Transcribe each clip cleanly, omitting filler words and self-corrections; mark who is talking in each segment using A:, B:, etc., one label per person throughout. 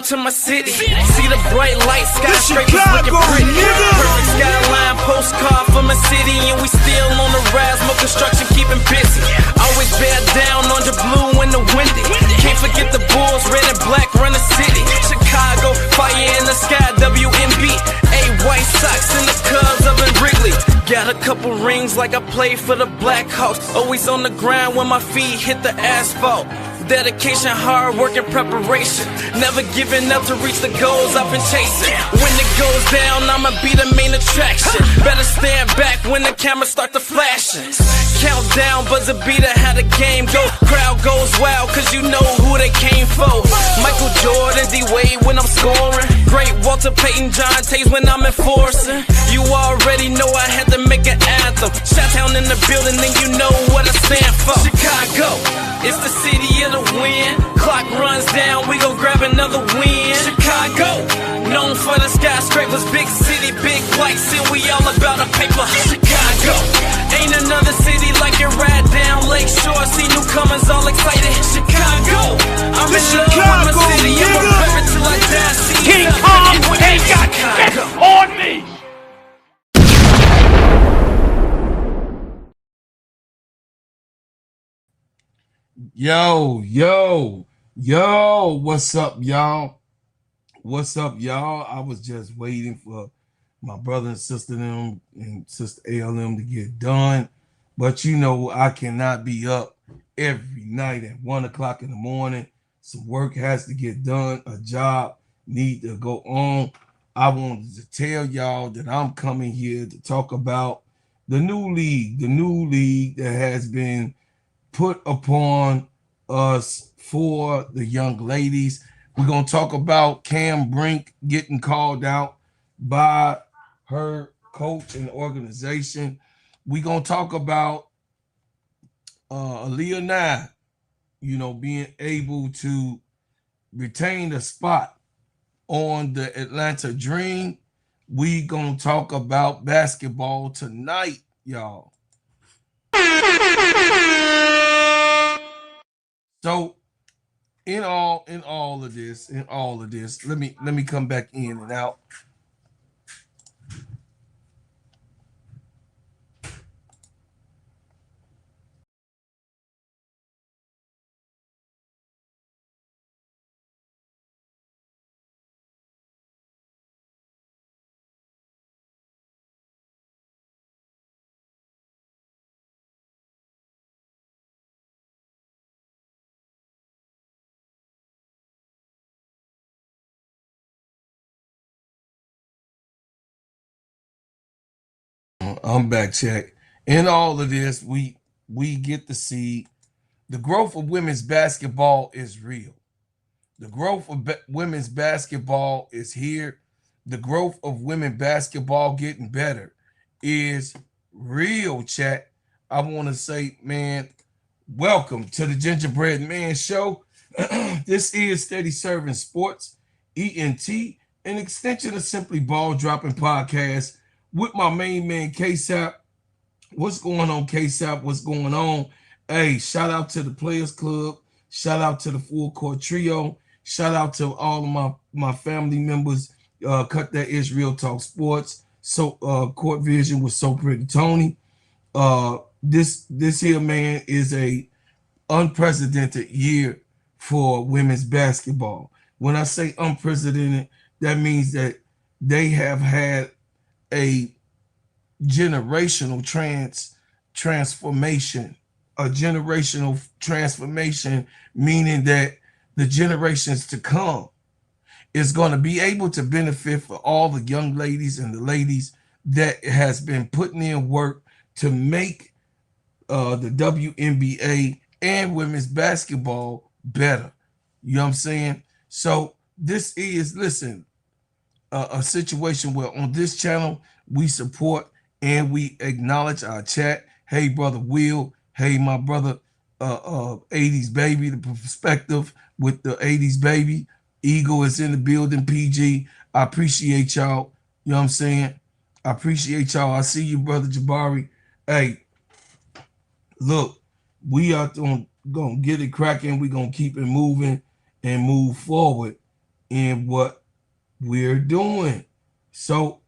A: to my city. See the bright light, skyscrapers looking pretty. Perfect skyline, postcard from a city, and we still on the rise, more construction keeping busy. Always bear down on the blue and the windy. Can't forget the Bulls, red and black run the city. Chicago, fire in the sky, WNB. White Sox and the Cubs up in Wrigley. Got a couple rings like I played for the Blackhawks. Always on the ground when my feet hit the asphalt. Dedication, hard work, and preparation. Never giving up to reach the goals I've been chasing. When it goes down, I'ma be the main attraction. Better stand back when the cameras start to flashing. Countdown, buzzer beater, how the game go. Crowd goes wild, cause you know who they came for. Michael Jordan, D-Wade when I'm scoring. Great Walter Payton, John Tays when I'm enforcing. You already know I had to make an anthem. Shot-town in the building, and you know what I stand for. Chicago, it's the city of the win. Clock runs down, we gon' grab another win. Chicago, known for the skyscrapers, big city, big lights, and we all about a paper. Chicago, ain't another city like it. Ride down Lakeshore, see newcomers all excited. Chicago, I'm in love with my city, I'ma rep it till I die. See
B: King Kong ain't got shit on me.
C: Yo, what's up, y'all? What's up, y'all? I was just waiting for my brother and sister them and sister ALM to get done. But you know, I cannot be up every night at 1 o'clock in the morning. Some work has to get done. A job need to go on. I wanted to tell y'all that I'm coming here to talk about the new league that has been put upon us for the young ladies. We're going to talk about Cam Brink getting called out by her coach and organization. We're going to talk about Aaliyah Nye, being able to retain a spot on the Atlanta Dream. We going to talk about basketball tonight, y'all. So in all of this, let me come back in and out. I'm back, check. In all of this, we get to see the growth of women's basketball is real. The growth of women's basketball is here. The growth of women basketball getting better is real, chat. I want to say, man, welcome to the Gingerbread Man Show. This is Steady Serv'n Sports, ENT, an extension of Simply Ball Dropping Podcast with my main man, K-Sap. What's going on, K-Sap? What's going on? Hey, shout out to the Players Club. Shout out to the Full Court Trio. Shout out to all of my family members. Cut That Israel Talk Sports. So Court Vision with So Pretty Tony. This here, man, is a unprecedented year for women's basketball. When I say unprecedented, that means that they have had a generational transformation, meaning that the generations to come is going to be able to benefit for all the young ladies and the ladies that has been putting in work to make the WNBA and women's basketball better. You know what I'm saying? So this is, listen, a situation where on this channel we support and we acknowledge our chat. Hey, brother Will. Hey, my brother 80s baby, the perspective with the 80s baby. Eagle is in the building. PG, I appreciate y'all. You know what I'm saying? I appreciate y'all. I see you, brother Jabari. Hey, look, we are gonna get it cracking. We're gonna keep it moving and move forward. in what we're doing. So,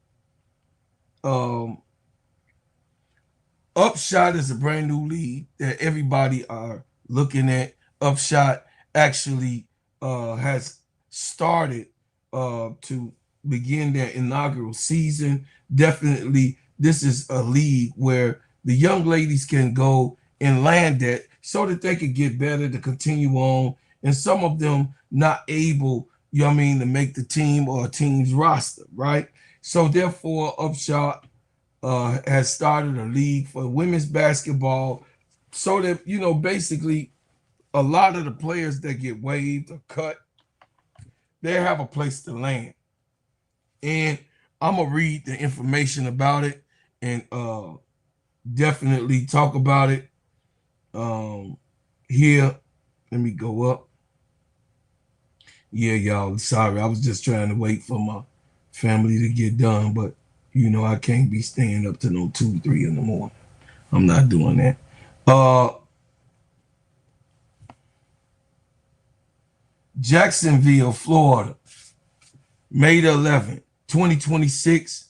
C: Upshot is a brand new league that everybody are looking at. Upshot actually has started to begin their inaugural season. Definitely, this is a league where the young ladies can go and land at so that they could get better to continue on. And some of them not able, you know what I mean, to make the team or a team's roster, right? So therefore, Upshot has started a league for women's basketball so that, you know, basically a lot of the players that get waived or cut, they have a place to land. And I'm going to read the information about it and definitely talk about it here. Let me go up. Yeah, y'all, sorry. I was just trying to wait for my family to get done, but you know, I can't be staying up to no 2, 3 in the morning. I'm not doing that. Jacksonville, Florida, May the 11th, 2026.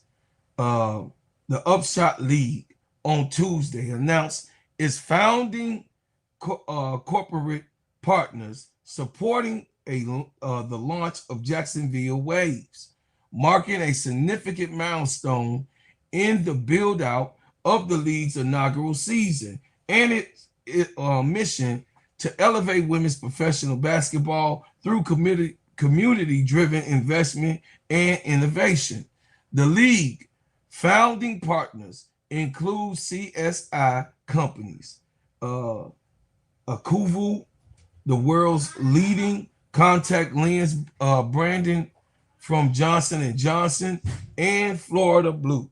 C: The Upshot League on Tuesday announced its founding corporate partners supporting the launch of Jacksonville Waves, marking a significant milestone in the build-out of the league's inaugural season and its mission to elevate women's professional basketball through community-driven investment and innovation. The league founding partners include CSI companies, Akuvu, the world's leading contact lens branding from Johnson & Johnson, and Florida Blue.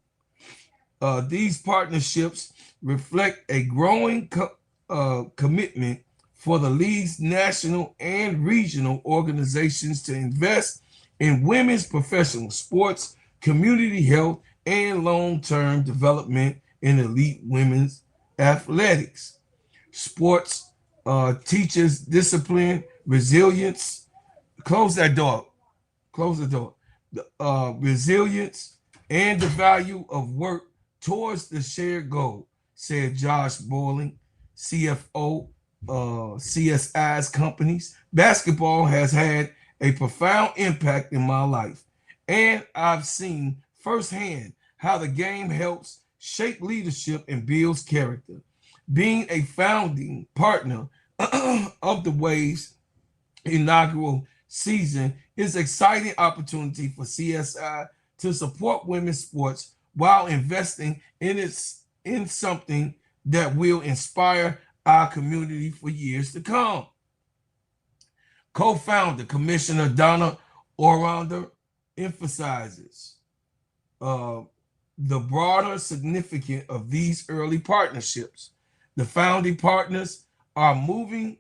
C: These partnerships reflect a growing commitment for the league's national and regional organizations to invest in women's professional sports, community health, and long-term development in elite women's athletics. Sports teaches discipline, resilience. Close that door. Close the door. Resilience and the value of work towards the shared goal, said Josh Boyling, CFO, CSI's companies. Basketball has had a profound impact in my life, and I've seen firsthand how the game helps shape leadership and builds character. Being a founding partner of the Waves inaugural season is an exciting opportunity for CSI to support women's sports while investing in something that will inspire our community for years to come. Co-founder Commissioner Donna Orander emphasizes the broader significance of these early partnerships. The founding partners are moving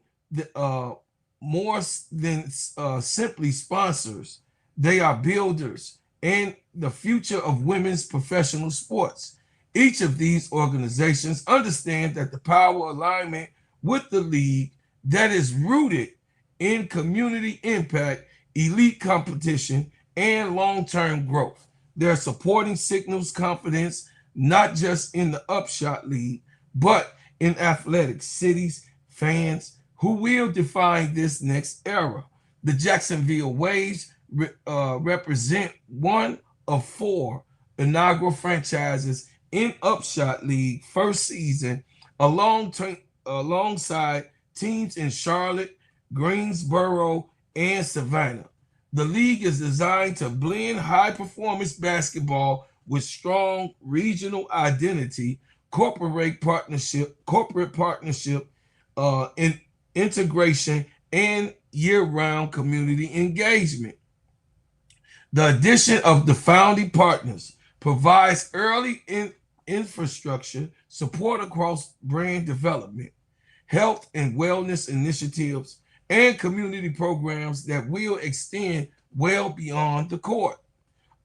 C: more than simply sponsors. They are builders and the future of women's professional sports. Each of these organizations understand that the power alignment with the league that is rooted in community impact, elite competition, and long-term growth. They're supporting signals confidence, not just in the Upshot League, but in athletic cities, fans who will define this next era. The Jacksonville Waves represent one of 4 inaugural franchises in Upshot League first season, alongside teams in Charlotte, Greensboro, and Savannah. The league is designed to blend high-performance basketball with strong regional identity, corporate partnership, in integration, and year-round community engagement. The addition of the founding partners provides early infrastructure support across brand development, health and wellness initiatives, and community programs that will extend well beyond the court.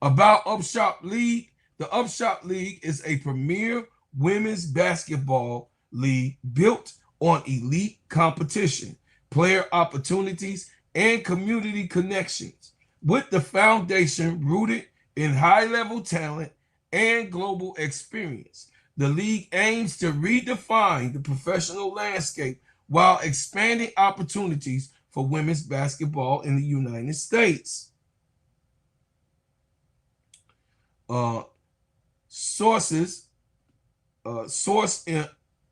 C: About Upshot League, the Upshot League is a premier women's basketball league built on elite competition, player opportunities, and community connections. With the foundation rooted in high-level talent and global experience, the league aims to redefine the professional landscape while expanding opportunities for women's basketball in the United States. Source in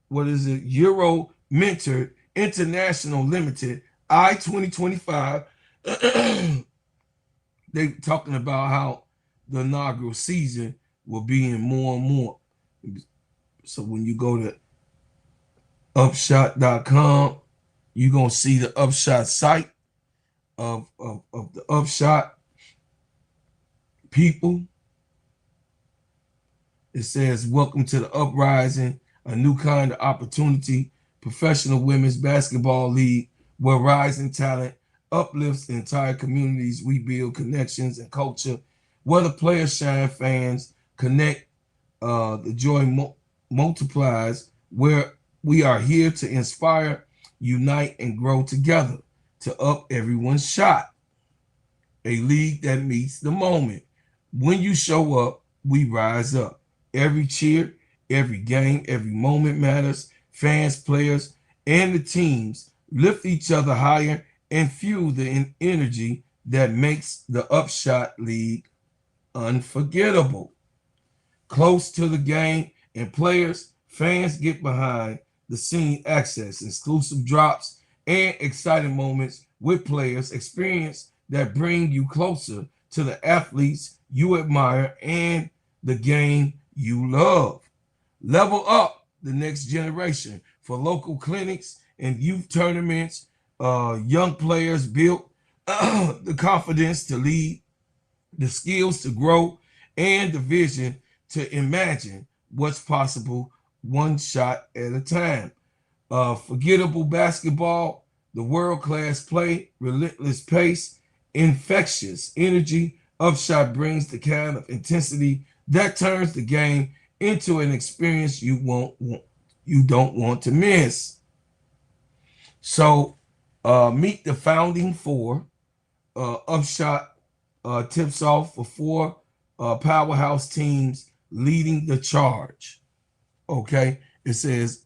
C: Euro Mentor International Limited, I-2025. They talking about how the inaugural season will be in more and more. So when you go to upshot.com, you're going to see the upshot site of the upshot people. It says, welcome to the uprising, a new kind of opportunity, professional women's basketball league where rising talent uplifts entire communities, rebuild connections and culture, where the players shine, fans connect, the joy multiplies, where we are here to inspire, unite, and grow together to up everyone's shot. A league that meets the moment. When you show up, we rise up. Every cheer, every game, every moment matters. Fans, players, and the teams lift each other higher and fuel the energy that makes the Upshot League unforgettable. Close to the game and players, fans get behind the scene access, exclusive drops, and exciting moments with players, experience that bring you closer to the athletes you admire and the game you love. Level up the next generation for local clinics and youth tournaments. Young players built the confidence to lead, the skills to grow, and the vision to imagine what's possible one shot at a time. Forgettable basketball, the world-class play, relentless pace, infectious energy. Upshot brings the kind of intensity that turns the game into an experience you don't want to miss. So meet the founding four. Upshot tips off for four powerhouse teams leading the charge. Okay, it says,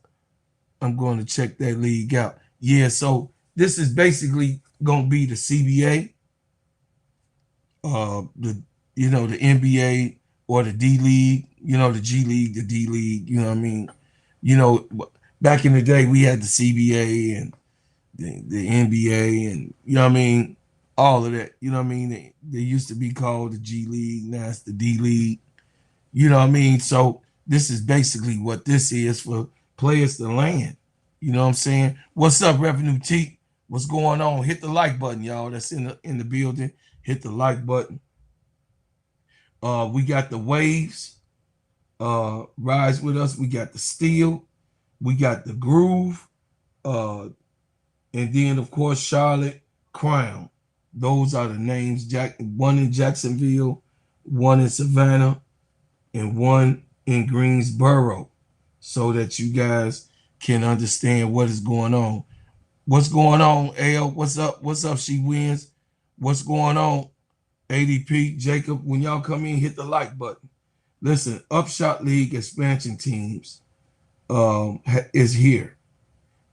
C: I'm going to check that league out. Yeah, so this is basically going to be the CBA, the NBA or the D League, the G League, the D League. You know what I mean? Back in the day, we had the CBA and the NBA, and what I mean, all of that. You know what I mean? They used to be called the G League. Now it's the D League. You know what I mean? So this is basically what this is for players to land. You know what I'm saying? What's up, Revenue T? What's going on? Hit the like button, y'all. That's in the building. Hit the like button. We got the Waves. Rise with us. We got the Steel. We got the Groove. And then, of course, Charlotte Crown. Those are the names. One in Jacksonville, one in Savannah, and one in Greensboro, so that you guys can understand what is going on. What's going on, L? What's up? What's up, She Wins? What's going on, ADP? Jacob, when y'all come in, hit the like button. Listen, Upshot League expansion teams is here.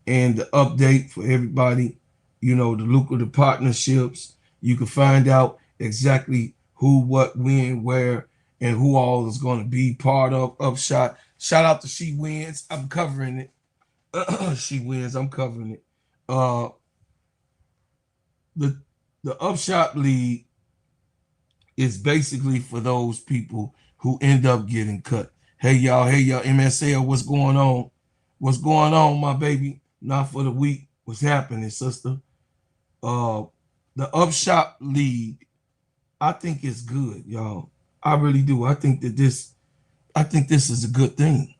C: And the update for everybody, the lucrative partnerships. You can find out exactly who, what, when, where, and who all is going to be part of Upshot. Shout out to She Wins. I'm covering it. She Wins. I'm covering it. The Upshot League is basically for those people who end up getting cut. Hey y'all, MSL, what's going on? What's going on, my baby? Not for the week. What's happening, sister? The Upshot League, I think it's good, y'all. I really do. I think this is a good thing.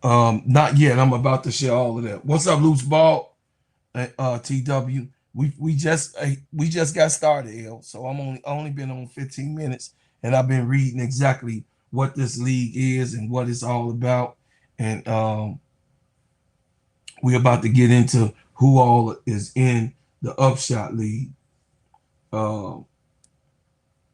C: Not yet. I'm about to share all of that. What's up, Loose Ball? TW. We just got started, L. So I'm only been on 15 minutes, and I've been reading exactly what this league is and what it's all about, and We're about to get into who all is in the Upshot League. Uh,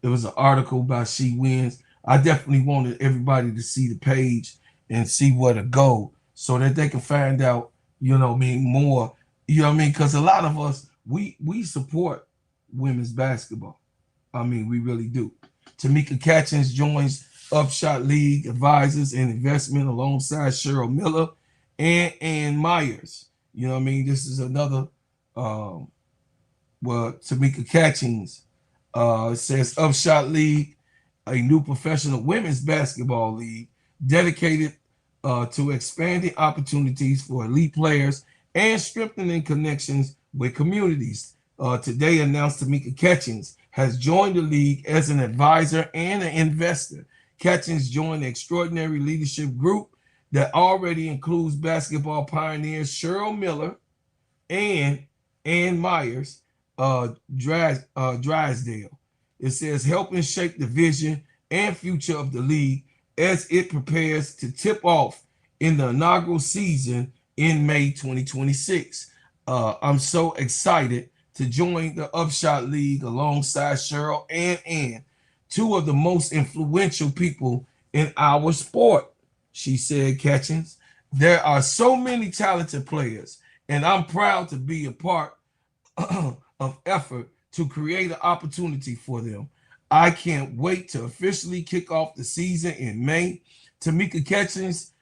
C: There was an article by She Wins. I definitely wanted everybody to see the page and see where to go so that they can find out, more, because a lot of us, we support women's basketball. I mean, we really do. Tamika Catchings joins Upshot League advisors and investment alongside Cheryl Miller and Ann Myers. This is another, Tamika Catchings. It says Upshot League, a new professional women's basketball league dedicated to expanding opportunities for elite players and strengthening connections with communities. Today announced Tamika Catchings has joined the league as an advisor and an investor. Catchings joined the extraordinary leadership group that already includes basketball pioneers Cheryl Miller and Ann Myers, Drysdale. It says helping shape the vision and future of the league as it prepares to tip off in the inaugural season in May 2026. I'm so excited to join the Upshot League alongside Cheryl and Ann, two of the most influential people in our sport, she said, Catchings. There are so many talented players, and I'm proud to be a part of effort to create an opportunity for them. I can't wait to officially kick off the season in May. Tamika Catchings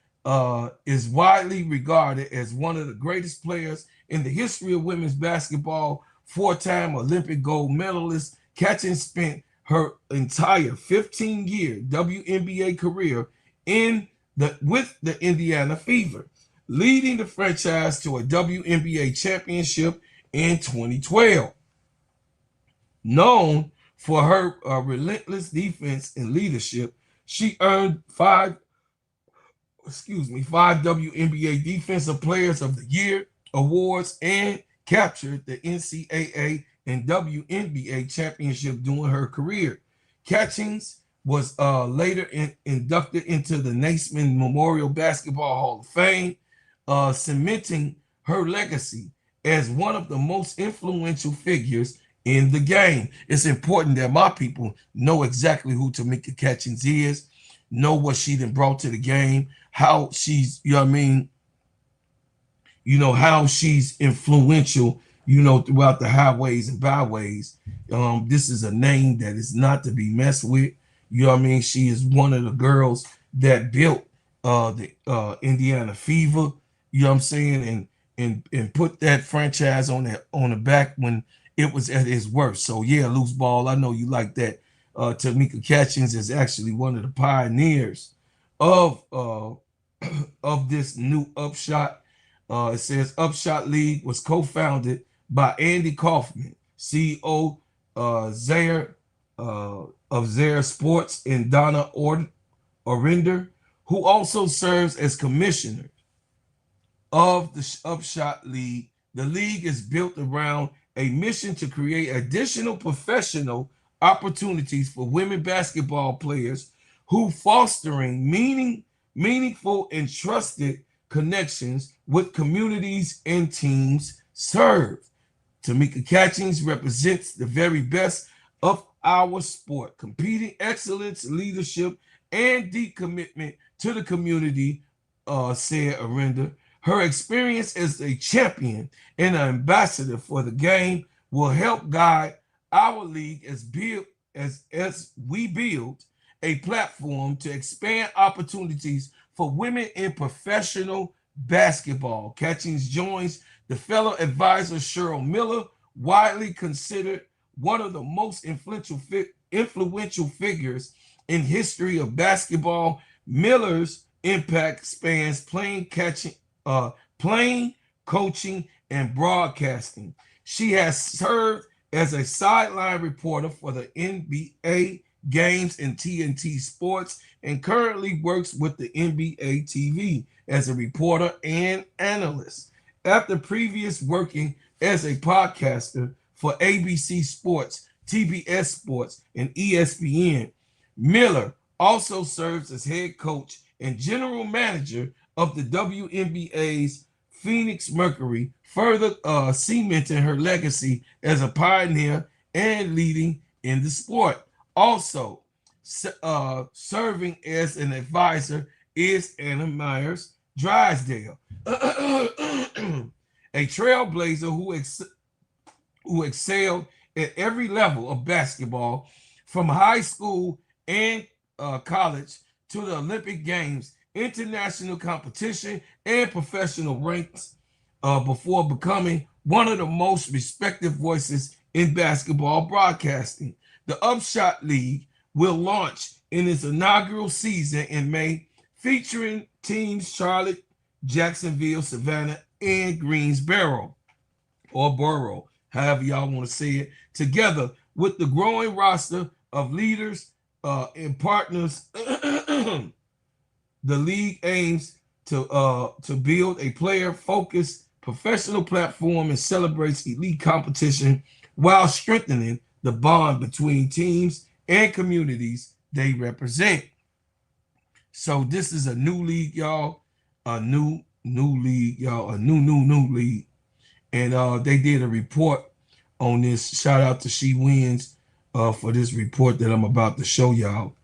C: is widely regarded as one of the greatest players in the history of women's basketball, four-time Olympic gold medalist. Catchings spent her entire 15-year WNBA career with the Indiana Fever, leading the franchise to a WNBA championship in 2012. Known for her relentless defense and leadership, she earned five WNBA Defensive Players of the Year awards and captured the NCAA and WNBA championship during her career. Catchings was later inducted into the Naismith Memorial Basketball Hall of Fame, cementing her legacy as one of the most influential figures in the game. It's important that my people know exactly who Tamika Catchings is, know what she done brought to the game, how she's, how she's influential, throughout the highways and byways. This is a name that is not to be messed with. She is one of the girls that built the Indiana Fever, and put that franchise on the back when it was at its worst. So yeah, Loose Ball, I know you like that. Tamika Catchings is actually one of the pioneers of this new Upshot. It says Upshot League was co-founded by Andy Kaufman, CEO of Zaire Sports, and Donna Orinder, who also serves as commissioner of the Upshot League. The league is built around a mission to create additional professional opportunities for women basketball players who fostering meaningful and trusted connections with communities and teams served. Tamika Catchings represents the very best of our sport, competing excellence, leadership, and deep commitment to the community, said Arinder. Her experience as a champion and an ambassador for the game will help guide our league as we build a platform to expand opportunities for women in professional basketball. Catchings joins the fellow advisor Cheryl Miller, widely considered one of the most influential figures in history of basketball. Miller's impact spans playing, coaching, and broadcasting. She has served as a sideline reporter for the NBA games and TNT Sports, and currently works with the NBA TV as a reporter and analyst. After previous working as a podcaster for ABC Sports, TBS Sports, and ESPN, Miller also serves as head coach and general manager of the WNBA's Phoenix Mercury, further cementing her legacy as a pioneer and leading in the sport. Also, serving as an advisor is Anna Myers Drysdale, a trailblazer who excelled at every level of basketball, from high school and college to the Olympic Games, international competition, and professional ranks, before becoming one of the most respected voices in basketball broadcasting. The Upshot League will launch in its inaugural season in May, featuring teams Charlotte, Jacksonville, Savannah, and Greensboro, or Borough, however y'all want to say it, together with the growing roster of leaders and partners. The league aims to build a player-focused professional platform and celebrates elite competition while strengthening the bond between teams and communities they represent. So this is a new league, y'all. A new league, y'all. A new league. And they did a report on this. Shout out to She Wins for this report that I'm about to show y'all.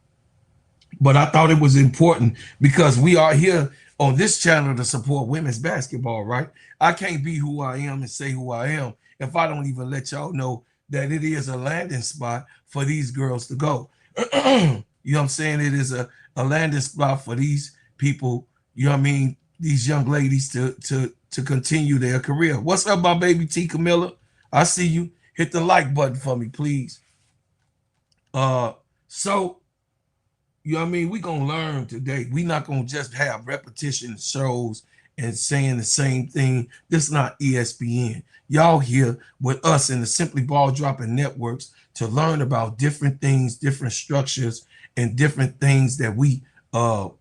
C: But I thought it was important because we are here on this channel to support women's basketball, right? I can't be who I am and say who I am if I don't even let y'all know that it is a landing spot for these girls to go. You know what I'm saying? It is a landing spot for these people, you know what I mean, these young ladies to continue their career. What's up, my baby T. Camilla? I see you. Hit the like button for me, please. So, you know what I mean? We're going to learn today. We're not going to just have repetition shows and saying the same thing. This is not ESPN. Y'all here with us in the Simply Ball Dropping Networks to learn about different things, different structures, and different things that we our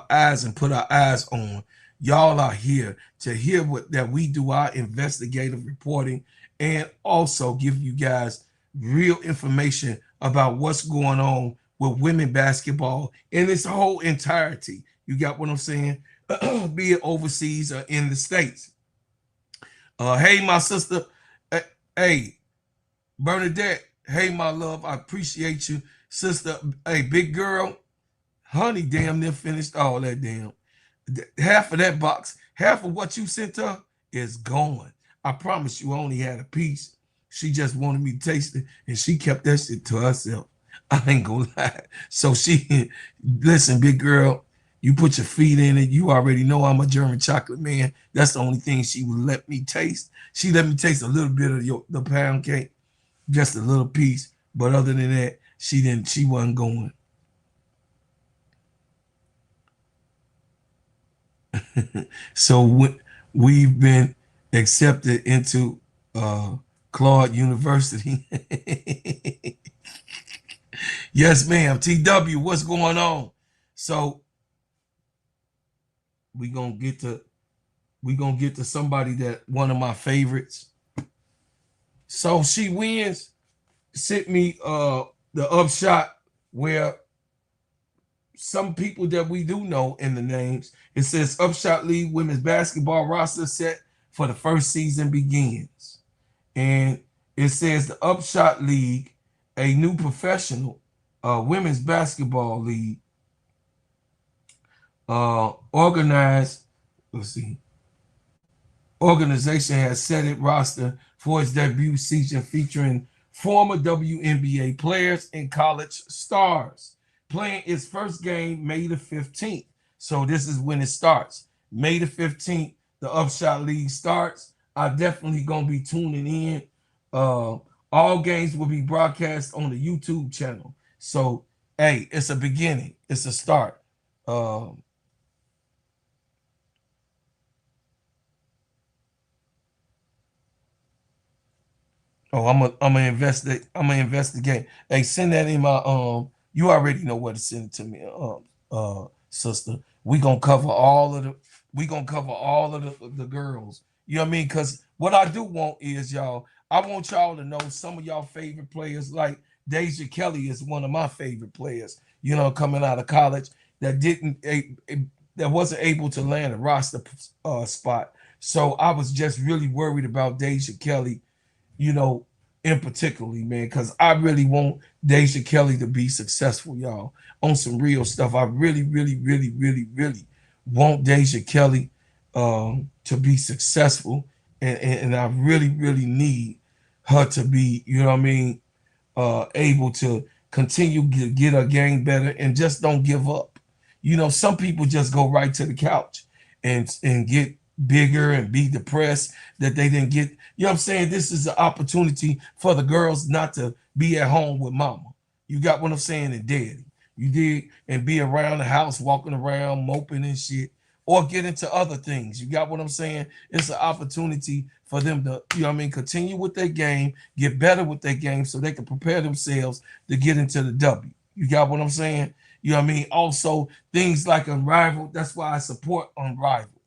C: eyes and put our eyes on. Y'all are here to hear what that we do our investigative reporting and also give you guys real information about what's going on with women basketball in its whole entirety. You got what I'm saying? Be it overseas or in the States. Hey, my sister. Hey, Bernadette. Hey, my love. I appreciate you. Sister, hey, big girl. Honey damn near finished all that damn. Half of that box, half of what you sent her is gone. I promise you, I only had a piece. She just wanted me to taste it, and she kept that shit to herself. I ain't gonna lie. So she, listen, big girl, you put your feet in it. You already know I'm a German chocolate man. That's the only thing she would let me taste. She let me taste a little bit of the pound cake, just a little piece. But other than that, she wasn't going. So we've been accepted into Claude University. Yes, ma'am. TW, what's going on? So we're gonna get to somebody that one of my favorites. So She Wins sent me the upshot where some people that we do know in the names. It says Upshot League women's basketball roster set for the first season begins. And it says the Upshot League, a new professional women's basketball league, organization has set its roster for its debut season, featuring former WNBA players and college stars, playing its first game May the 15th. So this is when it starts. May the 15th, the Upshot League starts. I'm definitely going to be tuning in. All games will be broadcast on the YouTube channel. So, hey, it's a beginning. It's a start. Oh, I'm gonna investigate. I'm gonna investigate. Hey, send that in my you already know where to send it to me, sister. We gonna cover all of the girls. You know what I mean? Because what I do want is I want y'all to know some of y'all favorite players. Like Deja Kelly is one of my favorite players. You know, coming out of college that wasn't able to land a roster spot. So I was just really worried about Deja Kelly, you know, in particularly, man, because I really want Deja Kelly to be successful, y'all. On some real stuff. I really, really, really, really, really want Deja Kelly to be successful. And I really, really need her to be, you know what I mean, able to continue to get her game better and just don't give up. You know, some people just go right to the couch and get bigger and be depressed that they didn't get. You know what I'm saying? This is an opportunity for the girls not to be at home with mama. You got what I'm saying? And daddy. You did, and be around the house, walking around, moping and shit, or get into other things. You got what I'm saying? It's an opportunity for them to, you know what I mean, continue with their game, get better with their game so they can prepare themselves to get into the W. You got what I'm saying? You know what I mean? Also, things like Unrivaled, that's why I support Unrivaled.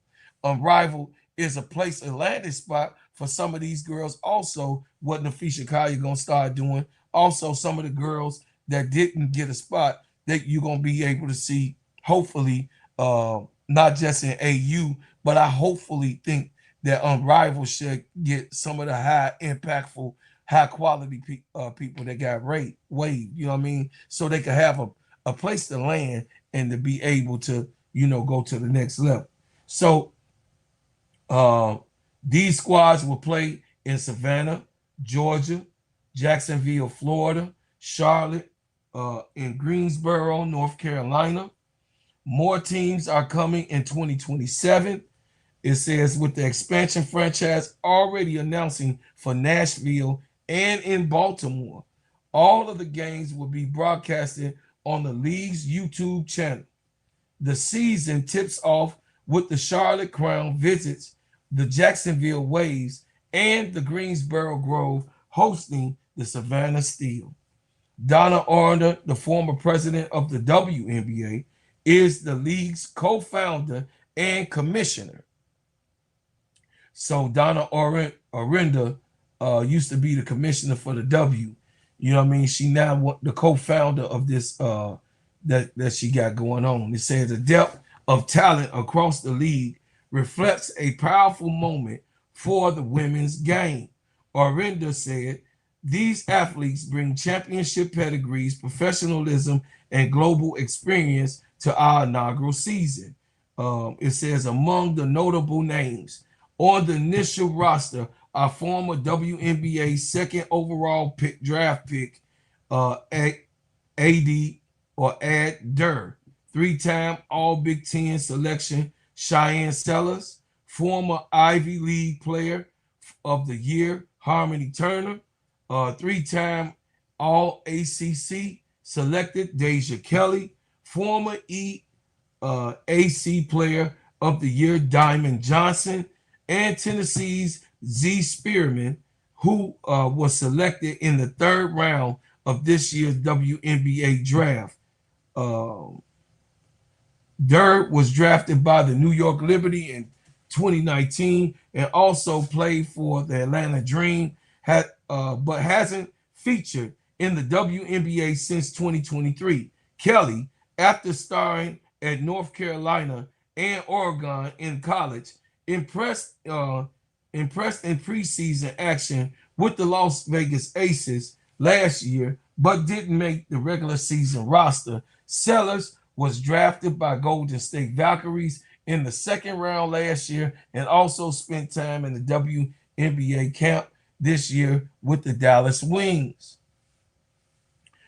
C: Unrivaled is a place, a landing spot for some of these girls. Also, what Nafisha Kaya gonna start doing. Also, some of the girls that didn't get a spot that you're gonna be able to see, hopefully, not just in AU, but I hopefully think that Unrivaled should get some of the high impactful, high quality people that got waived, you know what I mean? So they can have a place to land and to be able to, you know, go to the next level. So these squads will play in Savannah, Georgia, Jacksonville, Florida, Charlotte, in Greensboro, North Carolina. More teams are coming in 2027. It says with the expansion franchise already announcing for Nashville and in Baltimore, all of the games will be broadcasted on the league's YouTube channel. The season tips off with the Charlotte Crown visits the Jacksonville Waves and the Greensboro Grove hosting the Savannah Steel. Donna Arnder, the former president of the WNBA, is the league's co-founder and commissioner. So Donna Arenda used to be the commissioner for the W. You know what I mean? She now the co-founder of this that she got going on. It says the depth of talent across the league reflects a powerful moment for the women's game. Arenda said, these athletes bring championship pedigrees, professionalism, and global experience to our inaugural season. It says among the notable names on the initial roster are former WNBA second overall draft pick, Ad Durr, three-time All Big Ten selection Cheyenne Sellers, former Ivy League Player of the Year Harmony Turner, three-time All ACC selected Deja Kelly, former AC Player of the Year Diamond Johnson, and Tennessee's Z Spearman, who was selected in the third round of this year's WNBA draft. Durr was drafted by the New York Liberty in 2019 and also played for the Atlanta Dream, but hasn't featured in the WNBA since 2023. Kelly, after starring at North Carolina and Oregon in college, impressed in preseason action with the Las Vegas Aces last year, but didn't make the regular season roster. Sellers was drafted by Golden State Valkyries in the second round last year and also spent time in the WNBA camp this year with the Dallas Wings.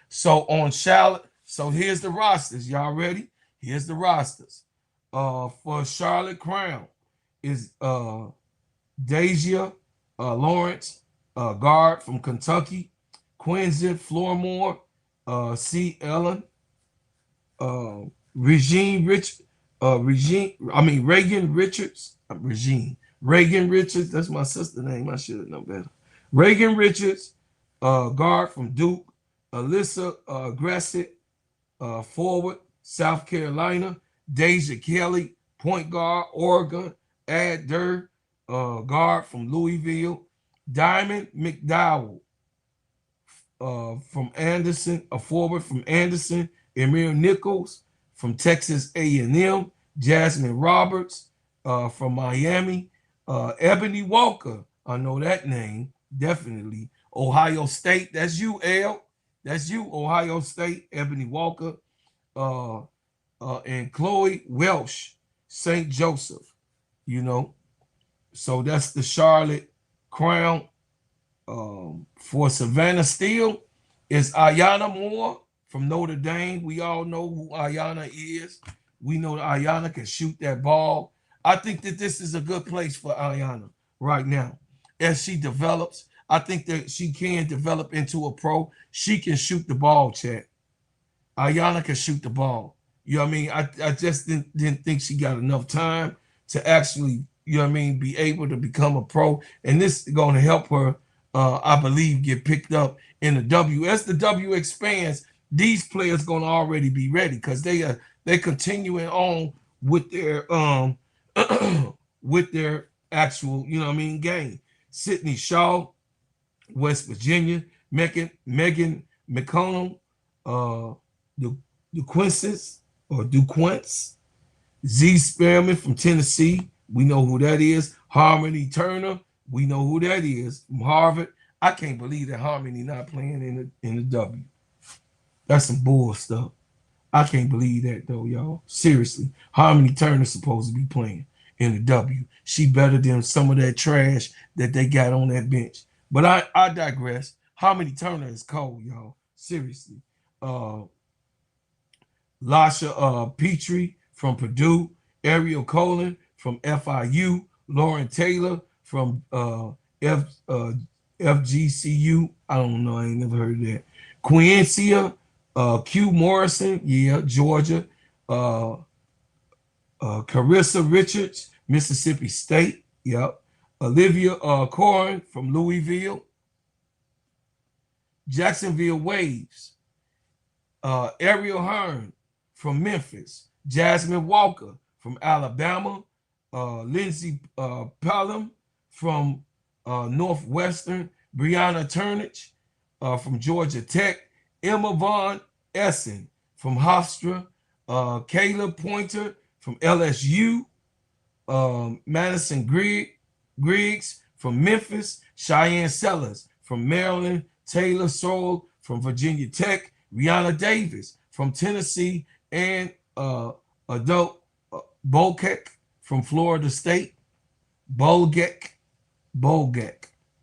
C: So on Charlotte, so here's the rosters. Y'all ready? Here's the rosters. For Charlotte Crown is Deja Lawrence, guard from Kentucky, Quincy Floormore, C. Ellen, Regan Richards, that's my sister's name. I should have known better. Regan Richards, guard from Duke, Alyssa Gressett, forward, South Carolina, Deja Kelly, point guard, Oregon, Ad Durr, guard from Louisville, Diamond McDowell, from Anderson, a forward from Anderson, Emil Nichols from Texas A&M, Jasmine Roberts from Miami, Ebony Walker, I know that name, definitely. Ohio State, that's you, L. That's you, Ohio State, Ebony Walker. And Chloe Welsh, St. Joseph, you know. So that's the Charlotte Crown. For Savannah Steele is Ayanna Moore from Notre Dame. We all know who Ayanna is. We know that Ayanna can shoot that ball. I think that this is a good place for Ayanna right now. As she develops, I think that she can develop into a pro. She can shoot the ball, Chad. Ayanna can shoot the ball. You know what I mean? I just didn't think she got enough time to actually, you know what I mean, be able to become a pro. And this is going to help her, I believe, get picked up in the W. As the W expands, these players going to already be ready because they continuing on with their with their actual, you know what I mean, game. Sydney Shaw, West Virginia, Megan McConnell, DuQuince, Z Spearman from Tennessee. We know who that is. Harmony Turner. We know who that is from Harvard. I can't believe that Harmony not playing in the W. That's some bull stuff. I can't believe that though, y'all. Seriously. Harmony Turner's supposed to be playing in the W. She better than some of that trash that they got on that bench. But I digress. Harmony Turner is cold, y'all. Seriously. Lasha Petrie from Purdue, Ariel Colin from FIU, Lauren Taylor from FGCU. I don't know. I ain't never heard of that. Quincia Q Morrison, yeah, Georgia. Carissa Richards, Mississippi State, yep. Olivia Corin from Louisville. Jacksonville Waves. Ariel Hearn from Memphis. Jasmine Walker from Alabama. Lindsey Pelham from Northwestern. Brianna Turnage from Georgia Tech. Emma Von Essen from Hofstra. Caleb Pointer from LSU. Madison Griggs from Memphis. Cheyenne Sellers from Maryland. Taylor Soule from Virginia Tech. Rihanna Davis from Tennessee. And Adult Bolgek from Florida State. Bolgek.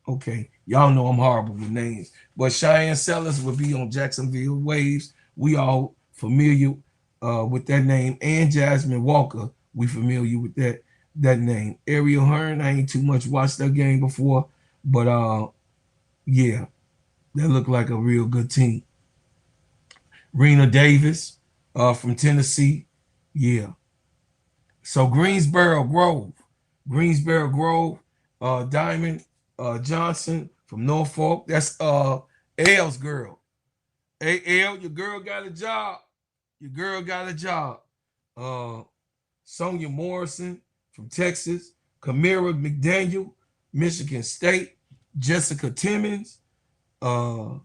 C: Okay, y'all know I'm horrible with names. But Cheyenne Sellers would be on Jacksonville Waves. We all familiar with that name. And Jasmine Walker, we familiar with that name. Ariel Hearn, I ain't too much watched that game before. But yeah, that looked like a real good team. Rena Davis from Tennessee. Yeah. So Greensboro Grove, Diamond Johnson from Norfolk. That's L's girl. Hey, L, your girl got a job. Sonia Morrison from Texas. Kamira McDaniel, Michigan State. Jessica Timmons from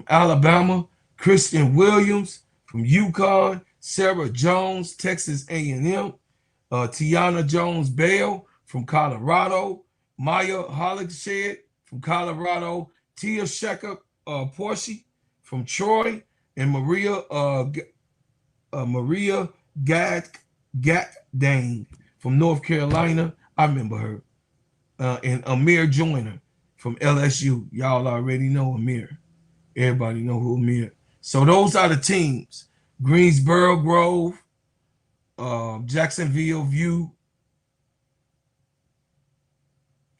C: Alabama. Christian Williams from UConn. Sarah Jones, Texas A&M. Tiana Jones-Bell from Colorado. Maya Hollingshed from Colorado. Tia Shecker Porsche from Troy. And Maria Gatdane from North Carolina. I remember her. And Amir Joyner from LSU. Y'all already know Amir. Everybody know who Amir. So those are the teams. Greensboro Grove, Jacksonville View.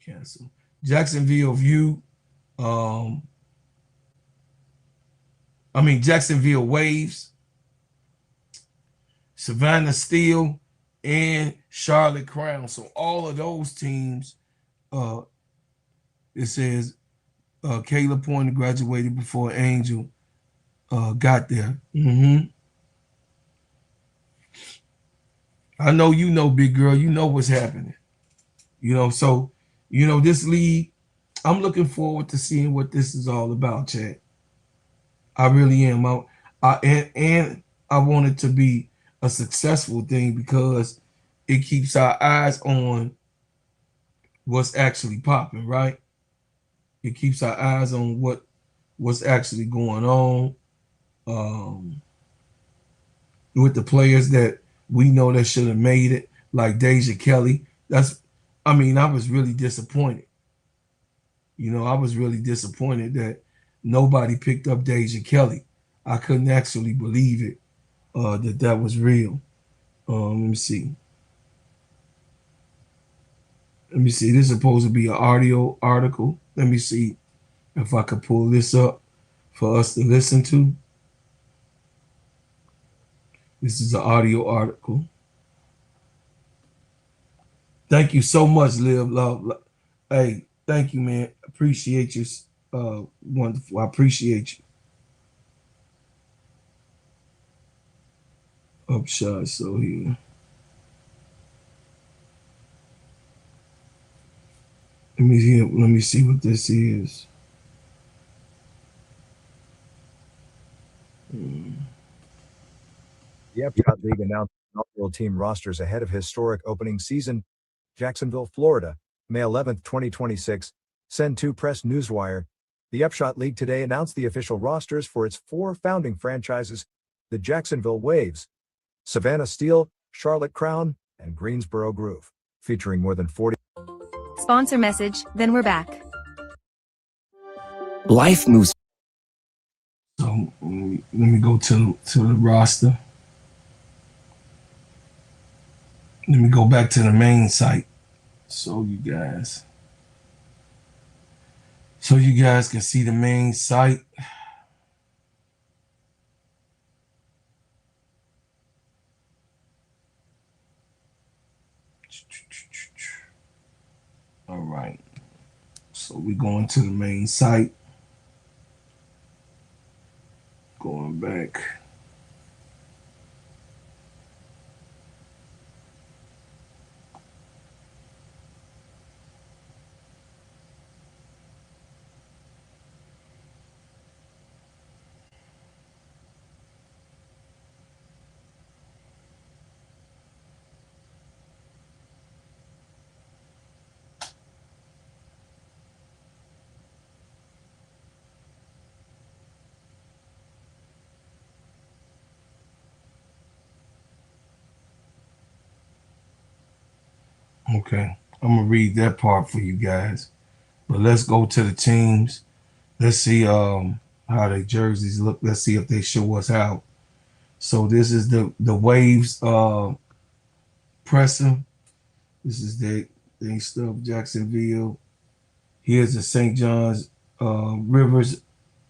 C: Cancel. Jacksonville View. Jacksonville Waves. Savannah Steele and Charlotte Crown. So all of those teams, it says Caleb Pointer graduated before Angel got there. I know you know, big girl. You know what's happening. So, this league, I'm looking forward to seeing what this is all about, Chad. I really am. And I want it to be a successful thing because it keeps our eyes on what's actually popping, right? It keeps our eyes on what's actually going on with the players that we know that should have made it, like Deja Kelly. I was really disappointed. I was really disappointed that nobody picked up Deja Kelly. I couldn't actually believe it, that was real. Let me see. This is supposed to be an audio article. Let me see if I could pull this up for us to listen to. This is an audio article. Thank you so much, Live Love. Hey, thank you, man. Appreciate you. Wonderful. I appreciate you. Upshot. So here. Let me see what this is.
D: The Upshot League announced inaugural team rosters ahead of historic opening season. Jacksonville, Florida, May 11, 2026. Send to Press Newswire. The Upshot League today announced the official rosters for its 4 founding franchises: the Jacksonville Waves, Savannah Steel, Charlotte Crown, and Greensboro Groove, featuring more than 40.
E: Sponsor message, then we're back.
A: Life moves.
C: So let me go to the roster. Let me go back to the main site so you guys can see the main site. All right. So we're going to the main site. Going back. Okay, I'm gonna read that part for you guys, but let's go to the teams. Let's see how their jerseys look. Let's see if they show us how. So this is the Waves presser. This is the stuff, Jacksonville. Here's the St. John's Rivers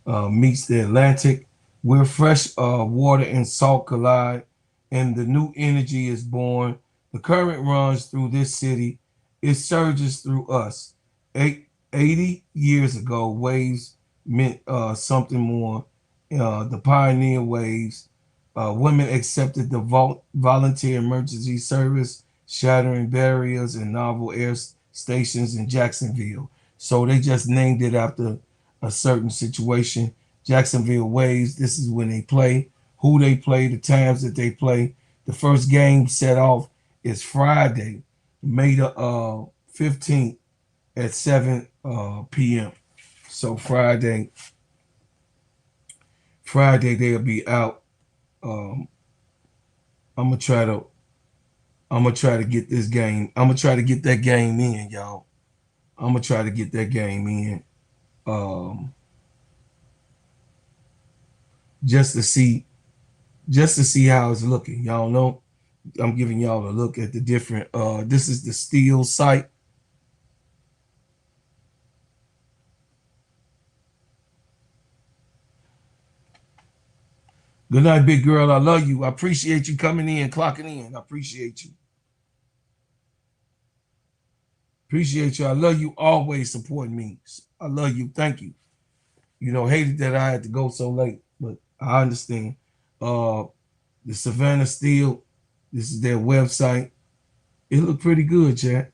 C: meets the Atlantic, where fresh water and salt collide, and the new energy is born. The current runs through this city. It surges through us. 80 years ago, waves meant something more. The pioneer waves. Women accepted the volunteer emergency service, shattering barriers and novel air stations in Jacksonville. So they just named it after a certain situation. Jacksonville Waves. This is when they play, who they play, the times that they play. The first game set off is Friday, May the 15th at 7 p.m. So Friday they'll be out. I'm gonna try to get this game. I'm gonna try to get that game in, y'all. I'm gonna try to get that game in. Just to see how it's looking. Y'all know I'm giving y'all a look at the different this is the Steel site. Good night, big girl. I love you. I appreciate you coming in, clocking in. I appreciate you. Appreciate you. I love you always supporting me. I love you. Thank you. Hated that I had to go so late, but I understand. The Savannah Steel, this is their website. It looked pretty good, chat.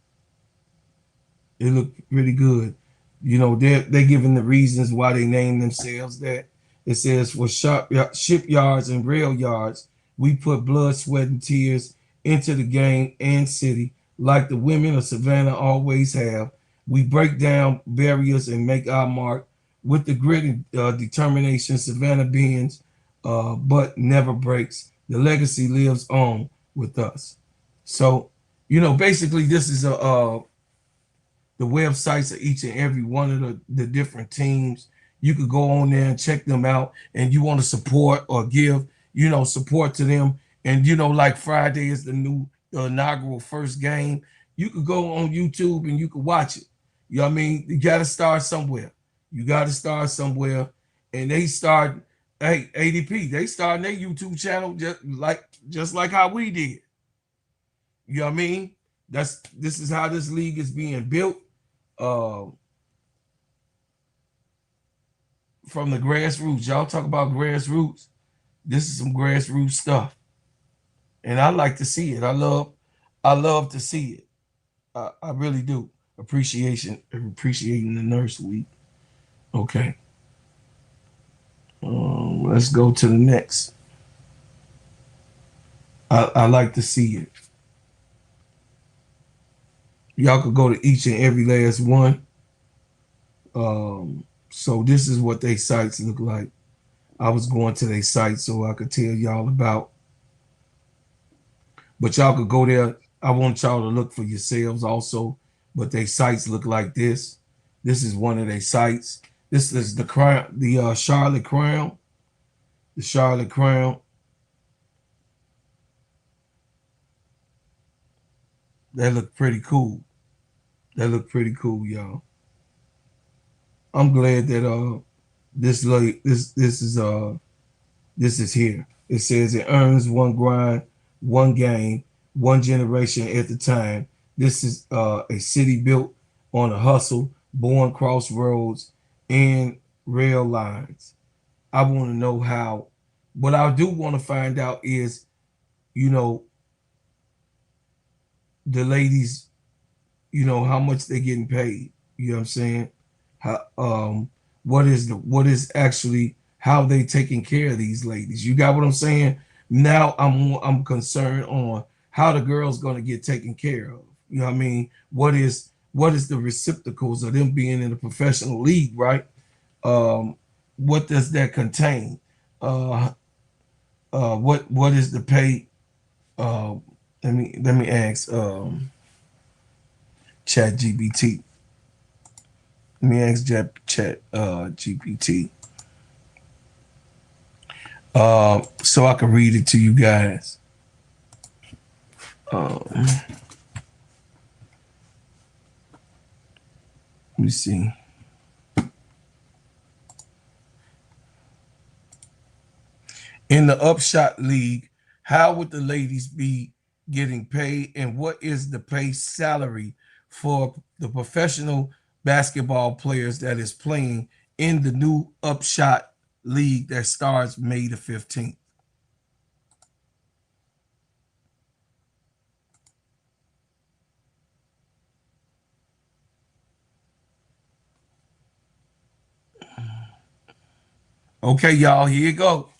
C: It looked pretty good. They're giving the reasons why they named themselves that. It says, for shipyards and rail yards, we put blood, sweat, and tears into the game and city, like the women of Savannah always have. We break down barriers and make our mark with the grit and determination. Savannah bends, but never breaks. The legacy lives on with us. So, basically, this is the websites of each and every one of the different teams. You could go on there and check them out, and you want to support or give, support to them. And like Friday is the inaugural first game. You could go on YouTube and you could watch it. You know what I mean? You got to start somewhere. You got to start somewhere. And they start, hey, ADP, they started their YouTube channel just like how we did. You know what I mean? This is how this league is being built. From the grassroots. Y'all talk about grassroots. This is some grassroots stuff. And I like to see it. I love to see it. I really do. Appreciating the nurse week. Okay. Let's go to the next. I like to see it. Y'all could go to each and every last one. So this is what they sites look like. I was going to their site so I could tell y'all about. But y'all could go there. I want y'all to look for yourselves also. But their sites look like this. This is one of their sites. This is the Crown, the Charlotte Crown. The Charlotte Crown. They look pretty cool. They look pretty cool, y'all. I'm glad that this is here. It says it earns one grind, one game, one generation at the time. This is a city built on a hustle, born crossroads and rail lines. I want to know how. What I do want to find out is, the ladies, how much they're getting paid. You know what I'm saying? How what is actually how they taking care of these ladies. You got what I'm saying? Now I'm concerned on how the girl's gonna get taken care of. You know what I mean? What is the reciprocals of them being in a professional league, right? What does that contain? What is the pay? Let me ask Chat GPT. Let me ask Chat GPT. So I can read it to you guys. Let me see. In the Upshot League, how would the ladies be getting paid, and what is the pay salary for the professional basketball players that is playing in the new Upshot League that starts May the 15th? Okay, y'all, here you go.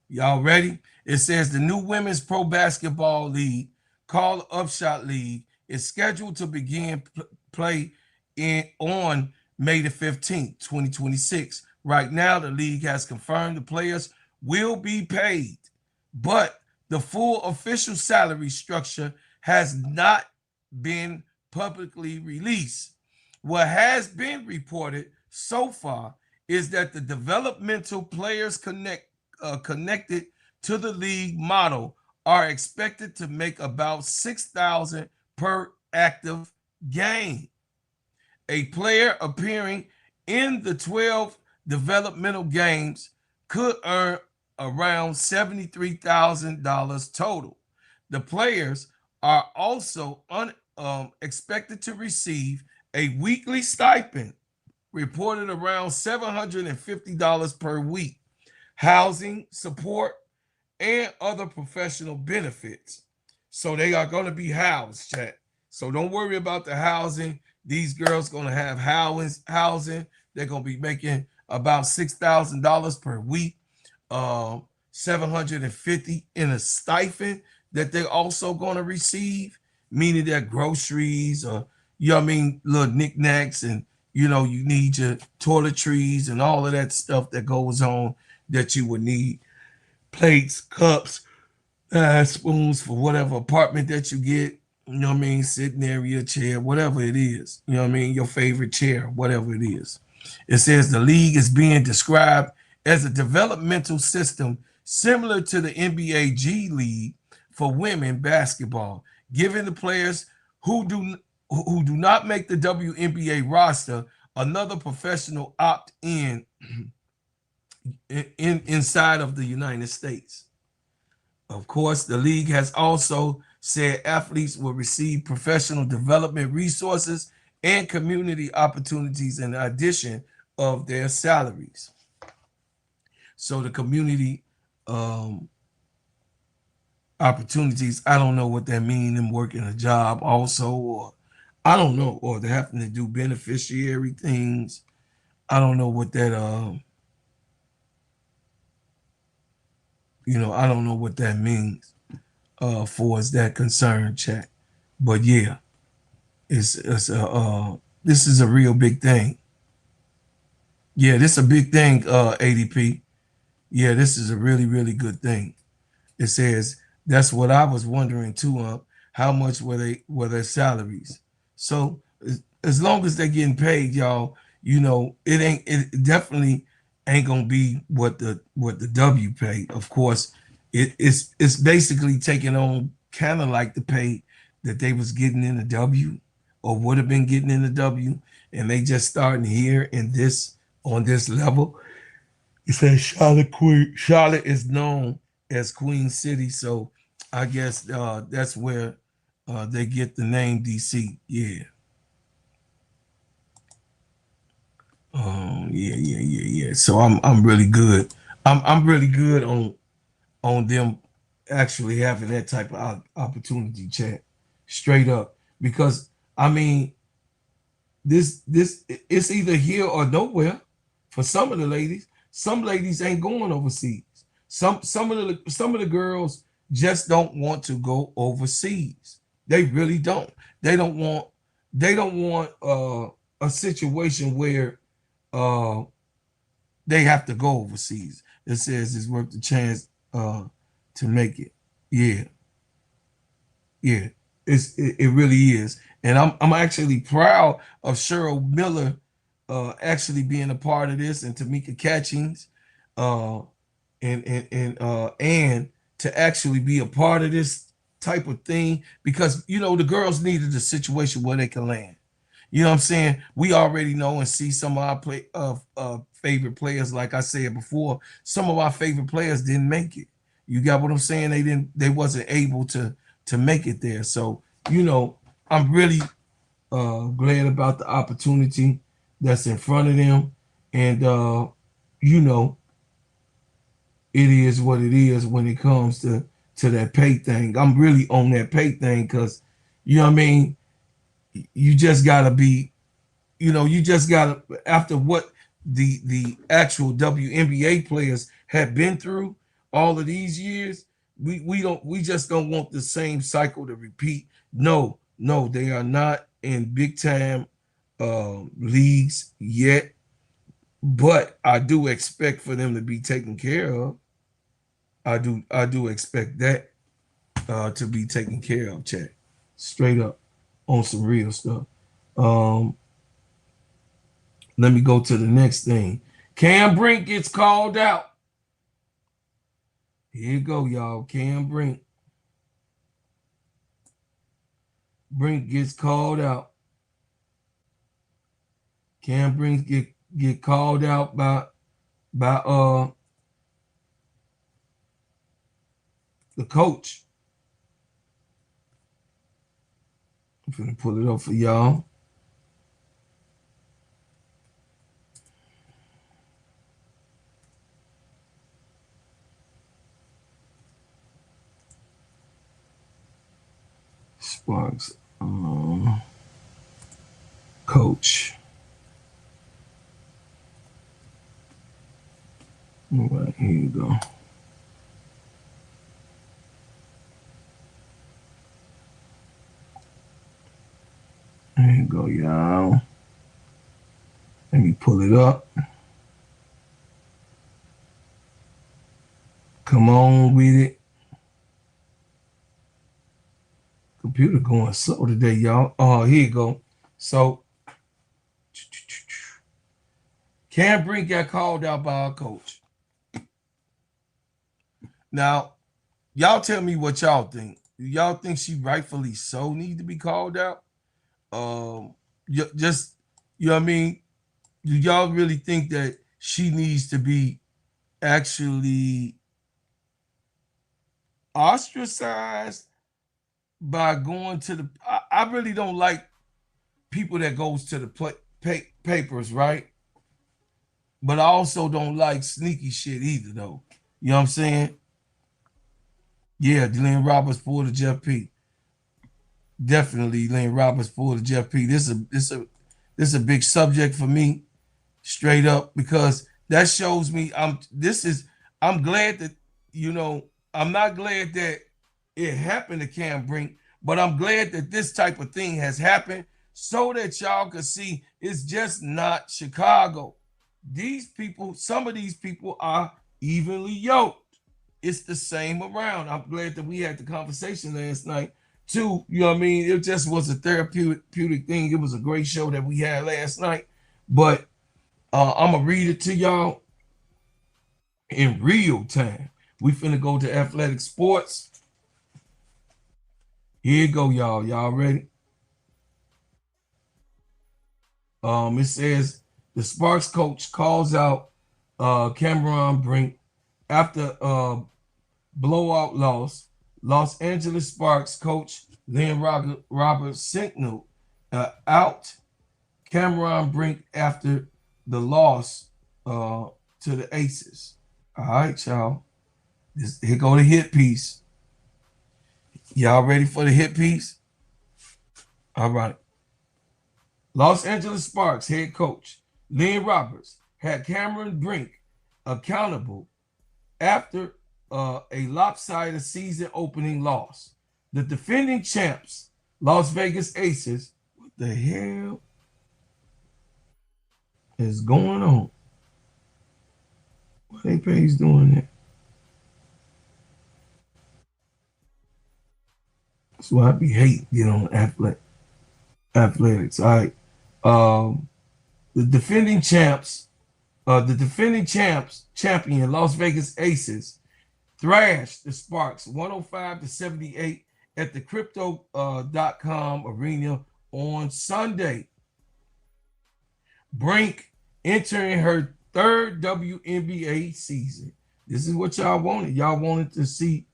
C: Y'all ready? It says the new Women's Pro Basketball League, called Upshot League, is scheduled to begin play on May the 15th, 2026. Right now, the league has confirmed the players will be paid, but the full official salary structure has not been publicly released. What has been reported so far is that the developmental players connected to the league model are expected to make about $6,000 per active game. A player appearing in the 12 developmental games could earn around $73,000 total. The players are also expected to receive a weekly stipend, reported around $750 per week, housing support, and other professional benefits. So they are going to be housed, chat. So don't worry about the housing. These girls going to have housing. They're going to be making about $6,000 per week, $750 in a stipend that they're also going to receive, meaning that groceries or you know what I mean, little knickknacks, and you know, you need your toiletries and all of that stuff that goes on that you would need. Plates, cups, spoons for whatever apartment that you get. You know what I mean? Sitting area, chair, whatever it is. You know what I mean? Your favorite chair, whatever it is. It says the league is being described as a developmental system similar to the NBA G League for women basketball, giving the players who do not make the WNBA roster another professional opt-in inside of the United States. Of course, the league has also said athletes will receive professional development resources and community opportunities in addition of their salaries. So the community opportunities, I don't know what that means, them working a job also, or I don't know, or they're having to do beneficiary things. I don't know what that I don't know what that means for as that concern, chat. But yeah, it's this is a real big thing. Yeah, this is a big thing, ADP. Yeah, this is a really, really good thing. It says that's what I was wondering too. How much were their salaries? So as long as they're getting paid, y'all, it definitely ain't gonna be what the W pay. Of course, it's basically taking on kind of like the pay that they was getting in the W or would have been getting in the W, and they just starting here in this on this level. It says Charlotte is known as Queen City, so I guess that's where they get the name DC. Yeah. Yeah. So I'm really good. I'm really good on them actually having that type of opportunity, chat, straight up. Because I mean, this it's either here or nowhere for some of the ladies. Some ladies ain't going overseas. Some of the girls just don't want to go overseas. They really don't. They don't want a situation where they have to go overseas. It says it's worth the chance to make it. Yeah. Yeah. It really is. And I'm actually proud of Cheryl Miller actually being a part of this, and Tamika Catchings uh and to actually be a part of this type of thing, because the girls needed a situation where they can land. You know what I'm saying? We already know and see some of our favorite players. Like I said before, some of our favorite players didn't make it. You got what I'm saying? They wasn't able to make it there. So, I'm really glad about the opportunity that's in front of them. And it is what it is when it comes to that pay thing. I'm really on that pay thing because, you know what I mean? You just gotta be, you just gotta, after what the actual WNBA players have been through all of these years, we just don't want the same cycle to repeat. No, they are not in big time leagues yet, but I do expect for them to be taken care of. I do expect that to be taken care of, chat. Straight up on some real stuff. Let me go to the next thing. Cam Brink gets called out. Here you go, y'all. Cam Brink. Brink gets called out. Cam Brink get called out by the coach. I'm gonna pull it up for y'all. Sparks. Coach. All right, here you go. There you go, y'all. Let me pull it up. Come on with it. Computer going slow today, y'all. Oh, here you go. So, Cam Brink got called out by our coach. Now, y'all tell me what y'all think. Y'all think she rightfully so need to be called out? Just, you know what I mean? Do y'all really think that she needs to be actually ostracized by going to the? I really don't like people that goes to the papers, right? But I also don't like sneaky shit either, though. You know what I'm saying? Yeah, Lynne Roberts pulled the Jeff P. Definitely, Lynne Roberts pulled the Jeff P. This is a big subject for me, straight up, because that shows me I'm glad that, you know, I'm not glad that it happened to Cam Brink, but I'm glad that this type of thing has happened so that y'all can see it's just not Chicago. These people, some of these people are evenly yoked. It's the same around. I'm glad that we had the conversation last night too. You know what I mean? It just was a therapeutic thing. It was a great show that we had last night. But I'm gonna read it to y'all in real time. We finna go to athletic sports. Here you go, y'all. Y'all ready? It says the Sparks coach calls out Cam Brink after blowout loss. Los Angeles Sparks coach Lynne Roberts signaled out Cam Brink after the loss to the Aces. All right, y'all. Here go the hit piece. Y'all ready for the hit piece? All right. Los Angeles Sparks head coach Lynne Roberts had Cam Brink accountable after a lopsided season opening loss. The defending champs, Las Vegas Aces, what the hell is going on? Why they page doing that? That's why I be hating get on athletics. All right. The defending champion Las Vegas Aces thrashed the Sparks 105-78 at the crypto.com arena on Sunday. Brink entering her third WNBA season. This is what y'all wanted. Y'all wanted to see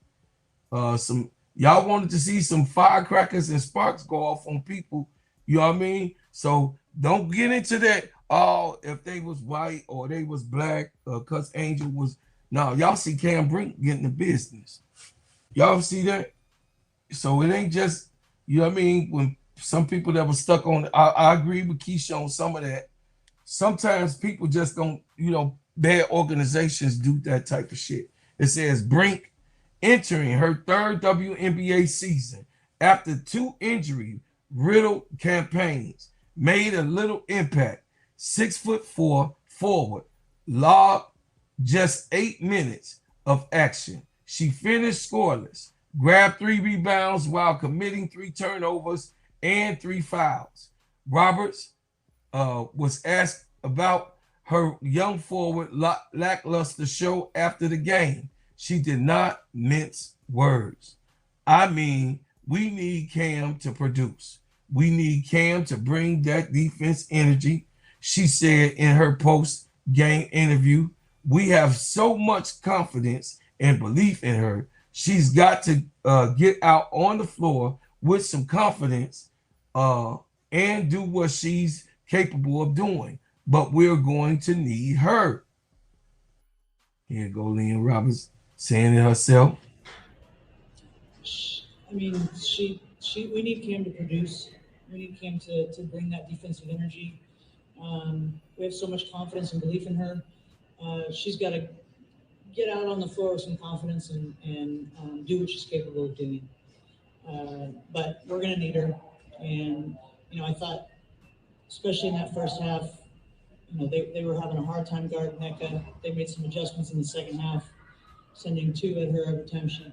C: some firecrackers and sparks go off on people. You know what I mean? So don't get into that. Oh, if they was white or they was black, because Angel was. No, y'all see Cam Brink getting the business. Y'all see that? So it ain't just, you know what I mean? When some people that were stuck on, I agree with Keisha on some of that. Sometimes people just don't, bad organizations do that type of shit. It says Brink entering her third WNBA season after 2 injury-riddled campaigns made a little impact. 6'4" forward logged just 8 minutes of action. She finished scoreless, grabbed 3 rebounds while committing 3 turnovers and 3 fouls. Roberts was asked about her young forward lackluster show after the game. She did not mince words. I mean, we need Cam to produce. We need Cam to bring that defense energy. She said in her post-game interview, we have so much confidence and belief in her. She's got to get out on the floor with some confidence and do what she's capable of doing. But we're going to need her. Here go Lynne Roberts saying it herself.
F: I mean, we need Cam to produce. We need Cam to bring that defensive energy. We have so much confidence and belief in her. She's got to get out on the floor with some confidence and do what she's capable of doing. But we're going to need her. And, I thought especially in that first half, you know, they were having a hard time guarding NECA. They made some adjustments in the second half, sending 2 at her every time she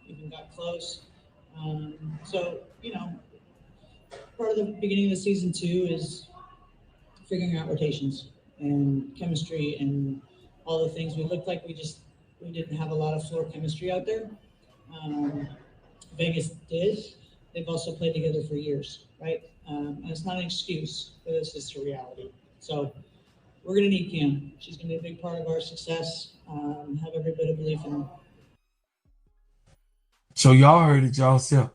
F: even got close. So, you know, part of the beginning of the season too is figuring out rotations and chemistry and all the things. We looked like we didn't have a lot of floor chemistry out there. Vegas did. They've also played together for years, right? And it's not an excuse, but it's just a reality. So we're going to need Cam. She's going to be a big part of our success. Have every bit of belief in her.
C: So y'all heard it yourself.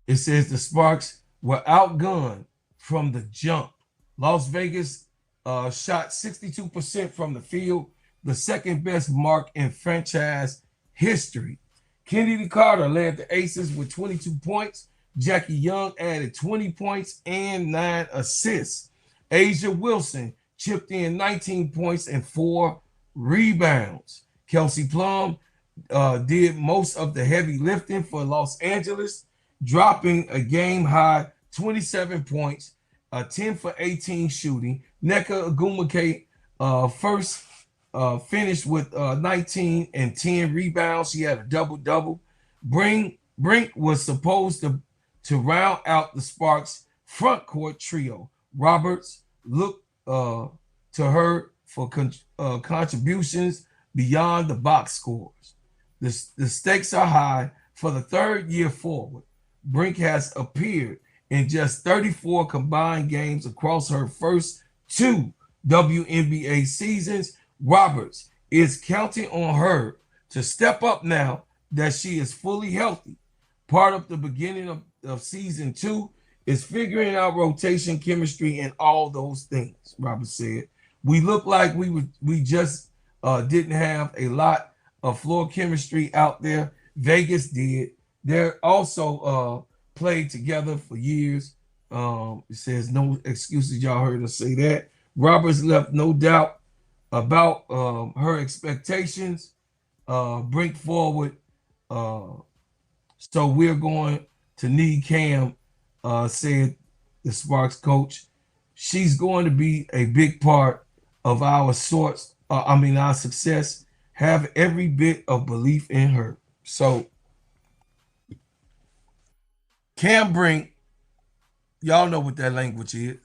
C: It says the Sparks were outgunned from the jump. Las Vegas shot 62% from the field, the second best mark in franchise history. Kennedy Carter led the Aces with 22 points. Jackie Young added 20 points and 9 assists. Asia Wilson chipped in 19 points and 4 rebounds. Kelsey Plum did most of the heavy lifting for Los Angeles, dropping a game-high 27 points, 10 for 18 shooting. Nneka Ogwumike first finished with 19 and 10 rebounds. She had a double-double. Brink was supposed to round out the Sparks' front court trio. Roberts looked to her for contributions beyond the box scores. The stakes are high for the third year forward. Brink has appeared in just 34 combined games across her first 2 WNBA seasons. Roberts is counting on her to step up now that she is fully healthy. Part of the beginning of season 2 is figuring out rotation, chemistry, and all those things, Roberts said. We look like we just didn't have a lot of floor chemistry out there. Vegas did. They're also played together for years. It says no excuses. Y'all heard us say that. Roberts left no doubt about her expectations. Brink forward. So we're going to need Cam, said the Sparks coach. She's going to be a big part of our our success. Have every bit of belief in her. So Cam Brink, y'all know what that language is.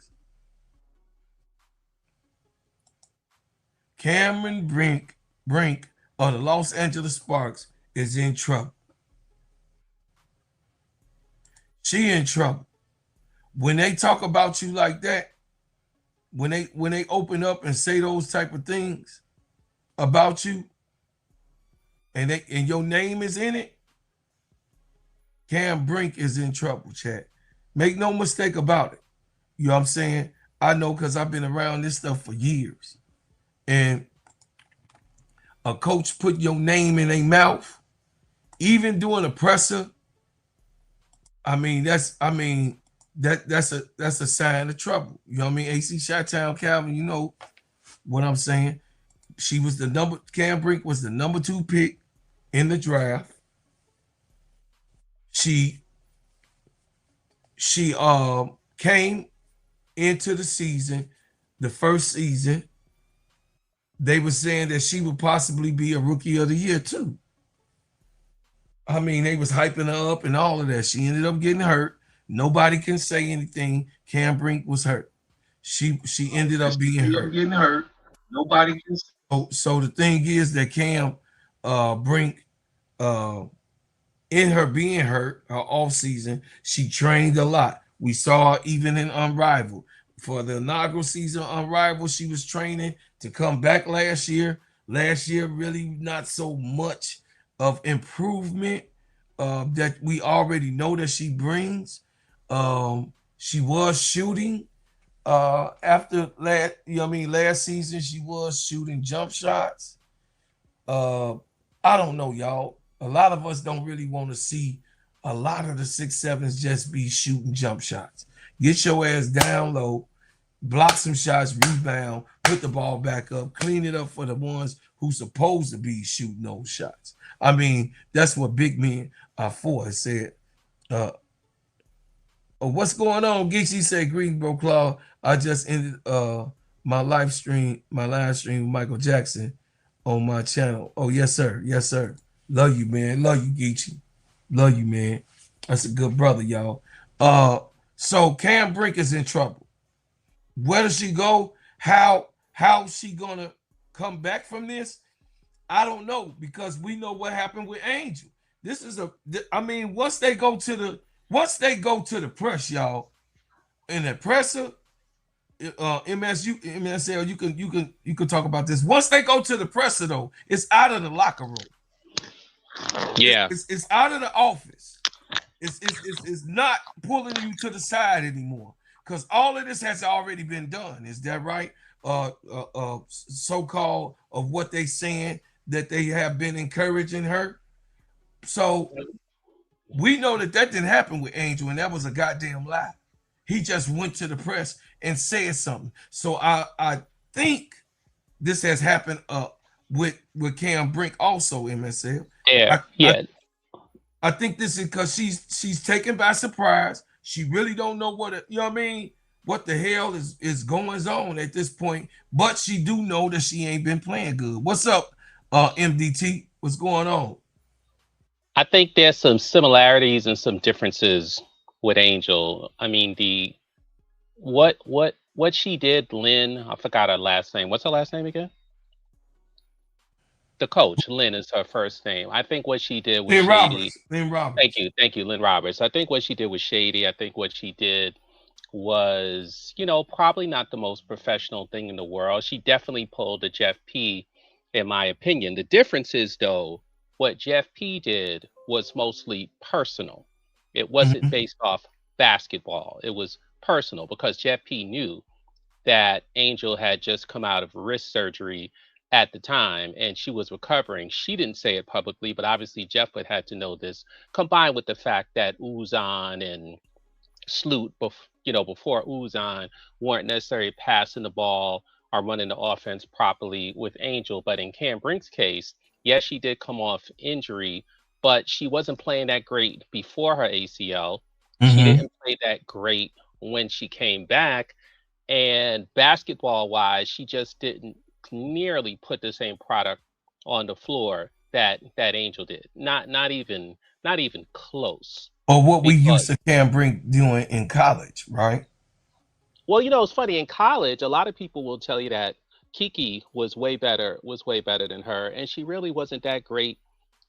C: Cameron Brink of the Los Angeles Sparks is in trouble. She in trouble. When they talk about you like that, when they open up and say those type of things about you, and your name is in it, Cam Brink is in trouble, chat. Make no mistake about it. You know what I'm saying? I know because I've been around this stuff for years. And a coach put your name in their mouth, even doing a presser. That's a sign of trouble. You know what I mean? AC Chi-Town Calvin, you know what I'm saying? Cam Brink was the number 2 pick in the draft. She came into the season, the first season. They were saying that she would possibly be a rookie of the year too. They was hyping her up and all of that. She ended up getting hurt. Nobody can say anything. Cam Brink was hurt. She ended up being hurt.
G: Getting hurt. Nobody can.
C: So the thing is that Cam Brink, in her being hurt, her off season, she trained a lot. We saw even in Unrivaled. For the inaugural season Unrivaled, she was training to come back last year. Last year, really not so much of improvement that we already know that she brings. She was shooting after last season. She was shooting jump shots. I don't know, y'all. A lot of us don't really want to see a lot of the 6'7s just be shooting jump shots. Get your ass down low, block some shots, rebound, put the ball back up, clean it up for the ones who supposed to be shooting those shots. That's what big men are for. It said What's going on? Geeksy said, "Green bro, Claw. I just ended my live stream with Michael Jackson on my channel. Oh yes, sir. Yes, sir. Love you, man. Love you, Geeksy. Love you, man. That's a good brother, y'all. So Cam Brink is in trouble. Where does she go? How's she gonna come back from this? I don't know, because we know what happened with Angel. This is I mean, once they go to the press, y'all, in the presser, MSL, you can talk about this. Once they go to the presser, though, it's out of the locker room.
H: Yeah,
C: it's out of the office. It's not pulling you to the side anymore, because all of this has already been done. Is that right? So-called of what they saying, that they have been encouraging her. So we know that didn't happen with Angel, and that was a goddamn lie. He just went to the press and said something. So I think this has happened with Cam Brink also, MSL.
H: Yeah.
C: I think this is because she's taken by surprise. She really don't know what what the hell is going on at this point. But she do know that she ain't been playing good. What's up, MDT? What's going on?
H: I think there's some similarities and some differences with Angel. I mean, what she did, Lynne, I forgot her last name. What's her last name again? The coach, Lynne, is her first name. I think what she did was shady.
C: Lynne Roberts.
H: Thank you, Lynne Roberts. I think what she did was shady. I think what she did was, probably not the most professional thing in the world. She definitely pulled a Jeff P, in my opinion. The difference is, though, what Jeff P did was mostly personal. It wasn't based off basketball. It was personal, because Jeff P knew that Angel had just come out of wrist surgery at the time, and she was recovering. She didn't say it publicly, but obviously Jeff would had to know this, combined with the fact that Uzan and Sloot, before Uzan, weren't necessarily passing the ball or running the offense properly with Angel. But in Cam Brink's case, yes, she did come off injury, but she wasn't playing that great before her ACL. She didn't play that great when she came back. And basketball-wise, she just didn't nearly put the same product on the floor that Angel did. Not even close.
C: Or what we used to Cam Brink doing in college, right?
H: Well, it's funny. In college, a lot of people will tell you that Kiki was way better than her, and she really wasn't that great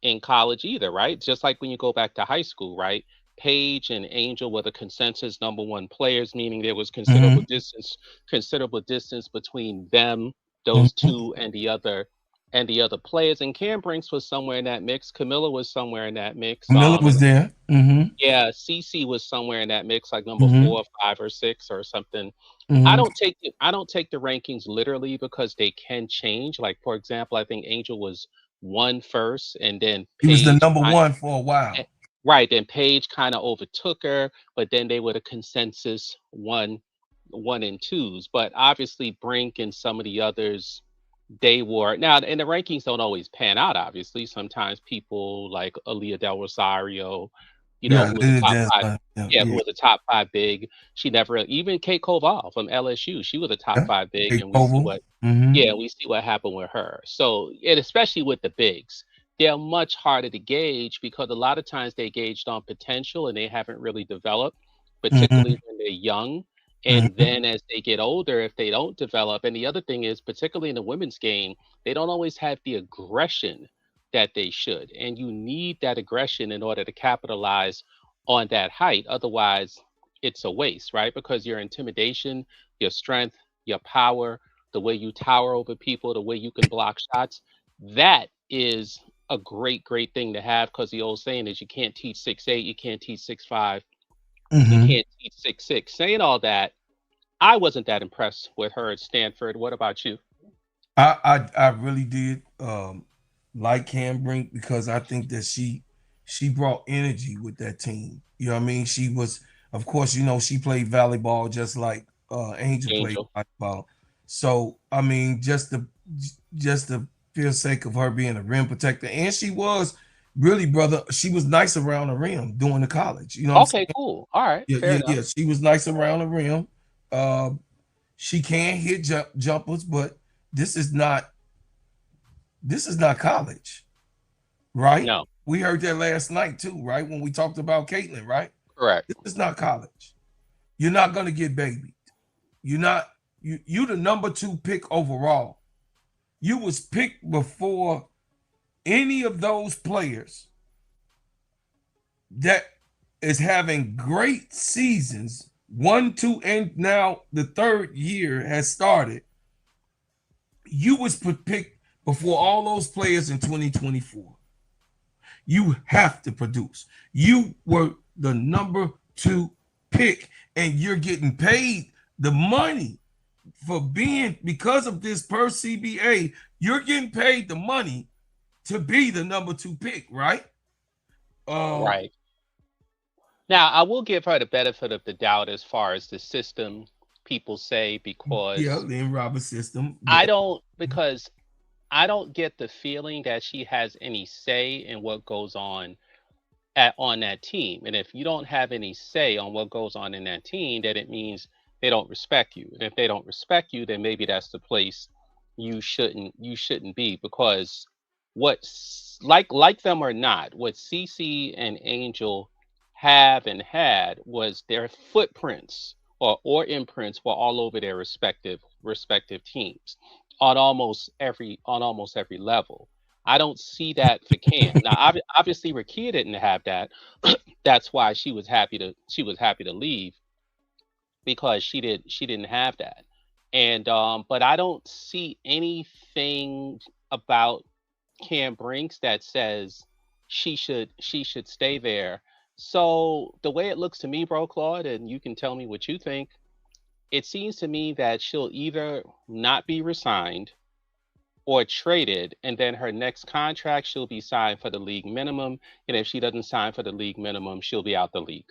H: in college either, right? Just like when you go back to high school, right? Paige and Angel were the consensus #1 players, meaning there was considerable distance between them, those two, and the other players. And Cam Brinks was somewhere in that mix. Camilla was somewhere in that mix.
C: Camilla was there.
H: Yeah, Cece was somewhere in that mix, like number 4, 5, or 6 or something. I don't take the rankings literally, because they can change. Like, for example, I think Angel was 1 first, and then
C: he was the number 1 for a while.
H: Right, then Paige kind of overtook her, but then they were the consensus 1 and 2s. But obviously Brink and some of the others, they were now, and the rankings don't always pan out. Obviously, sometimes people like Aaliyah Del Rosario, who was a top 5, who was a top 5 big. She never, even Kate Koval from LSU, she was a top 5 big, and we see what happened with her. So, and especially with the bigs, they're much harder to gauge, because a lot of times they gauged on potential and they haven't really developed, particularly when they're young. And then as they get older, if they don't develop, and the other thing is, particularly in the women's game, they don't always have the aggression that they should. And you need that aggression in order to capitalize on that height. Otherwise, it's a waste, right? Because your intimidation, your strength, your power, the way you tower over people, the way you can block shots, that is a great thing to have, because the old saying is, you can't teach 6'8", you can't teach 6'5", you can't teach 6'6". Saying all that, I wasn't that impressed with her at Stanford. What about you?
C: I really did like Cam Brink, because I think that she brought energy with that team. You know what I mean? She was, of course, she played volleyball just like Angel played volleyball. So I mean, just the pure sake of her being a rim protector, and she was really, brother, she was nice around the rim during the college. You know what I'm
H: Okay,
C: saying?
H: cool. All right,
C: Yeah,
H: fair
C: yeah,
H: enough.
C: yeah. She was nice around the rim. Uh, she can hit jumpers, but this is not college, right?
H: No,
C: We heard that last night too, right? When we talked about Caitlin, right?
H: correct.
C: This is not college. You're not gonna get babied. You're not you the number 2 pick overall. You was picked before any of those players that is having great seasons, 1, 2, and now the third year has started. You was picked before all those players in 2024. You have to produce. You were the number 2 pick, and you're getting paid the money for being, because of this per CBA, you're getting paid the money to be the number 2 pick, right?
H: Right. Now, I will give her the benefit of the doubt as far as the system people say,
C: Yeah,
H: because
C: Lynne Roberts system.
H: I
C: Yeah.
H: don't because I don't get the feeling that she has any say in what goes on on that team. And if you don't have any say on what goes on in that team, then it means they don't respect you. And if they don't respect you, then maybe that's the place you shouldn't be, because like them or not, what CC and Angel have and had was their footprints or imprints were all over their respective teams on almost every level. I don't see that for Cam. Now, obviously, Rakia didn't have that. That's why she was happy to leave, because she didn't have that. And but I don't see anything about Cam Brinks that says she should stay there. So the way it looks to me, bro, Claude, and you can tell me what you think, it seems to me that she'll either not be resigned or traded, and then her next contract she'll be signed for the league minimum. And if she doesn't sign for the league minimum, she'll be out the league.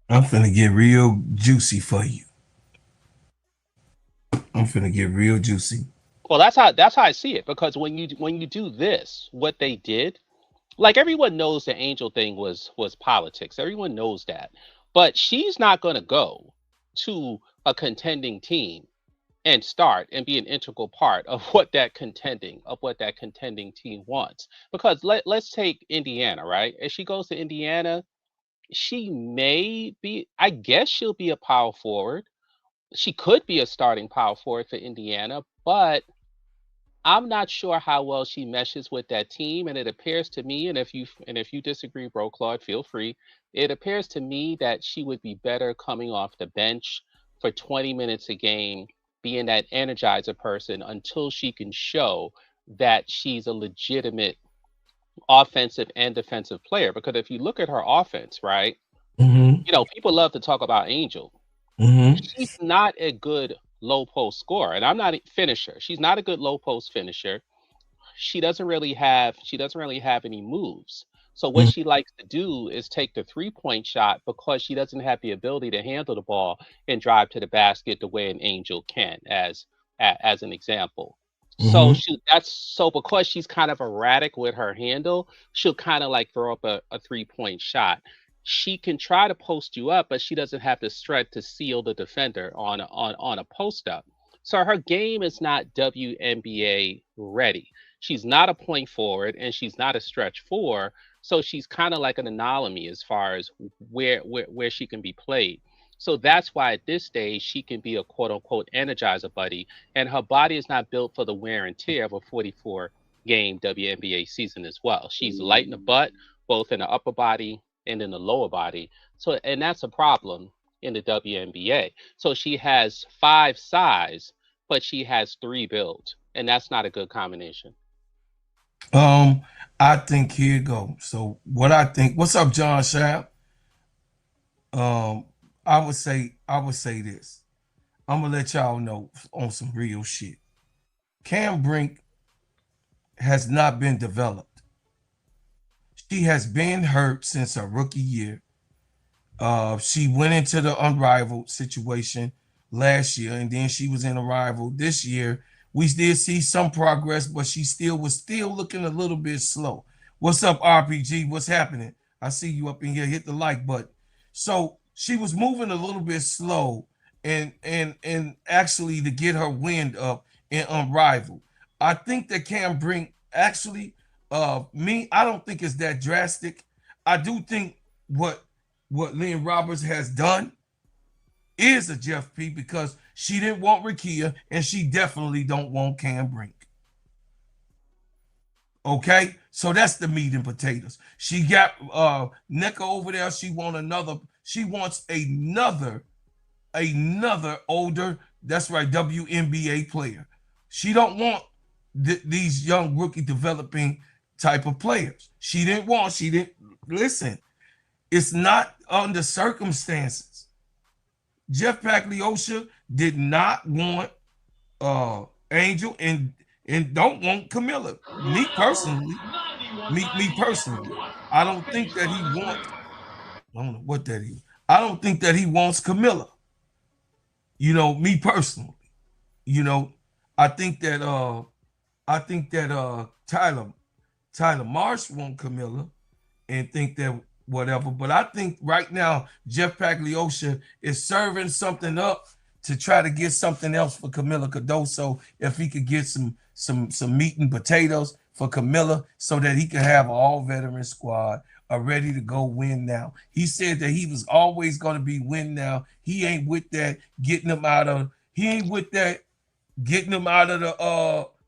C: I'm finna get real juicy for you. I'm finna get real juicy.
H: Well, that's how I see it, because when you do this, what they did, like, everyone knows the Angel thing was politics. Everyone knows that. But she's not going to go to a contending team and start and be an integral part of what that contending team wants. Because let's take Indiana, right? If she goes to Indiana, she may be, I guess she'll be a power forward. She could be a starting power forward for Indiana, but I'm not sure how well she meshes with that team, and it appears to me, and if you disagree, bro, Claude, feel free. It appears to me that she would be better coming off the bench for 20 minutes a game, being that energizer person until she can show that she's a legitimate offensive and defensive player. Because if you look at her offense, right,
C: Mm-hmm.
H: people love to talk about Angel.
C: Mm-hmm.
H: She's not a good low post scorer, and I'm not a finisher. She's not a good low post finisher. She doesn't really have any moves. So what she likes to do is take the 3-point shot, because she doesn't have the ability to handle the ball and drive to the basket the way an Angel can, as an example. So
C: Mm-hmm.
H: because she's kind of erratic with her handle, she'll kind of like throw up a 3-point shot. She can try to post you up, but she doesn't have the strength to seal the defender on a post up. So her game is not WNBA ready. She's not a point forward, and she's not a stretch four. So she's kind of like an anomaly as far as where she can be played. So that's why at this stage she can be a quote unquote energizer buddy, and her body is not built for the wear and tear of a 44 game WNBA season as well. She's light in the butt, both in the upper body and in the lower body. So, and that's a problem in the WNBA. So she has 5 size, but she has 3 build, and that's not a good combination.
C: I think here you go. So what I think, what's up, John Schapp? Um, I would say this. I'm gonna let y'all know on some real shit. Cam Brink has not been developed. She has been hurt since her rookie year. She went into the unrivaled situation last year, and then she was in a rival this year. We did see some progress, but she still was looking a little bit slow. What's up, RPG? What's happening? I see you up in here. Hit the like button. So she was moving a little bit slow, and actually to get her wind up and unrivaled. I think that Cam Brink actually, I don't think it's that drastic. I do think what Lynne Roberts has done is a Jeff P, because she didn't want Rakia and she definitely don't want Cam Brink. Okay, so that's the meat and potatoes. She got NECA over there. She wants another older, that's right, WNBA player. She don't want these young rookie developing type of players. She didn't listen. It's not under circumstances. Jeff Pagliosha did not want Angel and don't want Camilla. Me personally, I don't think that he wants. I don't know what that is. I don't think that he wants Camilla. You know, me personally. You know, I think that Tyler Marsh wants Camilla and think that whatever. But I think right now Jeff Pagliosha is serving something up to try to get something else for Camilla Cardoso, if he could get some meat and potatoes for Camilla, so that he could have an all-veteran squad ready to go win now. He said that he was always going to be win now. He ain't with that getting them out of the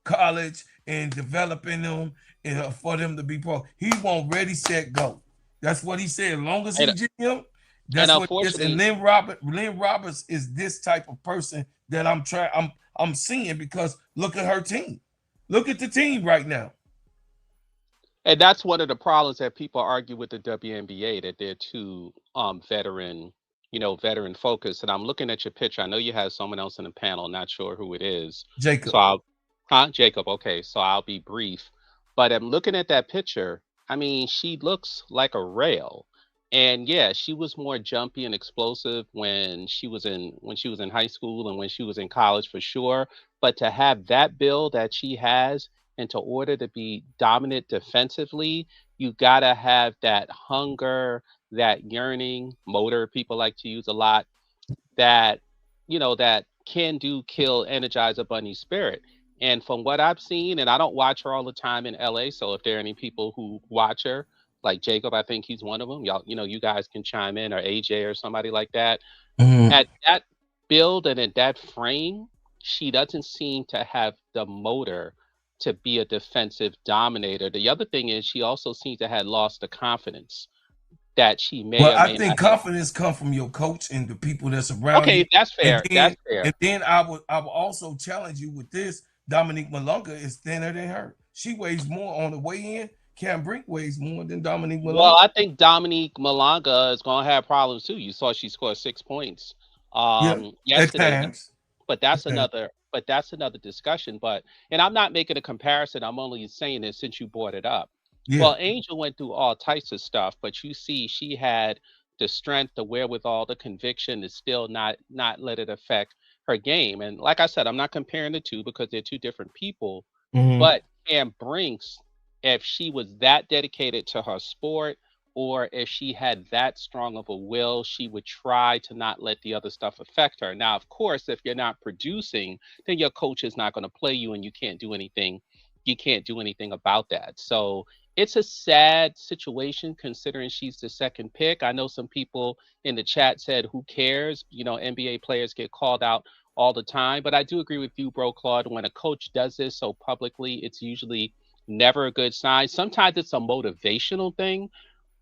C: college and developing them and for them to be pro. He want ready, set, go. That's what he said. As long as he GM, that's what it is. And Lynne Roberts is this type of person that I'm seeing, because look at her team. Look at the team right now.
H: And that's one of the problems that people argue with the WNBA, that they're too veteran focused. And I'm looking at your picture. I know you have someone else in the panel, not sure who it is.
C: Jacob.
H: So Jacob. Okay, so I'll be brief. But I'm looking at that picture. I mean, she looks like a rail. And yeah, she was more jumpy and explosive when she was in high school and when she was in college, for sure. But to have that build that she has, and to order to be dominant defensively, you gotta have that hunger, that yearning, motor people like to use a lot, that that can do, kill, energize a bunny spirit. And from what I've seen, and I don't watch her all the time in LA, so if there are any people who watch her, like Jacob, I think he's one of them. Y'all, you guys can chime in, or AJ or somebody like that.
C: Mm-hmm.
H: At that build and at that frame, she doesn't seem to have the motor to be a defensive dominator. The other thing is, she also seems to have lost the confidence that she may.
C: Well, I think confidence comes from your coach and the people that's around you.
H: Okay, that's fair. That's fair.
C: And then I would also challenge you with this. Dominique Malunga is thinner than her. She weighs more on the way in. Cam Brink weighs more than Dominique Malunga.
H: Well, I think Dominique Malunga is going to have problems too. You saw she scored 6 points yesterday.
C: At times.
H: But that's another discussion. And I'm not making a comparison. I'm only saying this since you brought it up. Yeah. Well, Angel went through all types of stuff, but you see, she had the strength, the wherewithal, the conviction to still not let it affect her game. And like I said, I'm not comparing the two because they're two different people. Mm-hmm. But Cam Brink's, if she was that dedicated to her sport, or if she had that strong of a will, she would try to not let the other stuff affect her. Now, of course, if you're not producing, then your coach is not going to play you, and you can't do anything. You can't do anything about that. So it's a sad situation considering she's the second pick. I know some people in the chat said, who cares? NBA players get called out all the time. But I do agree with you, bro, Claude. When a coach does this so publicly, it's usually never a good sign. Sometimes it's a motivational thing.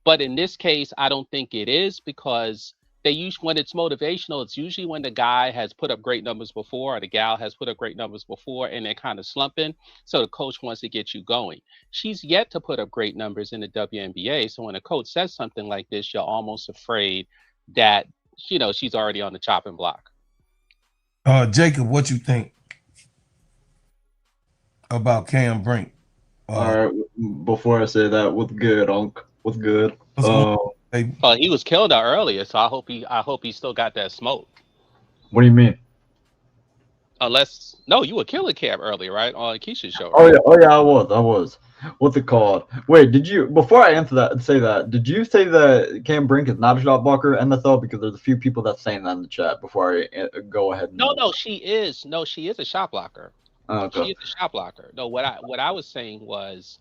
H: But in this case, I don't think it is, because when it's motivational, it's usually when the guy has put up great numbers before, or the gal has put up great numbers before, and they're kind of slumping. So the coach wants to get you going. She's yet to put up great numbers in the WNBA. So when a coach says something like this, you're almost afraid that, she's already on the chopping block.
C: Jacob, what you think about Cam Brink?
I: All right, before I say that, what's good, Unc? What's good?
H: He was killed out earlier, so I hope he still got that smoke.
I: What do you mean?
H: You were killing Cam earlier, right? On Keisha's show.
I: Right? Oh yeah, I was. What's it called? Wait, did you, before I answer that and say that, did you say that Cam Brink is not a shot blocker NFL? Because there's a few people that's saying that in the chat before I go ahead and.
H: No, she is. No, she is a shot blocker.
I: Okay.
H: She is a shot blocker. No, what I was saying was,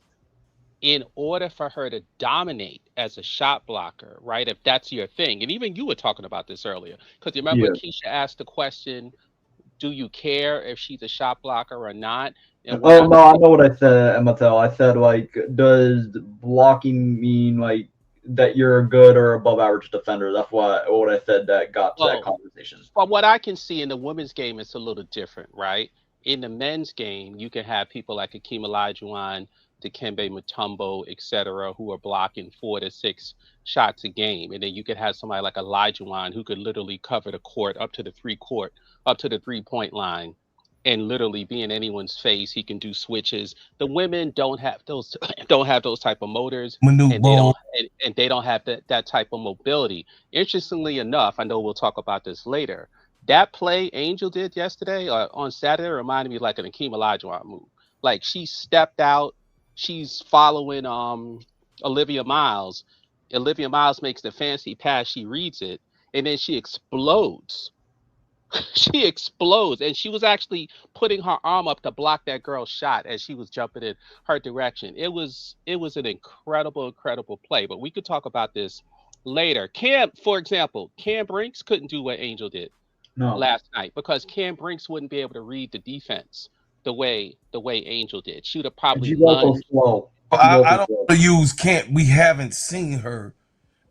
H: in order for her to dominate as a shot blocker, right? If that's your thing, and even you were talking about this earlier, because you remember Keisha asked the question, "Do you care if she's a shot blocker or not?" And
I: no, I know what I said, Emmatel. I said, like, does blocking mean like that you're a good or above average defender? That's what I said that got to that conversation.
H: From what I can see in the women's game, it's a little different, right? In the men's game, you can have people like Akeem Olajuwon, Dikembe Mutombo, etc., who are blocking 4 to 6 shots a game, and then you could have somebody like Olajuwon who could literally cover the court up to the 3-point line, and literally be in anyone's face. He can do switches. The women don't have those type of motors, and they don't have that type of mobility. Interestingly enough, I know we'll talk about this later. That play Angel did yesterday on Saturday reminded me like an Akeem Olajuwon move. Like, she stepped out, she's following Olivia Miles. Olivia Miles makes the fancy pass, she reads it, and then she explodes. She explodes, and she was actually putting her arm up to block that girl's shot as she was jumping in her direction. It was an incredible play, but we could talk about this later. For example, Cam Brinks couldn't do what Angel did last night because Cam Brinks wouldn't be able to read the defense the way Angel did. She would have probably
I: slow.
C: I don't want to use can't. We haven't seen her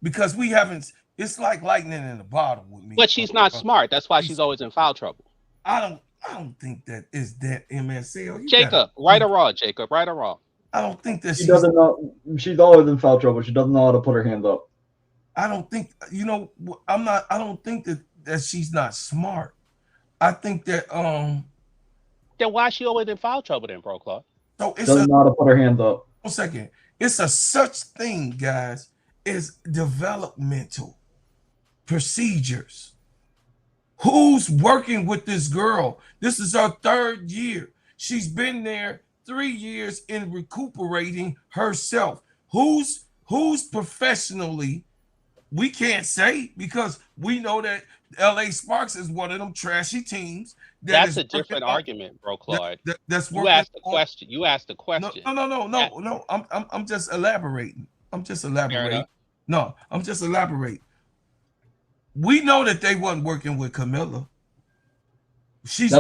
C: because we haven't. It's like lightning in a bottle with me.
H: But she's not smart. That's why she's always in foul trouble.
C: I don't think that is that MSL.
H: Jacob, right or wrong? Jacob, right or wrong?
C: I don't think that
I: she doesn't know. She's always in foul trouble. She doesn't know how to put her hands up.
C: I don't think. I don't think that she's not smart. I think that
H: Then why is she always in foul trouble then, bro, Claude?
C: So it's
I: doesn't know how to put her hands up.
C: 1 second. It's a such thing, guys, is developmental procedures. Who's working with this girl? This is her 3rd year. She's been there 3 years in recuperating herself. Who's professionally? We can't say because we know that LA Sparks is one of them trashy teams.
H: That's a different argument, bro, Claude.
C: That's
H: you asked the question. You asked the question.
C: No. I'm just elaborating. No, I'm just elaborating. We know that they wasn't working with Camilla. She's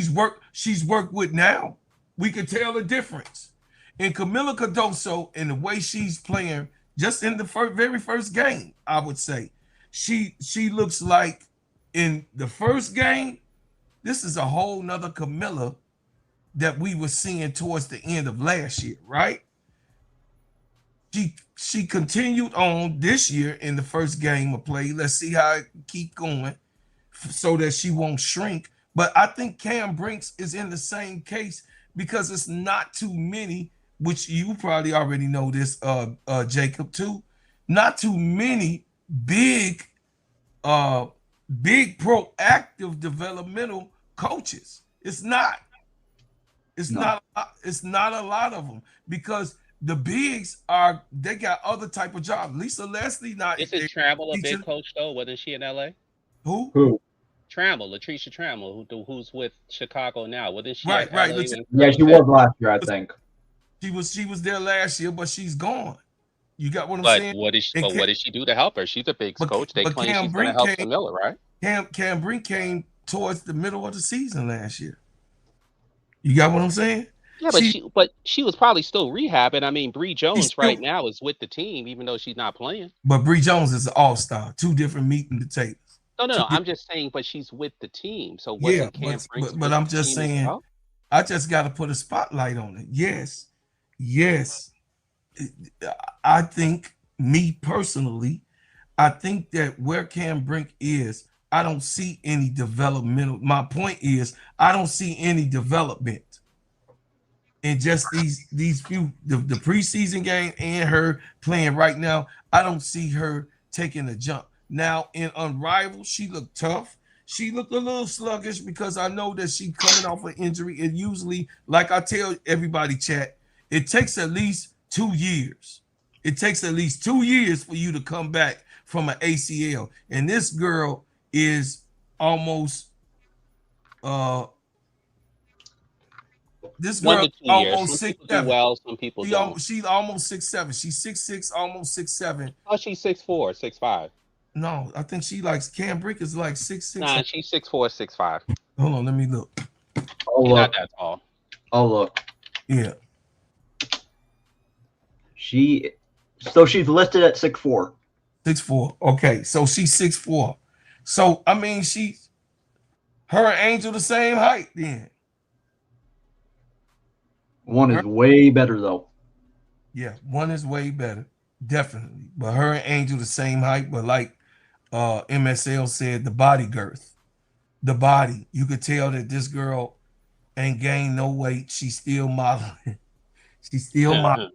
C: worked with now. We could tell the difference. And Camilla Cardoso, and the way she's playing, just in the very first game, I would say, she looks like in the first game, this is a whole nother Camilla that we were seeing towards the end of last year, right? She continued on this year in the first game of play. Let's see how it keep going so that she won't shrink. But I think Cam Brinks is in the same case because it's not too many, which you probably already know this, Jacob, too. Not too many big proactive developmental coaches. It's not a lot of them because the bigs they got other type of jobs. Lisa Leslie not.
H: Isn't Trammell a big coach though? Wasn't she in LA?
C: Who?
H: Trammell, Latricia Trammell, who's with Chicago now. Wasn't she?
C: Right.
I: Yeah, she was last year, I think.
C: She was there last year, but she's gone. You got what I'm saying?
H: What did she do to help her? She's a big coach. They claim she's going to help Camilla, right?
C: Cam Brink came towards the middle of the season last year. You got what I'm saying?
H: Yeah, but she was probably still rehabbing. I mean, Bree Jones right now is with the team, even though she's not playing.
C: But Bree Jones is an all-star. 2 different meat and potatoes.
H: No. I'm just saying, but she's with the team. So wasn't Cam Brink?
C: But I'm just saying, I just got to put a spotlight on it. Yes. I think, me personally, I think that where Cam Brink is, I don't see any developmental. My point is, I don't see any development in just these few the preseason game and her playing right now. I don't see her taking a jump. Now in Unrivaled, she looked tough. She looked a little sluggish because I know that she's coming off an injury. And usually, like I tell everybody, chat, It takes at least 2 years. It takes at least 2 years for you to come back from an ACL. And this girl is almost this
H: 1
C: girl
H: to 2 years.
C: almost
H: Some people
C: 6'7".
H: do well, some people don't.
C: She's almost 6'7". She's 6'6", almost 6'7".
H: Oh, she's 6'4", 6'5".
C: No, I think she likes Cam Brink is like 6'6".
H: Nah, she's 6'4", 6'5".
C: Hold on, let me look.
H: She's not that tall.
I: Oh look.
C: Yeah.
I: She's listed at 6'4".
C: 6'4". Okay, so she's 6'4". So I mean, her and Angel the same height then.
I: One is way better though.
C: Yeah, one is way better, definitely. But her and Angel the same height, but like MSL said, the body girth, the body. You could tell that this girl ain't gained no weight. She's still modeling. She's still modeling.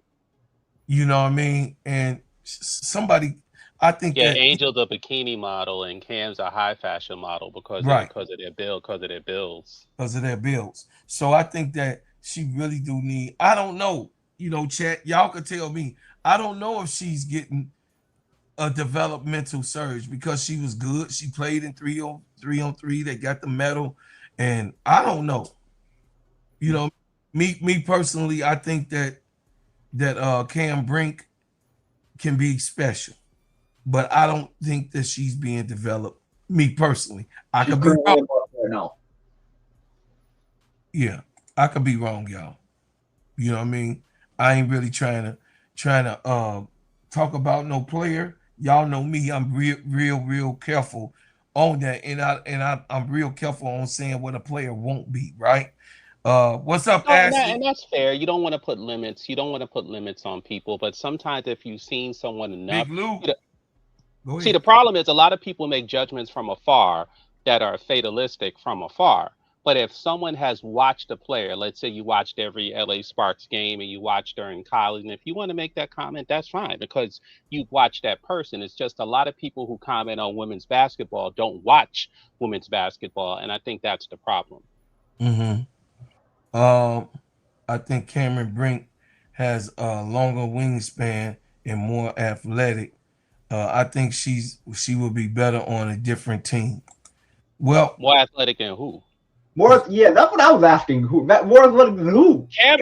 C: You know what I mean? And somebody, I think that
H: Angel the bikini model and Cam's a high fashion model because of their build, because of their builds.
C: Because of their builds. So I think that she really do need, I don't know, chat, y'all could tell me. I don't know if she's getting a developmental surge because she was good. She played in 3-on-3. They got the medal. And I don't know. Me personally, I think that Cam Brink can be special, but I don't think that she's being developed. Me personally, I could be wrong.
I: No.
C: Yeah, I could be wrong, y'all. You know what I mean? I ain't really trying to talk about no player. Y'all know me. I'm real careful on that, and I'm real careful on saying what a player won't be. Right? What's up, Ashley?
H: And that's fair. You don't want to put limits. You don't want to put limits on people. But sometimes if you've seen someone enough,
C: Big Lou.
H: See, the problem is a lot of people make judgments from afar that are fatalistic from afar. But if someone has watched a player, let's say you watched every LA Sparks game and you watched during college, and if you want to make that comment, that's fine because you've watched that person. It's just a lot of people who comment on women's basketball don't watch women's basketball, and I think that's the problem.
C: Mm-hmm. I think Cameron Brink has a longer wingspan and more athletic. I think she will be better on a different team. Well,
H: more athletic than who?
I: That's what I was asking. Who? More athletic than who?
H: Cam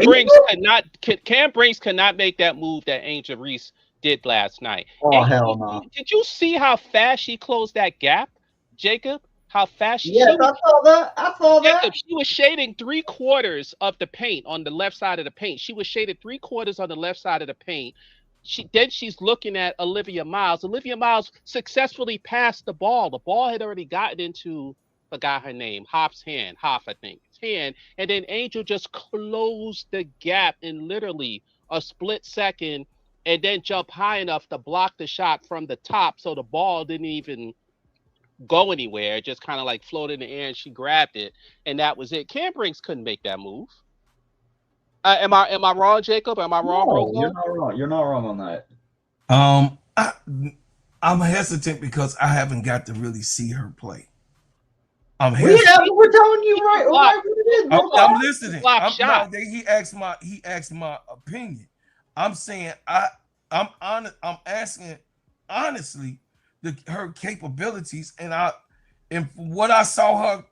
H: Brinks could not make that move that Angel Reese did last night.
I: Oh, hell no.
H: Did you see how fast she closed that gap, Jacob? How fast
I: I saw that.
H: Jacob, she was shading 3/4 of the paint on the left side of the paint. She was shaded 3/4 on the left side of the paint. She's looking at Olivia Miles. Olivia Miles successfully passed the ball. The ball had already gotten into, forgot her name, Hoff's hand. Hoff, I think. Hand. And then Angel just closed the gap in literally a split second and then jumped high enough to block the shot from the top so the ball didn't even go anywhere. It just kind of like floated in the air and she grabbed it. And that was it. Cam Brinks couldn't make that move. Am I wrong, Jacob? Am I wrong, bro?
I: You're not wrong. You're not wrong on that.
C: I'm hesitant because I haven't got to really see her play.
I: We're telling you right.
C: I'm listening. He asked my opinion. I'm saying I'm honest. I'm asking honestly her capabilities, and from what I saw her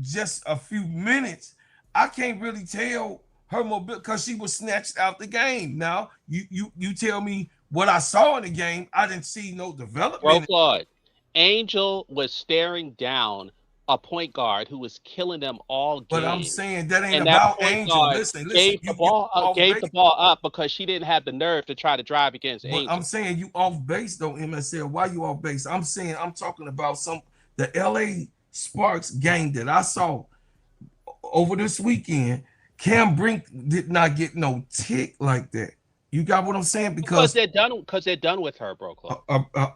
C: just a few minutes, I can't really tell her mobility because she was snatched out the game. Now you tell me what I saw in the game. I didn't see no development.
H: Bro, Claude, Angel was staring down a point guard who was killing them all game.
C: But I'm saying that ain't about Angel. Listen.
H: Gave the ball up because she didn't have the nerve to try to drive against Angel.
C: I'm saying you off base though, MSL. Why you off base? I'm saying I'm talking about the LA Sparks game that I saw over this weekend. Cam Brink did not get no tick like that. You got what I'm saying? Because
H: they're done with her, bro.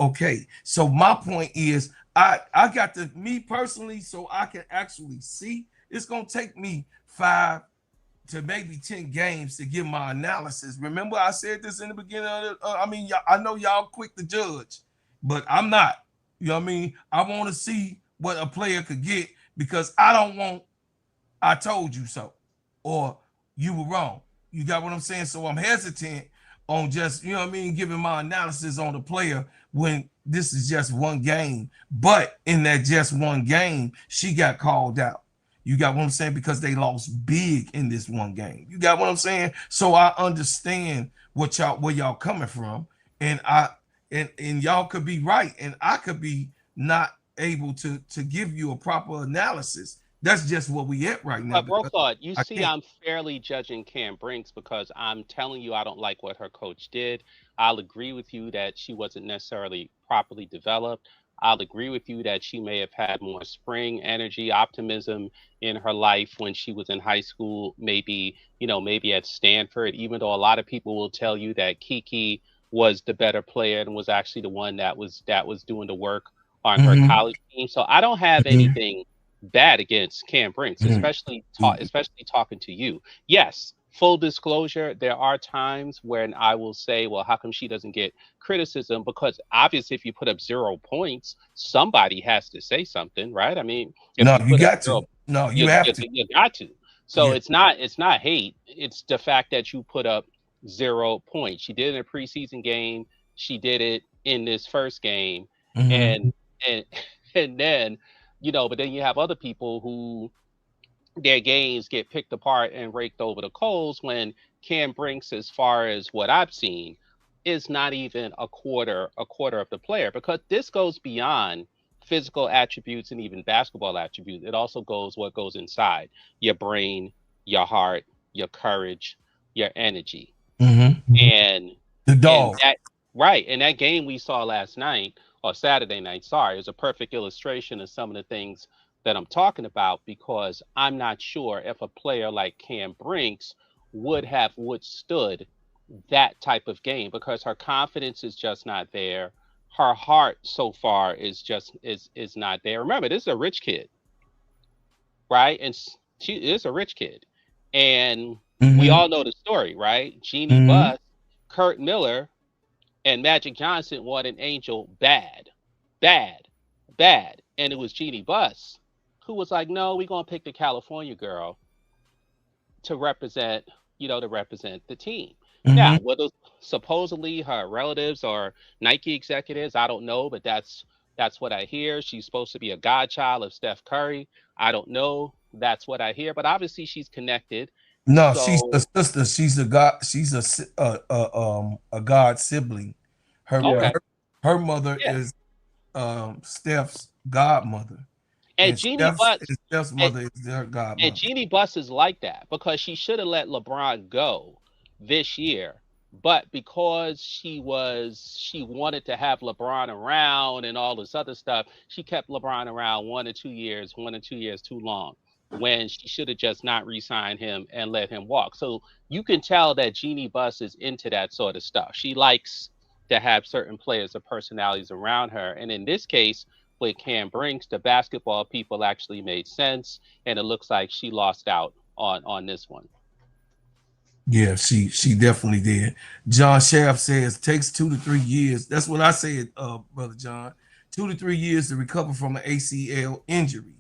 C: Okay. So my point is, I got me personally, so I can actually see. It's gonna take me 5 to maybe 10 games to give my analysis. Remember, I said this in the beginning of I know y'all quick to judge, but I'm not. You know what I mean? I want to see what a player could get because I don't want I told you so or you were wrong. You got what I'm saying? So I'm hesitant on just, you know what I mean, giving my analysis on the player when this is just one game. But in that just one game, she got called out. You got what I'm saying? Because they lost big in this one game. You got what I'm saying? So I understand where y'all coming from. And and y'all could be right. And I could be not able to give you a proper analysis. That's just what we at right now.
H: But Brocard, you
C: I
H: see,
C: can't.
H: I'm fairly judging Cam Brinks because I'm telling you I don't like what her coach did. I'll agree with you that she wasn't necessarily properly developed. I'll agree with you that she may have had more spring energy, optimism in her life when she was in high school, maybe, maybe at Stanford, even though a lot of people will tell you that Kiki was the better player and was actually the one that was doing the work on her
C: Mhm,
H: college team. So I don't have
C: mhm,
H: anything bad against Cam Brinks,
C: mhm,
H: especially talking to you. Yes, full disclosure, there are times when I will say, well, how come she doesn't get criticism? Because obviously, if you put up 0 points, somebody has to say something, right? I mean, if
C: No,
H: you
C: you
H: put up
C: got to.
H: zero,
C: No, you have to.
H: you got to. So
C: Yeah.
H: it's not hate. It's the fact that you put up 0 points. She did it in a preseason game. She did it in this first game,
C: Mhm.
H: and and and then but then you have other people who their games get picked apart and raked over the coals when Cam Brinks, as far as what I've seen, is not even a quarter of the player, because this goes beyond physical attributes and even basketball attributes. It also goes what goes inside your brain, your heart, your courage, your energy.
C: Mhm.
H: And
C: The
H: and
C: dog.
H: that right, and that game we saw last night or Saturday night, sorry, is a perfect illustration of some of the things that I'm talking about, because I'm not sure if a player like Cam Brinks would have withstood that type of game, because her confidence is just not there. Her heart so far is not there. Remember, this is a rich kid, right? And she is a rich kid. And we
C: Mhm.
H: all know the story, right? Jeannie
C: Mhm.
H: Buss, Kurt Miller, and Magic Johnson wanted Angel bad, bad, bad. And it was Jeannie Buss who was like, no, we're gonna pick the California girl to represent, to represent the team. Now,
C: Mhm.
H: whether supposedly her relatives or Nike executives, I don't know, but that's what I hear. She's supposed to be a godchild of Steph Curry. I don't know. That's what I hear, but obviously she's connected.
C: No, she's a
H: So
C: sister. She's a god. She's a god sibling. Her
I: Yeah.
H: okay,
C: her, her mother
H: yeah.
C: is Steph's godmother,
H: And
C: and
H: Jeannie Buss,
C: Steph's
H: and,
C: mother is their
H: and
C: godmother.
H: Jeannie Buss is like that because she should have let LeBron go this year. But because she wanted to have LeBron around and all this other stuff, she kept LeBron around 1 or 2 years too long, when she should have just not re-signed him and let him walk. So you can tell that Jeannie Buss is into that sort of stuff. She likes to have certain players or personalities around her. And in this case, with Cam Brinks, the basketball people actually made sense, and it looks like she lost out on this one.
C: Yeah, she definitely did. John Shaft says takes 2 to 3 years. That's what I said, brother John. 2 to 3 years to recover from an ACL injury.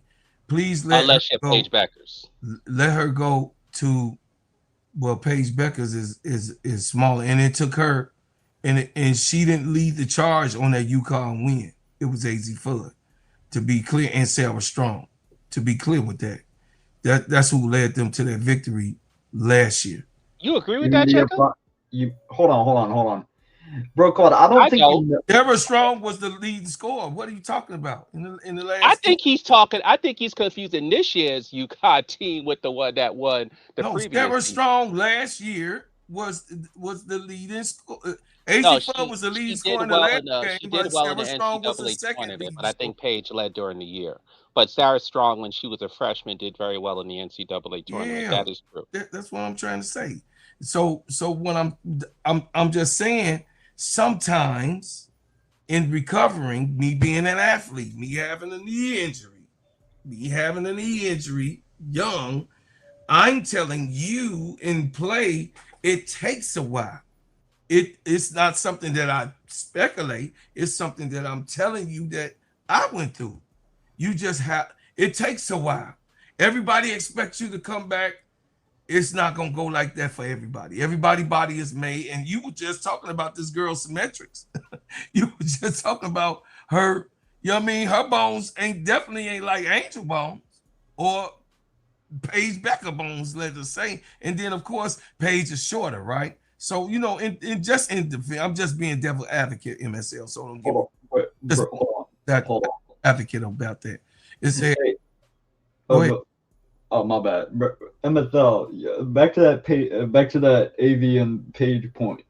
C: Please let her
H: Unless you're
C: go.
H: Paige Beckers.
C: Let her go to Paige Beckers is smaller, and it took her, and she didn't lead the charge on that UConn win. It was AZ Fudd, to be clear, and Sarah Strong, to be clear with that. That's who led them to that victory last year.
H: You agree with
I: You,
H: that,
I: you're,
H: Checker?
I: pro- you hold on. Bro, Claude, I don't
H: I
I: think you
H: don't.
I: know.
C: Sarah Strong was the leading scorer. What are you talking about in the
H: I
C: last two?
H: think he's talking. I think he's confusing this year's UConn team with the one that won the
C: No,
H: previous
C: Sarah
H: season.
C: Strong last year was the leading scorer. AZ
H: No,
C: Fudd was the leading
H: she
C: scorer
H: did
C: in the
H: well
C: last
H: in the
C: game,
H: she did
C: but
H: well in the
C: Sarah Strong was the
H: NCAA
C: second
H: tournament,
C: leading
H: but I
C: scorer.
H: think Paige led during the year. But Sarah Strong, when she was a freshman, did very well in the NCAA tournament.
C: Yeah,
H: That is true.
C: that's what I'm trying to say. So when I'm just saying, sometimes in recovering, me being an athlete, me having a knee injury young, I'm telling you in play, it takes a while. It's not something that I speculate. It's something that I'm telling you that I went through. You just have, it takes a while. Everybody expects you to come back it's not gonna go like that for everybody. Everybody's body is made, and you were just talking about this girl's symmetrics. You were just talking about her, you know what I mean? Her bones definitely ain't like Angel bones or Paige Becker bones, let's just say. And then of course, Paige is shorter, right? So, you know, I'm just being devil advocate, MSL. So don't give
I: hold on.
C: Advocate about that. It's
I: Hey,
C: go ahead.
I: Oh, my bad. MSL, yeah, back to that page, back to that AV and Page point.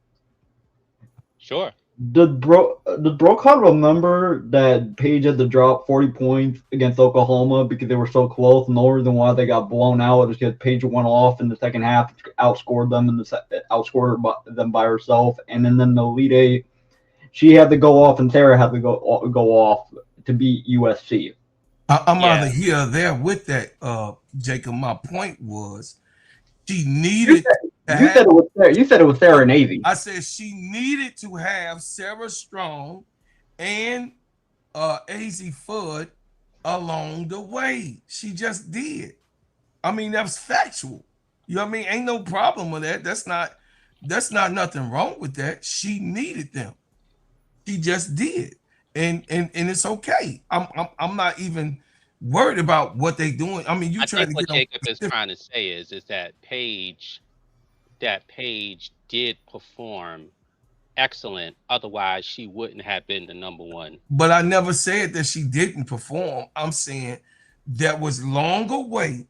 H: Sure.
I: Did Brooklyn remember that Page had to drop 40 points against Oklahoma because they were so close? And the only reason why they got blown out was because Page went off in the second half, outscored them by herself, and then in the Elite Eight, she had to go off and Sarah had to go off to beat USC.
C: I'm either here or there with that, Jacob. My point was she needed.
I: You said it was Sarah Navy.
C: I said she needed to have Sarah Strong and AZ Fudd along the way. She just did. I mean, that was factual. You know what I mean? Ain't no problem with that. That's not nothing wrong with that. She needed them. She just did. And it's okay. I'm not even worried about what they doing. I mean,
H: I think what Jacob is trying to say is that Paige did perform excellent. Otherwise, she wouldn't have been the #1.
C: But I never said that she didn't perform. I'm saying that was long away.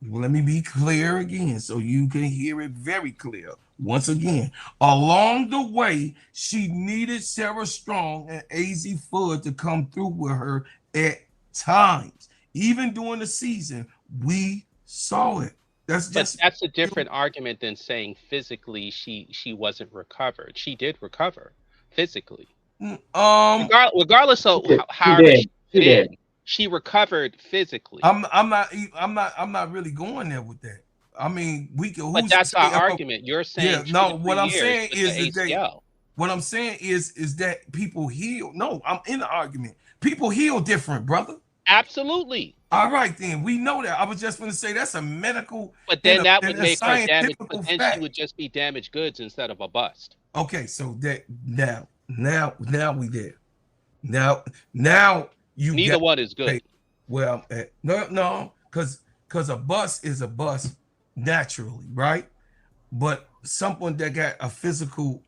C: Let me be clear again so you can hear it very clear. Once again, along the way, she needed Sarah Strong and AZ Fudd to come through with her at times. Even during the season, we saw it. That's
H: a different argument than saying physically she wasn't recovered. She did recover physically. Regardless of how she did. She recovered physically.
C: I'm not really going there with that. I mean, we can.
H: But that's our argument. You're saying
C: what I'm saying is that what I'm saying is that people heal. No, I'm in the argument. People heal different, brother.
H: Absolutely.
C: All right, then we know that. I was just going to say that's a medical.
H: But then that would make her damaged. But then she would just be damaged goods instead of a bust.
C: Okay, so that now we there. Now you.
H: Neither one is good.
C: Well, no, because a bust is a bust naturally, right? But someone that got a physical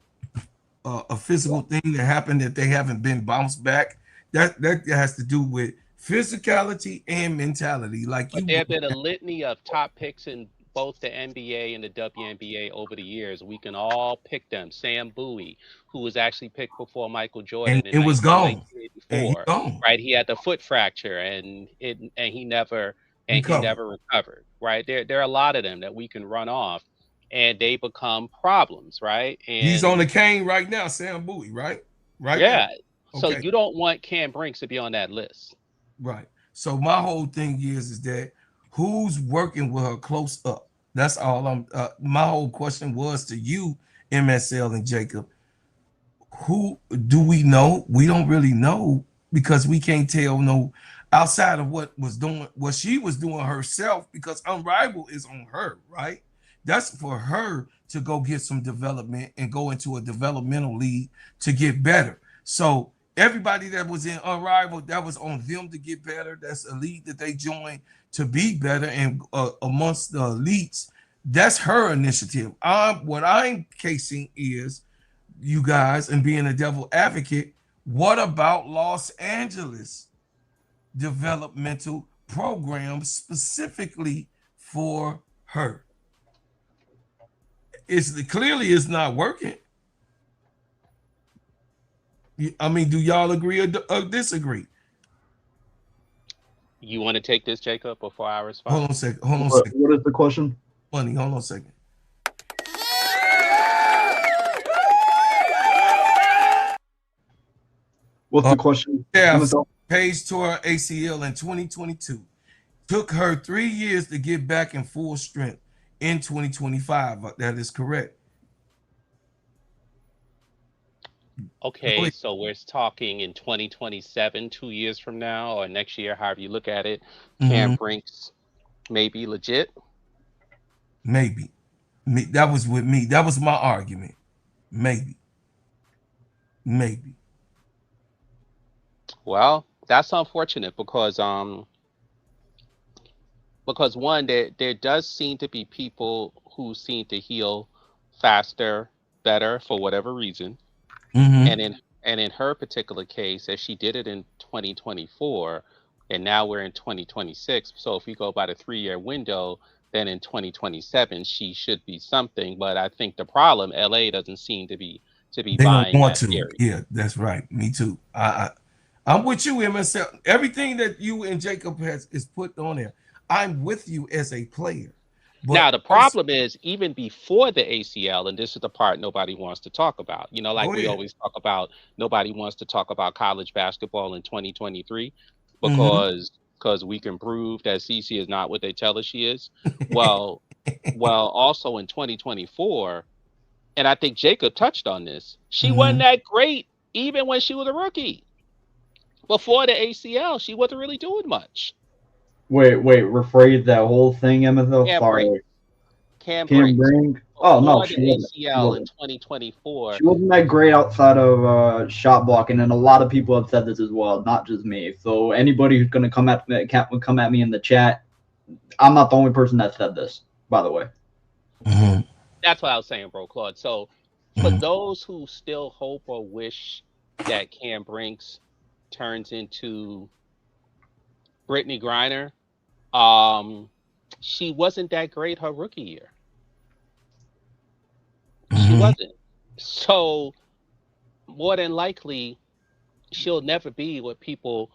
C: thing that happened that they haven't been bounced back, that has to do with physicality and mentality. Like
H: but there have been a litany of top picks in both the NBA and the WNBA over the years. We can all pick them. Sam Bowie, who was actually picked before Michael Jordan,
C: and it was gone.
H: Right? He had the foot fracture, and he never recovered. Right? There are a lot of them that we can run off, and they become problems. Right? And
C: he's on the cane right now, Sam Bowie. Right?
H: Yeah.
C: Okay.
H: So you don't want Cam Brink to be on that list.
C: Right. So my whole thing is that who's working with her close up? That's all my whole question was to you, MSL and Jacob. Who do we know? We don't really know because we can't tell no outside of what she was doing herself, because Unrivaled is on her, right? That's for her to go get some development and go into a developmental league to get better. So everybody that was in Unrivaled, that was on them to get better. That's a league that they joined to be better. And amongst the elites, that's her initiative. What I'm casing is, you guys, and being a devil advocate, what about Los Angeles developmental programs specifically for her? Clearly it's not working. I mean, do y'all agree or disagree?
H: You want to take this, Jacob, before I respond?
C: Hold on a second.
I: What is the question?
C: Funny, hold on a second.
I: What's the question?
C: Yeah, Paige tore her ACL in 2022. Took her 3 years to get back in full strength in 2025. That is correct.
H: Okay, so we're talking in 2027, 2 years from now, or next year, however you look at it. Cam Brink's maybe legit.
C: Maybe. That was with me. That was my argument. Maybe. Maybe.
H: Well, that's unfortunate because one, there does seem to be people who seem to heal faster, better for whatever reason.
C: Mm-hmm.
H: And in her particular case, as she did it in 2024, and now we're in 2026. So if we go by the 3-year window, then in 2027 she should be something. But I think the problem, LA doesn't seem to be
C: They don't
H: buying
C: want
H: that
C: to.
H: theory.
C: Yeah, that's right. Me too. I'm with you, MSL. Everything that you and Jacob has is put on there. I'm with you as a player,
H: Now
C: but
H: the
C: also
H: problem is even before the ACL, and this is the part nobody wants to talk about. Like
C: go
H: we
C: ahead.
H: always talk about, nobody wants to talk about college basketball in 2023
C: Mm-hmm.
H: because we can prove that CC is not what they tell us she is. Well, also in 2024, and I think Jacob touched on this, she wasn't
C: Mm-hmm.
H: that great even when she was a rookie. Before the ACL, she wasn't really doing much.
I: Wait, rephrase that whole thing, MSL.
H: Cam Brink,
I: Sorry.
H: Cam
I: Cam
H: Brink,
I: Brink. Oh no,
H: before the
I: she wasn't. She
H: ACL in
I: wasn't.
H: 2024.
I: She wasn't that great outside of shot blocking, and a lot of people have said this as well, not just me. So anybody who's gonna come at me in the chat, I'm not the only person that said this, by the way.
C: Mm-hmm.
H: That's what I was saying, bro, Claude. So for
C: Mm-hmm.
H: those who still hope or wish that Cam Brinks turns into Brittany Griner, she wasn't that great her rookie year. She
C: Mm-hmm.
H: wasn't. So more than likely, she'll never be what people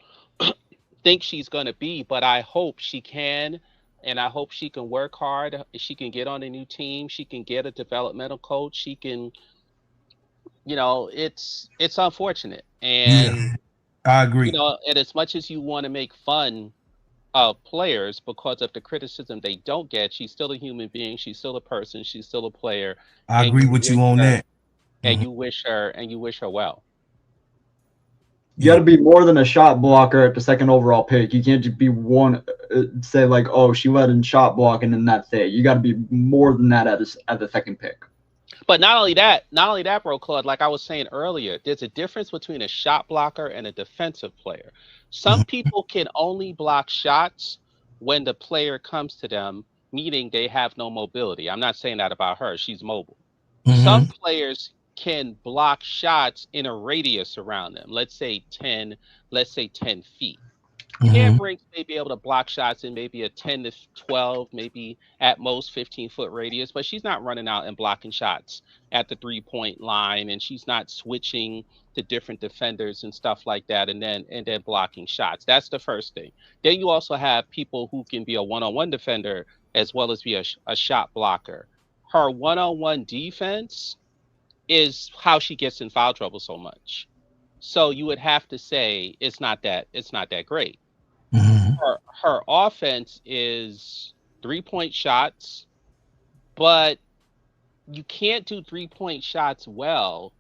H: think she's going to be, but I hope she can. And I hope she can work hard. She can get on a new team. She can get a developmental coach. She can, it's unfortunate.
C: Yeah,
H: And,
C: I agree.
H: and as much as you want to make fun of players because of the criticism they don't get, she's still a human being. She's still a person. She's still a player.
C: I
H: And
C: agree
H: you
C: with you
H: wish
C: on
H: her,
C: that.
H: and
C: Mm-hmm.
H: you wish her well.
I: You got
C: Yeah,
I: to be more than a shot blocker at the second overall pick. You can't just be one. Say like, oh, she led in shot blocking, and that's it. You got to be more than that at the second pick.
H: But not only that, bro, Claude, like I was saying earlier, there's a difference between a shot blocker and a defensive player. Some
C: mm-hmm.
H: people can only block shots when the player comes to them, meaning they have no mobility. I'm not saying that about her. She's mobile. Some
C: Mm-hmm.
H: players can block shots in a radius around them. Let's say 10 feet. Cam
C: Mm-hmm.
H: Brink may be able to block shots in maybe a 10 to 12, maybe at most 15-foot radius, but she's not running out and blocking shots at the 3-point line, and she's not switching to different defenders and stuff like that, and then blocking shots. That's the first thing. Then you also have people who can be a one-on-one defender as well as be a shot blocker. Her one-on-one defense is how she gets in foul trouble so much. So you would have to say it's not that great.
C: Mm-hmm.
H: Her offense is 3-point shots, but you can't do 3-point shots well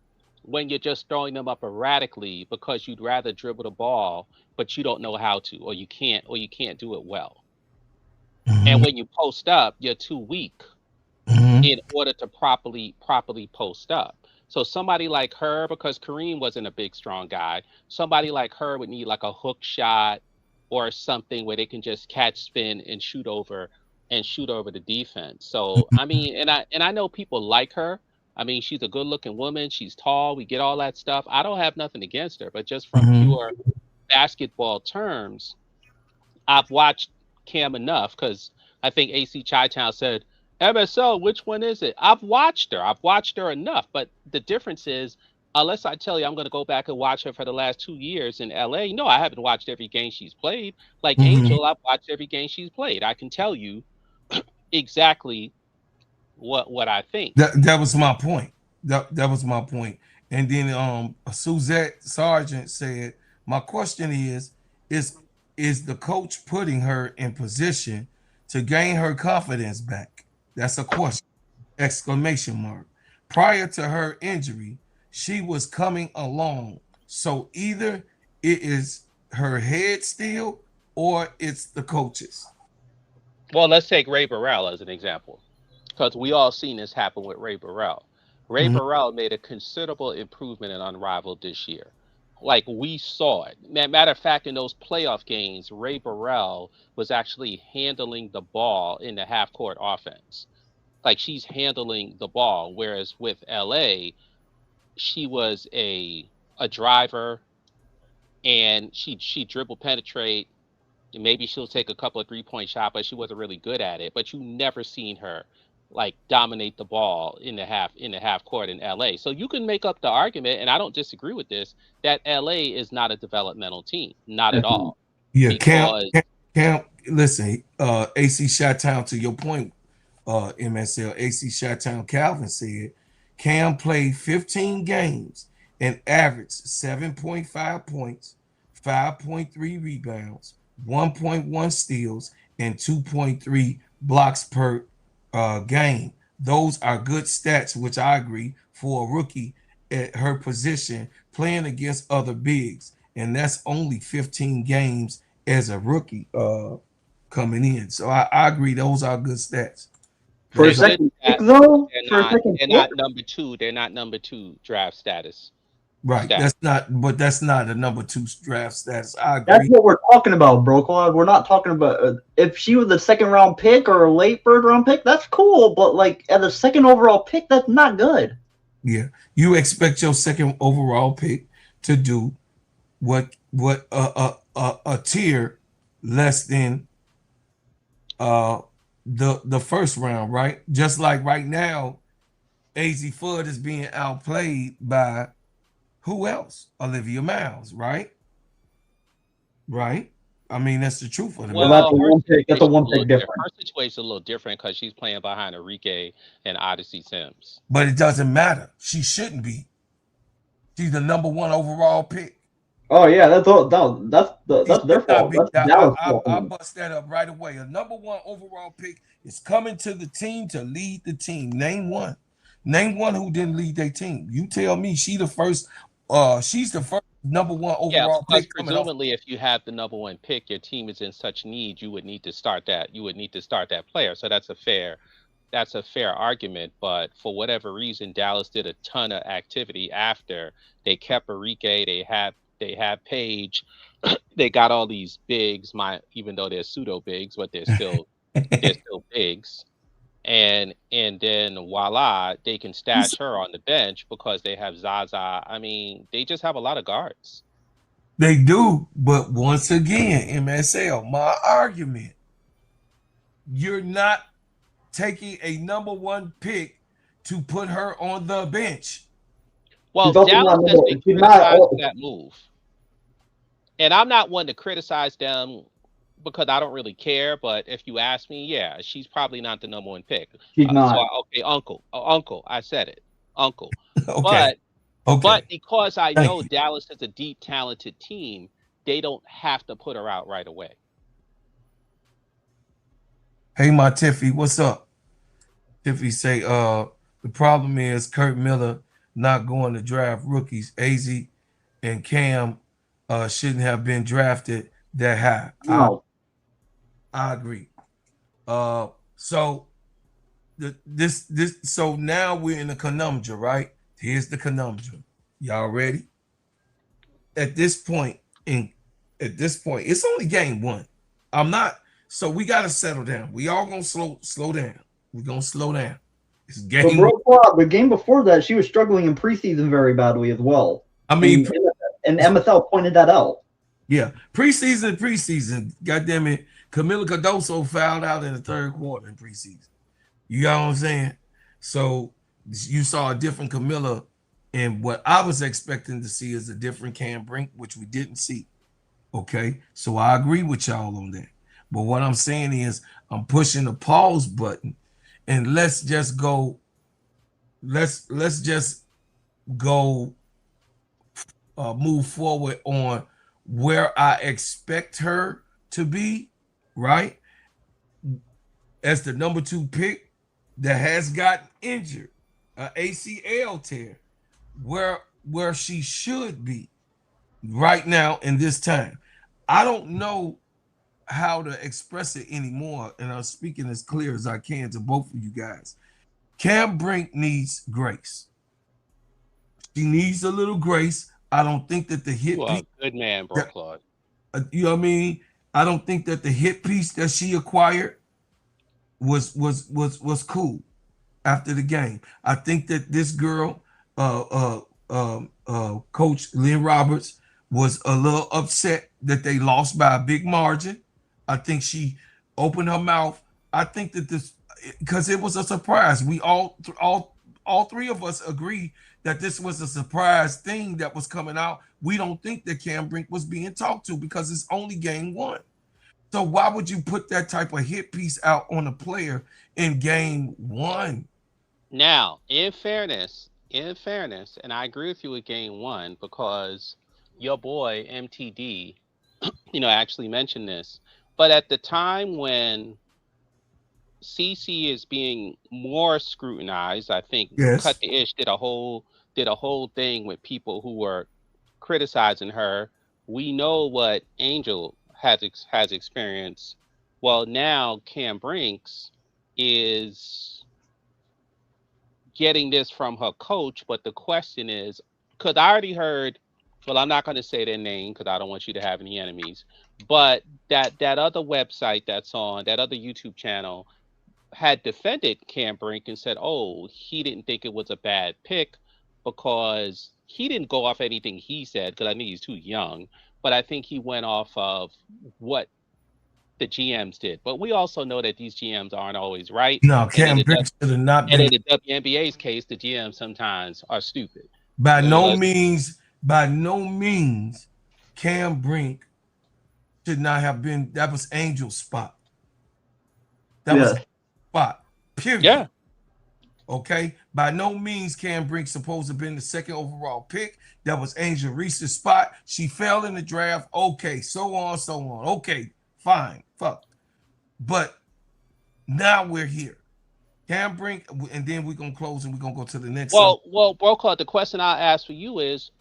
H: when you're just throwing them up erratically because you'd rather dribble the ball, but you don't know how to, or you can't do it well. And
C: Mm-hmm.
H: when you post up, you're too weak
C: Mm-hmm.
H: in order to properly post up. So somebody like her, because Kareem wasn't a big strong guy, somebody like her would need like a hook shot or something where they can just catch spin and shoot over the defense. So I mean, and I know people like her. I mean, she's a good looking woman, she's tall, we get all that stuff. I don't have nothing against her, but just from
C: Mm-hmm.
H: pure basketball terms, I've watched Cam enough because I think AC Chi-Town said, MSO, which one is it? I've watched her. I've watched her enough. But the difference is, unless I tell you I'm going to go back and watch her for the last 2 years in LA, no, I haven't watched every game she's played. Like
C: Mm-hmm.
H: Angel, I've watched every game she's played. I can tell you exactly what I think.
C: That was my point. That was my point. And then Suzette Sargent said, my question is is the coach putting her in position to gain her confidence back? That's a question. Exclamation mark. Prior to her injury, she was coming along. So either it is her head still or it's the coaches.
H: Well, let's take Ray Burrell as an example. because we all seen this happen with Ray Burrell. Ray
C: Mhm.
H: Burrell made a considerable improvement in Unrivaled this year. Like we saw it. Matter of fact, in those playoff games, Ray Burrell was actually handling the ball in the half court offense. Like she's handling the ball, whereas with LA, she was a driver and she dribble penetrate. And maybe she'll take a couple of 3-point shots, but she wasn't really good at it. But you never seen her like dominate the ball in the half court in LA. So you can make up the argument, and I don't disagree with this, that LA is not a developmental team, not at all.
C: Yeah,
H: Because
C: listen, AC Chi-Town, to your point, MSL, AC Chi-Town Calvin said, Cam played 15 games and averaged 7.5 points, 5.3 rebounds, 1.1 steals, and 2.3 blocks per game. Those are good stats, which I agree, for a rookie at her position playing against other bigs. And that's only 15 games as a rookie coming in. So I agree, those are good stats.
I: For a
H: they're good
I: second pick,
H: stats,
I: though,
H: they're
I: for a
H: not
I: second
H: they're
I: pick,
H: not number two. They're not number two draft status.
C: Right.
H: Stat.
C: That's not a number 2 draft status. I
I: that's
C: agree.
I: what we're talking about, bro. Claude. We're not talking about if she was a second round pick or a late third round pick. That's cool, but like at a second overall pick, that's not good.
C: Yeah. You expect your second overall pick to do what a tier less than the first round, right? Just like right now, AZ Fudd is being outplayed by who else? Olivia Miles, right? Right. I mean, that's the truth of the matter.
I: Well, that's
H: Well,
I: a one pick. That's a one pick difference.
H: Her situation's a little different because she's playing behind Enrique and Odyssey Sims.
C: But it doesn't matter. She shouldn't be. She's the number 1 overall pick.
I: Oh yeah, that's all. That's their fault. That's Dallas' fault.
C: I bust that up right away. A number 1 overall pick is coming to the team to lead the team. Name one. Name one who didn't lead their team. You tell me she's the first number 1
H: Yeah,
C: overall
H: because
C: pick coming off.
H: presumably, if you have the number 1 pick, your team is in such need, you would need to start that. You would need to start that player. So that's a fair argument. But for whatever reason, Dallas did a ton of activity after they kept Enrique. They have Paige. They got all these bigs, even though they're pseudo bigs, but they're still bigs. And then voila, they can stash her on the bench because they have Zaza. I mean, they just have a lot of guards.
C: They do, but once again, MSL, my argument, you're not taking a number 1 pick to put her on the bench.
H: Well, Dallas has been criticized for that move. And I'm not one to criticize them because I don't really care. But if you ask me, yeah, she's probably not the number 1 pick.
I: She's not.
H: So, okay, uncle, I said it, uncle.
C: Okay.
H: But because I know Dallas is a deep, talented team, they don't have to put her out right away.
C: Hey, my Tiffy, what's up? Tiffy say, the problem is Kurt Miller not going to draft rookies. AZ and Cam shouldn't have been drafted that high.
I: No.
C: I agree. So so now we're in a conundrum, right? Here's the conundrum. Y'all ready? At this point, it's only game 1. So we gotta settle down. We all gonna slow down. We're gonna slow down. It's game.
I: But the game before that, she was struggling in preseason very badly as well.
C: I mean,
I: and MSL pointed that out.
C: Yeah, preseason. Goddamn it, Camila Cardoso fouled out in the 3rd quarter in preseason. You got what I'm saying? So you saw a different Camila, and what I was expecting to see is a different Cam Brink, which we didn't see. Okay, so I agree with y'all on that. But what I'm saying is, I'm pushing the pause button, and let's just go. Let's just go. Move forward on where I expect her to be, right? As the number 2 pick that has gotten injured, an ACL tear, where she should be right now in this time. I don't know how to express it anymore, and I'm speaking as clear as I can to both of you guys. Cam Brink needs grace. She needs a little grace. I don't think that the hit
H: You are
C: piece,
H: a good man, bro, Claude.
C: you know what I mean? I don't think that the hit piece that she acquired was cool after the game. I think that this girl, Coach Lynne Roberts, was a little upset that they lost by a big margin. I think she opened her mouth. I think that this, because it was a surprise. We all three of us agree that this was a surprise thing that was coming out. We don't think that Cam Brink was being talked to because it's only game one. So why would you put that type of hit piece out on a player in game one?
H: Now, in fairness, and I agree with you with game one because your boy MTD, actually mentioned this. But at the time when CC is being more scrutinized, I think
C: Yes.
H: Cut the Ish did a whole thing with people who were criticizing her. We know what Angel has experienced. Well, now Cam Brinks is getting this from her coach, but the question is, because I already heard, well, I'm not going to say their name because I don't want you to have any enemies, but that other website that's on, that other YouTube channel had defended Cam Brink and said, oh, he didn't think it was a bad pick because he didn't go off anything he said because I think he's too young, but I think he went off of what the GMs did. But we also know that these GMs aren't always right.
C: No, Cam Brink should have not been.
H: And in the WNBA's case, the GMs sometimes are stupid.
C: By no means, Cam Brink should not have been. That was Angel's spot. That was spot. Period.
H: Yeah.
C: Okay. By no means, Cam Brink supposed to have been the second overall pick. That was Angel Reese's spot. She fell in the draft. Okay. So on, so on. Okay. Fine. Fuck. But now we're here. Cam Brink, and then we're going to close and we're going to go to the next.
H: Well, Brocard, the question I'll ask for you is,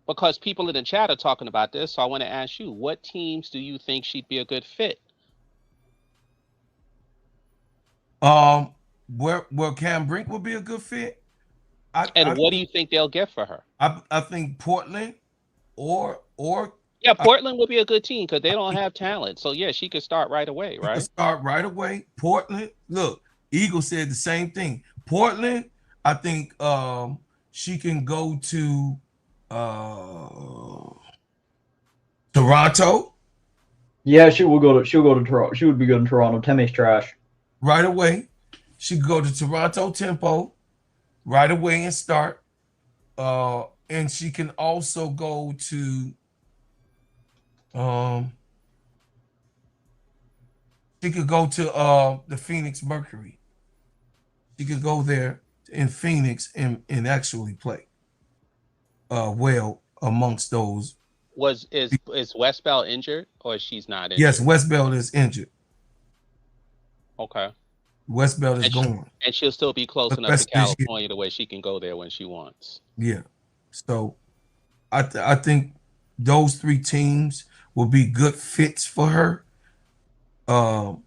H: because people in the chat are talking about this, so I want to ask you, what teams do you think she'd be a good fit?
C: Where Cam Brink would be a good fit?
H: What do you think they'll get for her?
C: I think Portland or
H: yeah, Portland would be a good team because they don't have talent. So yeah, she could start right away, right?
C: Start right away. Portland. Look, Eagle said the same thing. Portland, I think she can go to Toronto.
I: Yeah, she'll go to Toronto. She would be good in Toronto. Teme's trash.
C: Right away. She could go to Toronto Tempo right away and start. And she can also go to she could go to the Phoenix Mercury. She could go there in Phoenix and actually play well amongst those.
H: Is Westbell injured or she's not injured?
C: Yes, Westbell is injured.
H: Okay.
C: Westbell is gone.
H: And she'll still be close enough to California the way she can go there when she wants.
C: Yeah. So I think those three teams will be good fits for her. So,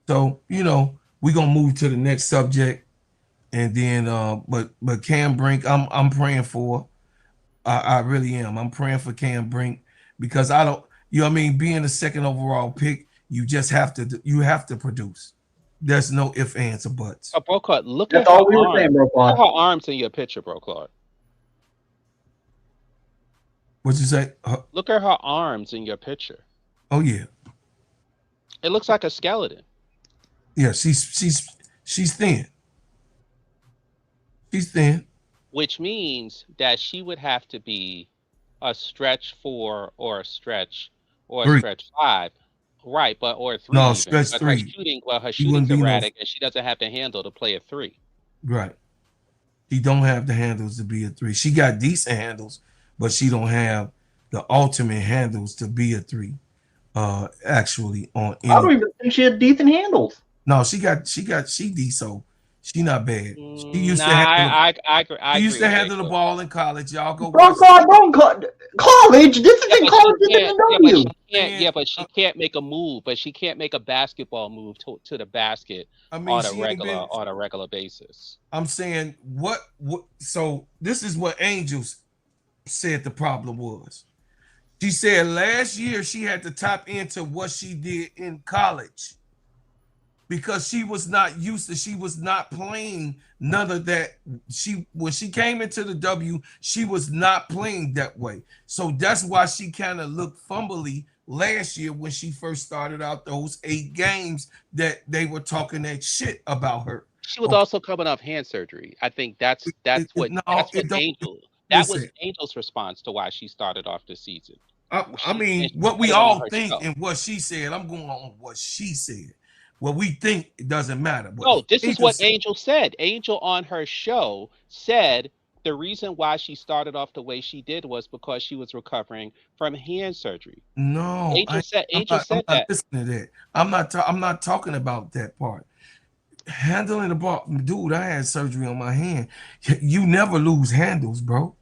C: we're gonna move to the next subject. And then but Cam Brink, I'm praying for. I really am. I'm praying for Cam Brink because I don't, being a second overall pick, you just have to produce. There's no ifs, ands, or buts.
H: Bro, Claude, look at her arms in your picture, bro, Claude.
C: What'd you say?
H: Look at her arms in your picture.
C: Oh yeah.
H: It looks like a skeleton.
C: Yeah, she's thin. She's thin.
H: Which means that she would have to be a stretch 4 or a stretch 5. Right, or 3.
C: No, stretch 3.
H: Her shooting's erratic, and she doesn't have the handle to play a 3.
C: Right. She don't have the handles to be a 3. She got decent handles, but she don't have the ultimate handles to be a 3. Actually, on.
I: I don't even think she had decent handles.
C: No, she decent. She not bad. She used
H: Nah,
C: to handle.
H: I agree.
C: She used
H: agree
C: to
H: with
C: handle the
H: Jacob.
C: ball in college. Y'all go
I: Bro,
C: watch.
I: college. This is in college in
H: Yeah,
I: the
H: but
I: W.
H: she can't. Yeah, but she can't make a move. But she can't make a basketball move to the basket
C: I mean,
H: on a
C: she ain't been.
H: regular basis.
C: I'm saying what. So this is what Angels said the problem was. She said last year she had to tap into what she did in college because she was not used to. She was not playing none of that. When she came into the W, she was not playing that way. So that's why she kind of looked fumbly last year when she first started out those 8 games that they were talking that shit about her.
H: She was
C: Okay,
H: also coming off hand surgery. I think that's
C: no, it don't.
H: Angel. That was
C: Listen,
H: Angel's response to why she started off the season.
C: I mean,
H: She
C: what
H: put
C: we
H: it on
C: all
H: her
C: think
H: show.
C: and what she said. I'm going on what she said. What we think, it doesn't matter. What
H: No, this is
C: Angel
H: what
C: said.
H: Angel said. Angel on her show said the reason why she started off the way she did was because she was recovering from hand surgery.
C: No, I'm
H: Angel said
C: not
H: that.
C: listening to that. I'm not talking about that part. Handling the ball, dude. I had surgery on my hand. You never lose handles, bro.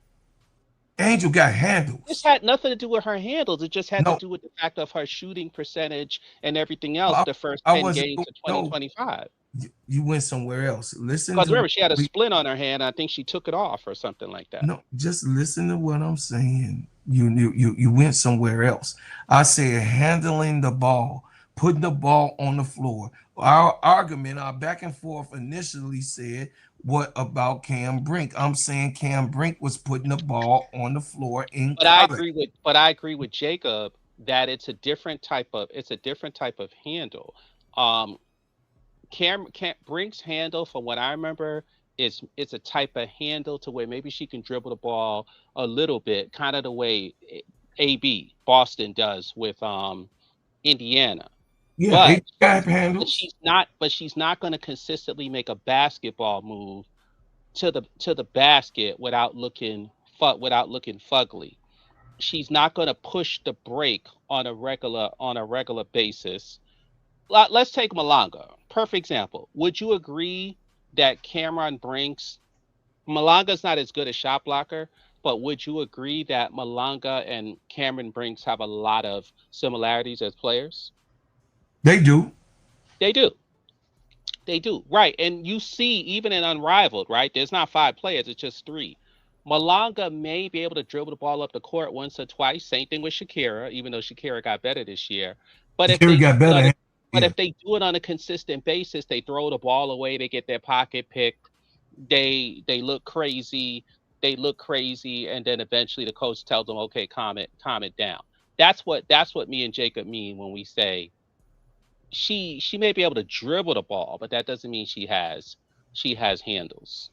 C: Angel got
H: This
C: handles.
H: had nothing to do with her handles. It just had to
C: No,
H: do with the fact of her shooting percentage and everything else the first
C: I
H: 10
C: wasn't.
H: games of
C: No,
H: 2025.
C: you went somewhere else. Listen
H: Because
C: to
H: remember, she had a
C: we.
H: splint on her hand. I think she took it off or something like that.
C: No, just listen to what I'm saying. You went somewhere else. I said handling the ball, putting the ball on the floor. Our argument, our back and forth initially said, what about Cam Brink? I'm saying Cam Brink was putting the ball on the floor in college.
H: But I agree with Jacob that it's a different type of handle. Um, Cam Brink's handle, from what I remember, is it's a type of handle to where maybe she can dribble the ball a little bit, kind of the way AB Boston does with Indiana.
C: Yeah,
H: But
C: he got handles.
H: she's not going to consistently make a basketball move to the basket without looking fugly. She's not going to push the break on a regular basis. Let's take Malanga. Perfect example. Would you agree that Cameron Brink's Malanga's not as good a shot blocker, but would you agree that Malanga and Cameron Brinks have a lot of similarities as players?
C: They do.
H: They do. They do. Right. And you see, even in Unrivaled, right? There's not 5 players, it's just 3. Malanga may be able to dribble the ball up the court once or twice. Same thing with Shakira, even though Shakira got better this year. But if
C: Kerry
H: they
C: got
H: do it on
C: better.
H: a, but
C: Yeah,
H: if they do it on a consistent basis, they throw the ball away, they get their pocket picked, they look crazy, and then eventually the coach tells them, okay, calm it down. That's what me and Jacob mean when we say she may be able to dribble the ball, but that doesn't mean she has handles.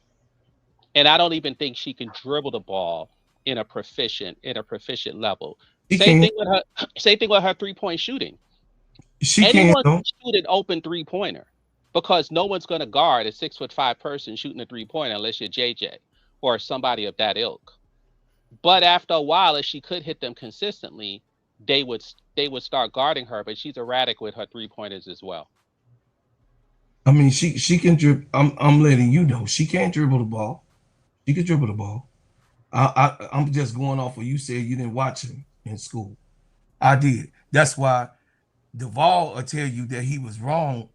H: And I don't even think she can dribble the ball in a proficient level.
C: she can.
H: Same thing with her 3-point shooting.
C: She can.
H: Anyone
C: Though.
H: can shoot an open 3-pointer because no one's going to guard a 6'5" person shooting a 3-pointer unless you're JJ or somebody of that ilk. But after a while, if she could hit them consistently, they would start guarding her. But she's erratic with her 3-pointers as well.
C: I mean, she can dribble. I'm letting you know she can't dribble the ball. She can dribble the ball. I'm just going off what you said. You didn't watch him in school. I did. That's why Duvall will tell you that he was wrong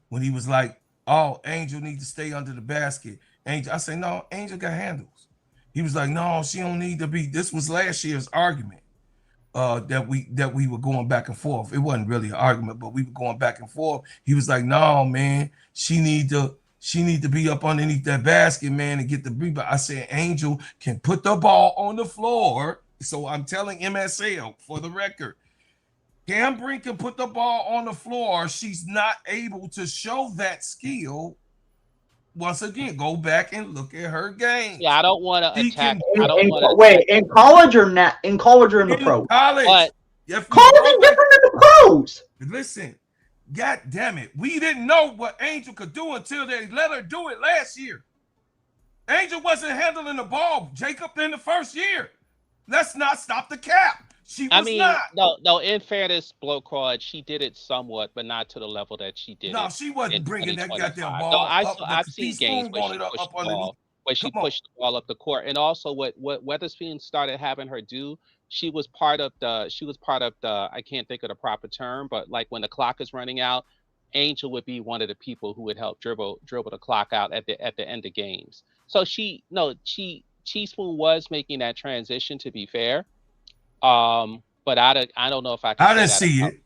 C: when he was like, "Oh, Angel needs to stay under the basket." Angel, I say, no, Angel got handles. He was like, "No, she don't need to be." This was last year's argument that we were going back and forth. It wasn't really an argument, but we were going back and forth. He was like, "No, man, she need to be up underneath that basket, man, and get the rebound." I said, Angel can put the ball on the floor. So I'm telling MSL for the record, Cam Brink can put the ball on the floor. She's not able to show that skill. Once again, go back and look at her game.
H: Yeah, I don't want to attack.
I: Wait, in college or not? In college or in the pros?
C: College.
H: But
I: college is different than the pros.
C: Listen, God damn it. We didn't know what Angel could do until they let her do it last year. Angel wasn't handling the ball, Jacob, in the first year. Let's not stop the cap. She
H: I
C: was
H: mean,
C: not.
H: no. In fairness, Blow Claude, she did it somewhat, but not to the level that she did
C: No,
H: it
C: she
H: in
C: wasn't bringing that goddamn
H: 2025. No,
C: ball up, but
H: I've
C: the
H: seen games
C: teaspoon
H: where
C: wanted
H: she
C: up,
H: pushed
C: up
H: the
C: underneath.
H: ball, where she
C: Come on.
H: pushed the ball up the court, and also what Weatherspoon started having her do. She was part of the. I can't think of the proper term, but like when the clock is running out, Angel would be one of the people who would help dribble the clock out at the end of games. So Teaspoon was making that transition, to be fair. But I don't know if I can
C: I
H: say
C: didn't
H: that
C: see
H: about.
C: it.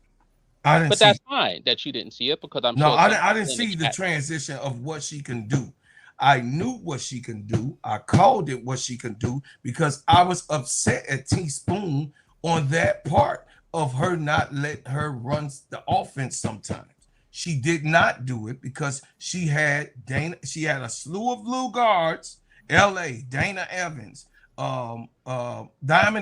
C: I didn't
H: But
C: see
H: that's
C: it.
H: fine that you didn't see it, because I'm
C: No,
H: sure some
C: I didn't
H: people in the
C: see the
H: chat.
C: transition of what she can do. I knew what she can do. I called it what she can do because I was upset at Teaspoon on that part of her not letting her run the offense sometimes. She did not do it because she had a slew of blue guards, LA, Dana Evans, Diamond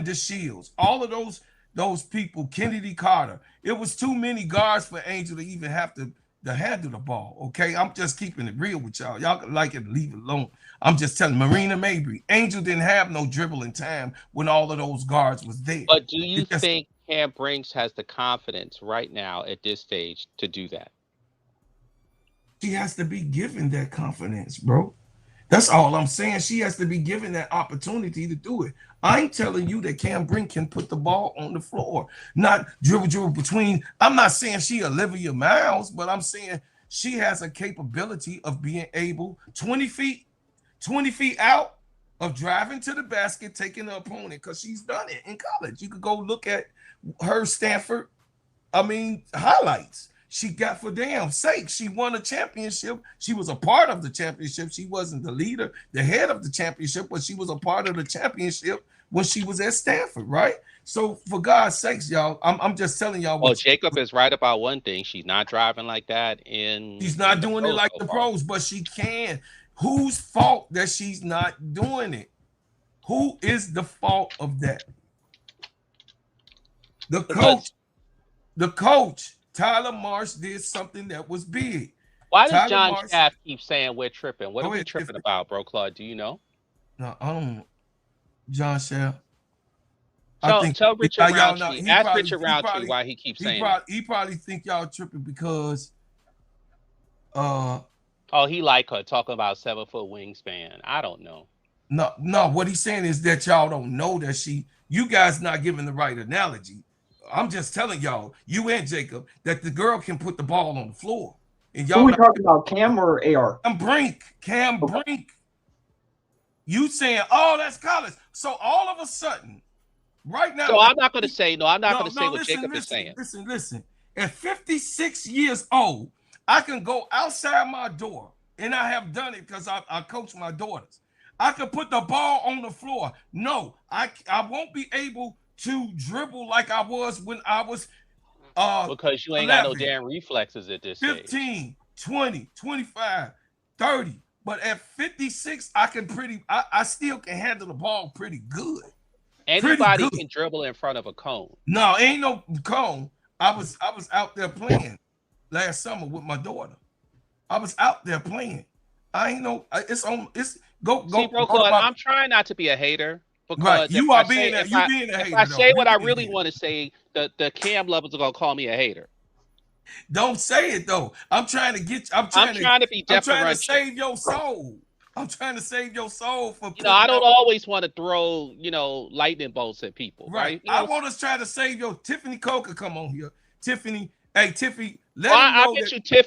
C: DeShields, all of those people, Kennedy Carter. It was too many guards for Angel to even have to handle the ball. Okay, I'm just keeping it real with y'all. Y'all can like it, leave it alone. I'm just telling Marina Mabry, Angel didn't have no dribbling time when all of those guards was there.
H: But do you think Cam Brink has the confidence right now at this stage to do that?
C: She has to be given that confidence, bro. That's all I'm saying. She has to be given that opportunity to do it. I'm telling you that Cam Brink can put the ball on the floor, not dribble between. I'm not saying she Olivia Miles, but I'm saying she has a capability of being able 20 feet out of driving to the basket, taking the opponent, because she's done it in college. You could go look at her Stanford, highlights. She got, for damn sake, she won a championship. She was a part of the championship. She wasn't the leader, the head of the championship, but she was a part of the championship when she was at Stanford, right? So for God's sakes, y'all, I'm just telling y'all.
H: Well, Jacob is right about one thing. She's not driving like that
C: She's not doing it like the pros, but she can. Whose fault that she's not doing it? Who is the fault of that? The coach. The coach. Tyler Marsh did something that was big.
H: Why does John Shaft keep saying we're tripping? What are we tripping about, bro, Claude? Do you know?
C: No, I don't know. John Shaft.
H: Tell Richard Roundtree. Ask Richard Roundtree why he keeps saying that.
C: He probably think y'all tripping because
H: he like her talking about 7-foot wingspan. I don't know.
C: No, what he's saying is that y'all don't know that you guys not giving the right analogy. I'm just telling y'all, you and Jacob, that the girl can put the ball on the floor. And y'all,
I: who are we talking about, Cam or AR?
C: Cam Brink. You saying, oh, that's college. So all of a sudden, right now.
H: So I'm not going to say, I'm not going to say what Jacob is saying.
C: Listen. At 56 years old, I can go outside my door, and I have done it because I coach my daughters. I can put the ball on the floor. No, I won't be able to dribble like I was when I was
H: because you ain't 11, got no damn reflexes at this
C: 15,
H: stage.
C: 20, 25, 30. But at 56, I still can handle the ball pretty good.
H: Anybody can dribble in front of a cone.
C: No, ain't no cone. I was out there playing last summer with my daughter. I was out there playing. I ain't know it's go.
H: See, bro, Claude, I'm trying not to be a hater. Because
C: right, you are being a hater.
H: If I say what I really want to say, the Cam lovers are gonna call me a hater.
C: Don't say it though. I'm trying to get. I'm trying to be. I'm trying to save your soul. I'm trying to save your soul for.
H: I don't always want to throw lightning bolts at people. Right.
C: I want to try to save your. Tiffany Coker, come on here. Tiffany, hey Tiffany, let me know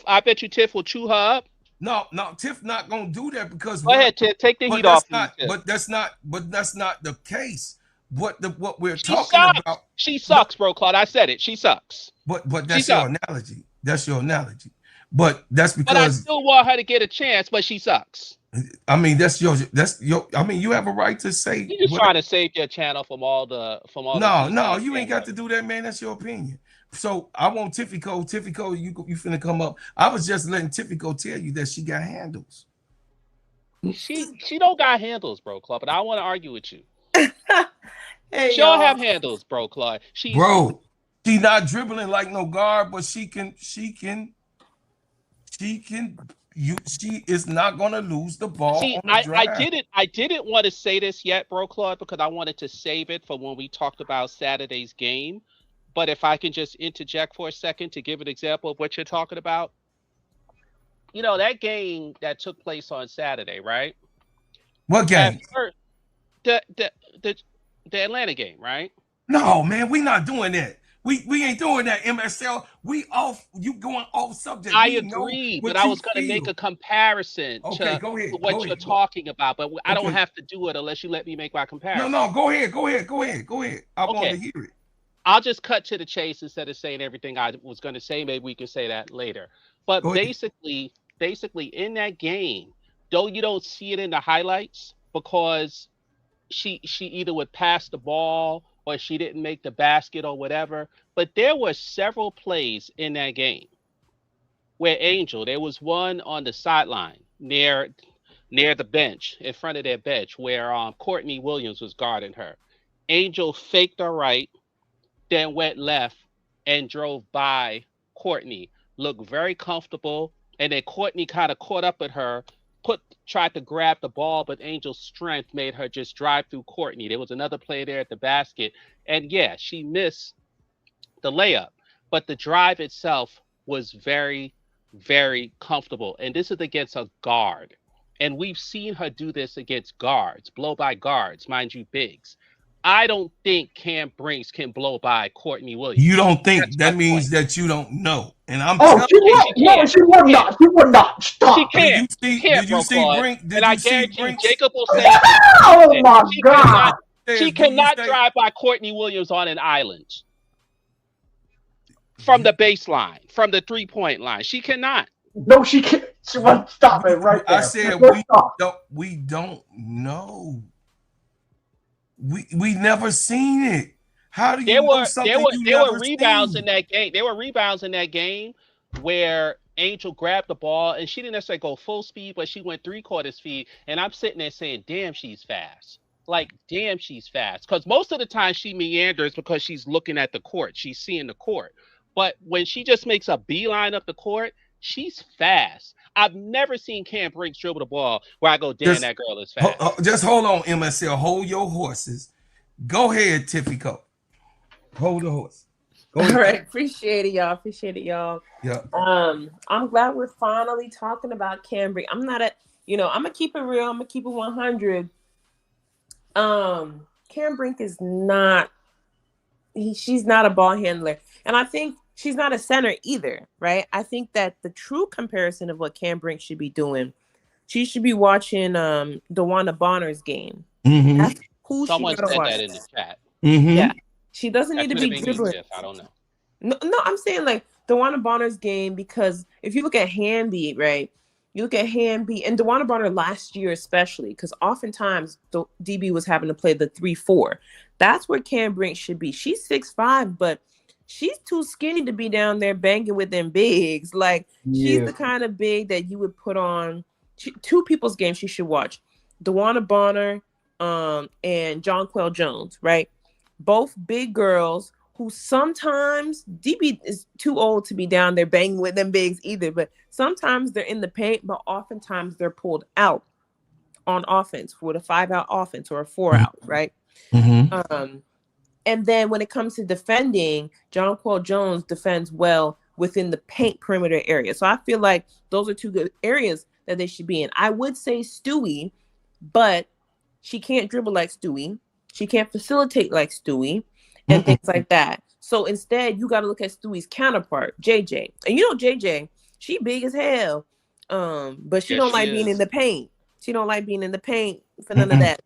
H: I bet you Tiff will chew her up.
C: No, Tiff not gonna do that because
H: go ahead, Tiff, take the heat off.
C: But that's not the case. What we're talking about.
H: She sucks, bro, Claude. I said it. She sucks.
C: But that's your analogy. That's your analogy. But that's because. But
H: I still want her to get a chance, but she sucks.
C: I mean, that's your. I mean, you have a right to say.
H: You're just trying to save your channel from all the.
C: No, you ain't got to do that, man. That's your opinion. So I want Tiffy-Co. Tiffy-Co, you finna come up. I was just letting Tiffy-Co tell you that she got handles.
H: She don't got handles, bro, Claude. But I want to argue with you.
J: Hey,
H: she don't have handles, bro, Claude.
C: She not dribbling like no guard, but she can She is not going to lose the ball
H: See,
C: on the drive.
H: I didn't want to say this yet, bro, Claude, because I wanted to save it for when we talked about Saturday's game. But if I can just interject for a second to give an example of what you're talking about. You know, that game that took place on Saturday, right?
C: What game?
H: At first, the Atlanta game, right?
C: No, man, we not doing that. We ain't doing that, MSL. We off. You going off subject.
H: I
C: We
H: agree,
C: know
H: but
C: what
H: I
C: you
H: was going to make
C: feel.
H: a comparison
C: Okay, go ahead.
H: to what
C: Go
H: you're
C: ahead.
H: talking about, but I don't
C: Okay.
H: have to do it unless you let me make my
C: No,
H: comparison.
C: no, go ahead. Go ahead. I want
H: Okay.
C: to hear it.
H: I'll just cut to the chase instead of saying everything I was going to say. Maybe we can say that later. But
C: Go ahead.
H: basically in that game, though you don't see it in the highlights because she either would pass the ball or she didn't make the basket or whatever. But there were several plays in that game where Angel, there was one on the sideline near the bench, in front of their bench, where Courtney Williams was guarding her. Angel faked her right, then went left and drove by Courtney. Looked very comfortable, and then Courtney kind of caught up with her, tried to grab the ball, but Angel's strength made her just drive through Courtney. There was another play there at the basket, and yeah, she missed the layup, but the drive itself was very, very comfortable. And this is against a guard. And we've seen her do this against guards, blow by guards, mind you, bigs. I don't think Cam Brinks can blow by Courtney Williams.
C: You don't think
H: That's
C: that
H: my
C: means
H: point.
C: that you don't know. And I'm
I: Oh,
C: telling
I: she would. No, she would not. She would not.
H: She
I: Stop.
H: can't.
C: Did you see Brink? Did
H: And I
C: you see
H: guarantee you,
C: Brinks?
H: Jacob will say
I: Oh my God.
H: she cannot drive by Courtney Williams on an island from the baseline, from the 3-point line. She cannot.
I: No, she can't. She won't stop it right there.
C: I said we don't know. We never seen it. How do you know something you
H: there
C: never
H: were rebounds
C: seen?
H: in that game. There were rebounds in that game where Angel grabbed the ball and she didn't necessarily go full speed, but she went 3/4 speed. And I'm sitting there saying, damn, she's fast. Like, damn, she's fast. Because most of the time she meanders because she's looking at the court. She's seeing the court. But when she just makes a beeline up the court, she's fast. I've never seen Cam Brink dribble the ball where I go, damn, that girl is fast.
C: Just hold on, MSL. Hold your horses. Go ahead, Tiffy Co. Hold the horse. Go ahead.
J: All right, appreciate it, y'all.
C: Yeah.
J: I'm glad we're finally talking about Cam Brink. I'm gonna keep it real. I'm gonna keep it 100. Cam Brink is not. She's not a ball handler, and I think she's not a center either, right? I think that the true comparison of what Cam Brink should be doing, she should be watching DeWanna Bonner's game.
C: Mm-hmm.
J: That's who
H: Someone
J: she gotta
H: said
J: watch.
H: that in the chat.
C: Mm-hmm.
J: Yeah, she doesn't
H: That
J: need to
H: could have
J: be
H: been you,
J: dribbling.
H: Tiff. I don't know.
J: No, I'm saying like DeWanna Bonner's game, because if you look at Hamby, right? You look at Hamby and DeWanna Bonner last year, especially, because oftentimes the DB was having to play the 3-4. That's where Cam Brink should be. She's 6'5", but she's too skinny to be down there banging with them bigs. Like, she's the kind of big that you would put on two people's games she should watch. DeWanna Bonner and Jonquel Jones, right? Both big girls who sometimes DB is too old to be down there banging with them bigs either, but sometimes they're in the paint, but oftentimes they're pulled out on offense for the 5-out offense or a 4-out, right?
C: Mm-hmm.
J: And then when it comes to defending, Jonquel Jones defends well within the paint perimeter area. So I feel like those are two good areas that they should be in. I would say Stewie, but she can't dribble like Stewie. She can't facilitate like Stewie and things like that. So instead, you got to look at Stewie's counterpart, JJ. And JJ, she big as hell, but she don't like being in the paint. She don't like being in the paint for none of that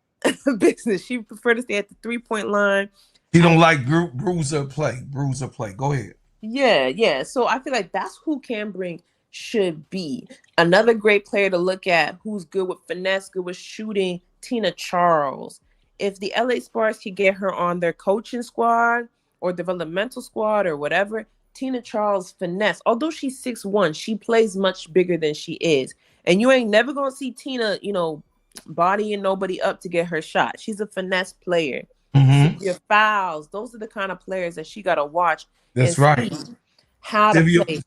J: business. She prefer to stay at the 3-point line.
C: She don't like bruiser play. Go ahead.
J: Yeah. So I feel like that's who Cam Brink should be. Another great player to look at who's good with finesse, good with shooting, Tina Charles. If the LA Sparks could get her on their coaching squad or developmental squad or whatever, Tina Charles finesse. Although she's 6'1", she plays much bigger than she is. And you ain't never going to see Tina, bodying nobody up to get her shot. She's a finesse player. Your fouls. Those are the kind of players that she got to watch.
C: That's right.
J: How to play.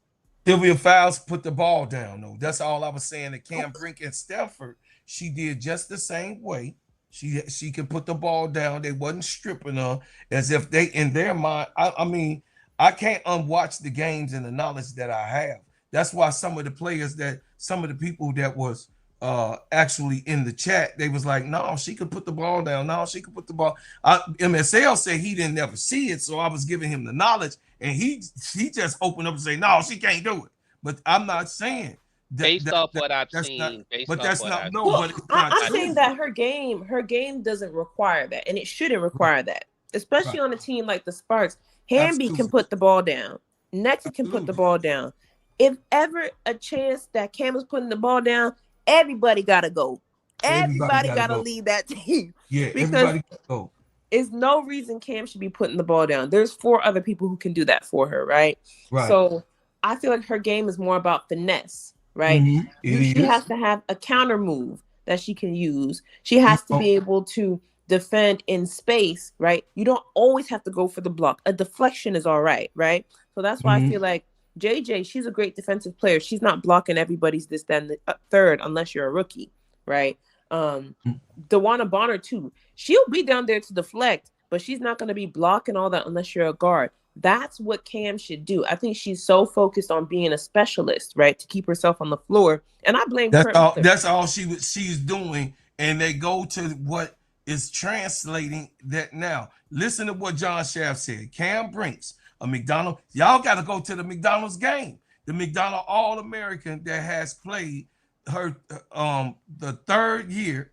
C: Sylvia Fowles put the ball down, though. That's all I was saying. That Cam Brink and Stafford, she did just the same way. She could put the ball down. They wasn't stripping her as if they, in their mind. I mean, I can't unwatch the games and the knowledge that I have. That's why some of the people that was actually in the chat, they was like, no, she could put the ball down. No, she could put the ball. MSL said he didn't ever see it, so I was giving him the knowledge, and he just opened up and say, no, she can't do it. But I'm not saying
H: based off what I've seen.
J: I'm saying that her game doesn't require that, and it shouldn't require that, especially on a team like the Sparks. Hamby can put the ball down. Nexus can put the ball down. If ever a chance that Cam is putting the ball down, everybody gotta go. Everybody gotta leave that team.
C: Yeah,
J: because
C: everybody gotta go.
J: There's no reason Cam should be putting the ball down. There's 4 other people who can do that for her, right? So I feel like her game is more about finesse, right? She has to have a counter move that she can use. She has to be able to defend in space, right? You don't always have to go for the block. A deflection is all right, right? So that's why I feel like JJ, she's a great defensive player. She's not blocking everybody's this, then the third, unless you're a rookie, right? DeWanna Bonner too. She'll be down there to deflect, but she's not going to be blocking all that unless you're a guard. That's what Cam should do. I think she's so focused on being a specialist, right, to keep herself on the floor. And I blame
C: that's all she's doing. And they go to what is translating that now. Listen to what John Shaft said. Cam Brinks, a McDonald. Y'all got to go to the McDonald's game. The McDonald All-American that has played her the 3rd year.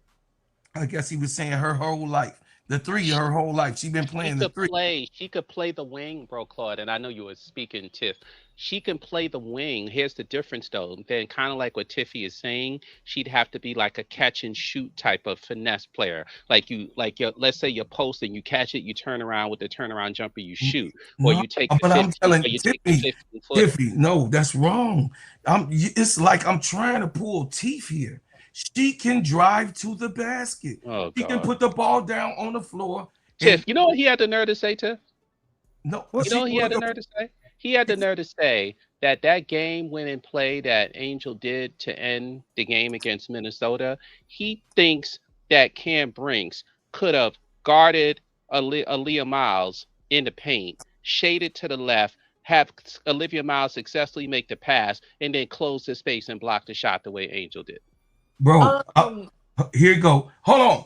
C: I guess he was saying her whole life. The 3 her whole life. She's been playing the 3.
H: She could play the wing, bro, Claude. And I know you were speaking, Tiff. She can play the wing. Here's the difference, though. Then kind of like what Tiffy is saying, she'd have to be like a catch and shoot type of finesse player. Let's say you're posting, you catch it, you turn around with the turnaround jumper, you shoot, or you take.
C: But I'm telling Tiffy, no, that's wrong. It's like I'm trying to pull teeth here. She can drive to the basket. She can put the ball down on the floor.
H: Tiff, you know what he had the nerve to say, Tiff?
C: No,
H: you know what he had the nerve to say? He had the nerve to say that game winning play that Angel did to end the game against Minnesota, he thinks that Cam Brinks could have guarded Aaliyah Miles in the paint, shaded to the left, have Olivia Miles successfully make the pass, and then close the space and block the shot the way Angel did.
C: Bro, here you go. Hold on.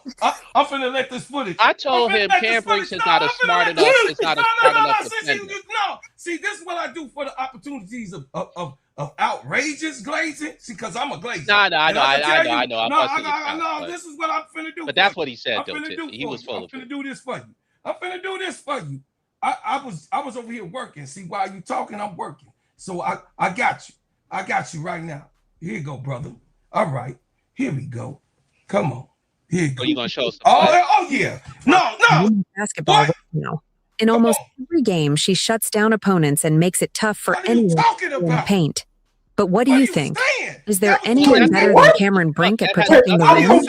C: I'm finna let this footage.
H: I told him Cam Brink is not a smart enough. It's not a smart enough defender.
C: No, see, this is what I do for the opportunities of outrageous glazing. See, because I'm a glazer.
H: I know.
C: No, this is what I'm finna do.
H: But that's what he said, though. He was full of it.
C: I'm finna do this for you. I'm finna do this for you. I was over here working. See, while you talking, I'm working. So I got you. I got you right now. Here you go, brother. All right. Here we go. Come on. Here you go.
H: You gonna show us?
C: Oh yeah. No.
K: Basketball right now. In almost every game, she shuts down opponents and makes it tough for anyone in the paint. But what do you think? Is there anyone better than Cameron Brink at protecting the rim?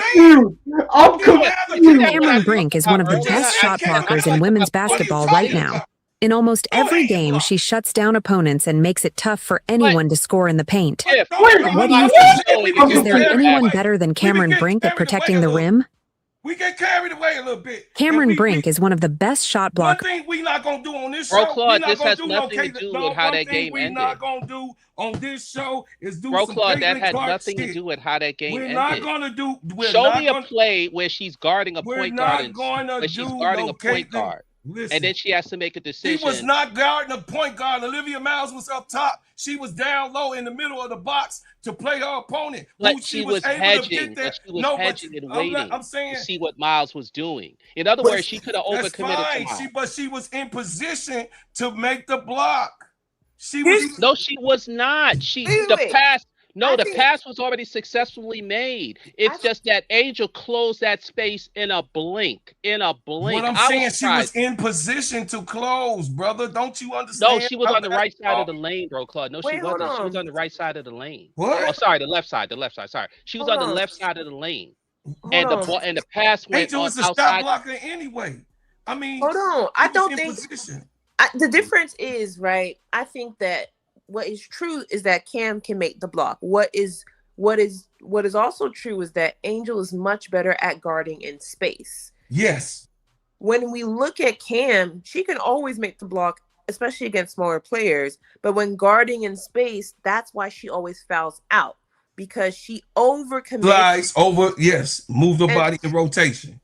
K: Cameron Brink is one of the best shot blockers in women's basketball right now. In almost every game, she shuts down opponents and makes it tough for anyone to score in the paint. What do you think? Is there anyone better than Cameron Brink at protecting the rim?
C: We get carried away a little bit.
K: Cameron Brink is one of the best shot blockers.
C: One thing we're not going to do on this show.
H: Bro, Claude, this has nothing to do with how that game ended.
C: We're not going to do on this show is do
H: Bro,
C: some
H: Claude, that had nothing to do with how that game ended.
C: We're not going to do.
H: Show me a play where she's guarding a point guard. She's guarding a point guard.
C: Listen,
H: and then she has to make a decision.
C: She was not guarding a point guard. Olivia Miles was up top. She was down low in the middle of the box to play her opponent.
H: But she was hedging. She was hedging and waiting to see what Miles was doing. In other words, she could have overcommitted to Miles.
C: But she was in position to make the block.
H: No, she was not. The pass was already successfully made. It's just that Angel closed that space in a blink. What
C: I'm saying, she was in position to close, brother. Don't you understand?
H: No, she was on the right side of the lane, bro, Claude. No, she wasn't. She was on the right side of the lane.
C: What?
H: Oh, sorry, the left side. Sorry. She was on the left side of the lane. And the pass went
C: Angel was a shot blocker anyway. I mean,
J: hold on. I don't think the difference is, right, I think that is true is that Cam can make the block. What is also true is that Angel is much better at guarding in space.
C: Yes.
J: When we look at Cam, she can always make the block, especially against smaller players. But when guarding in space, that's why she always fouls out, because she overcommits.
C: Slides over, yes. Move the body in rotation.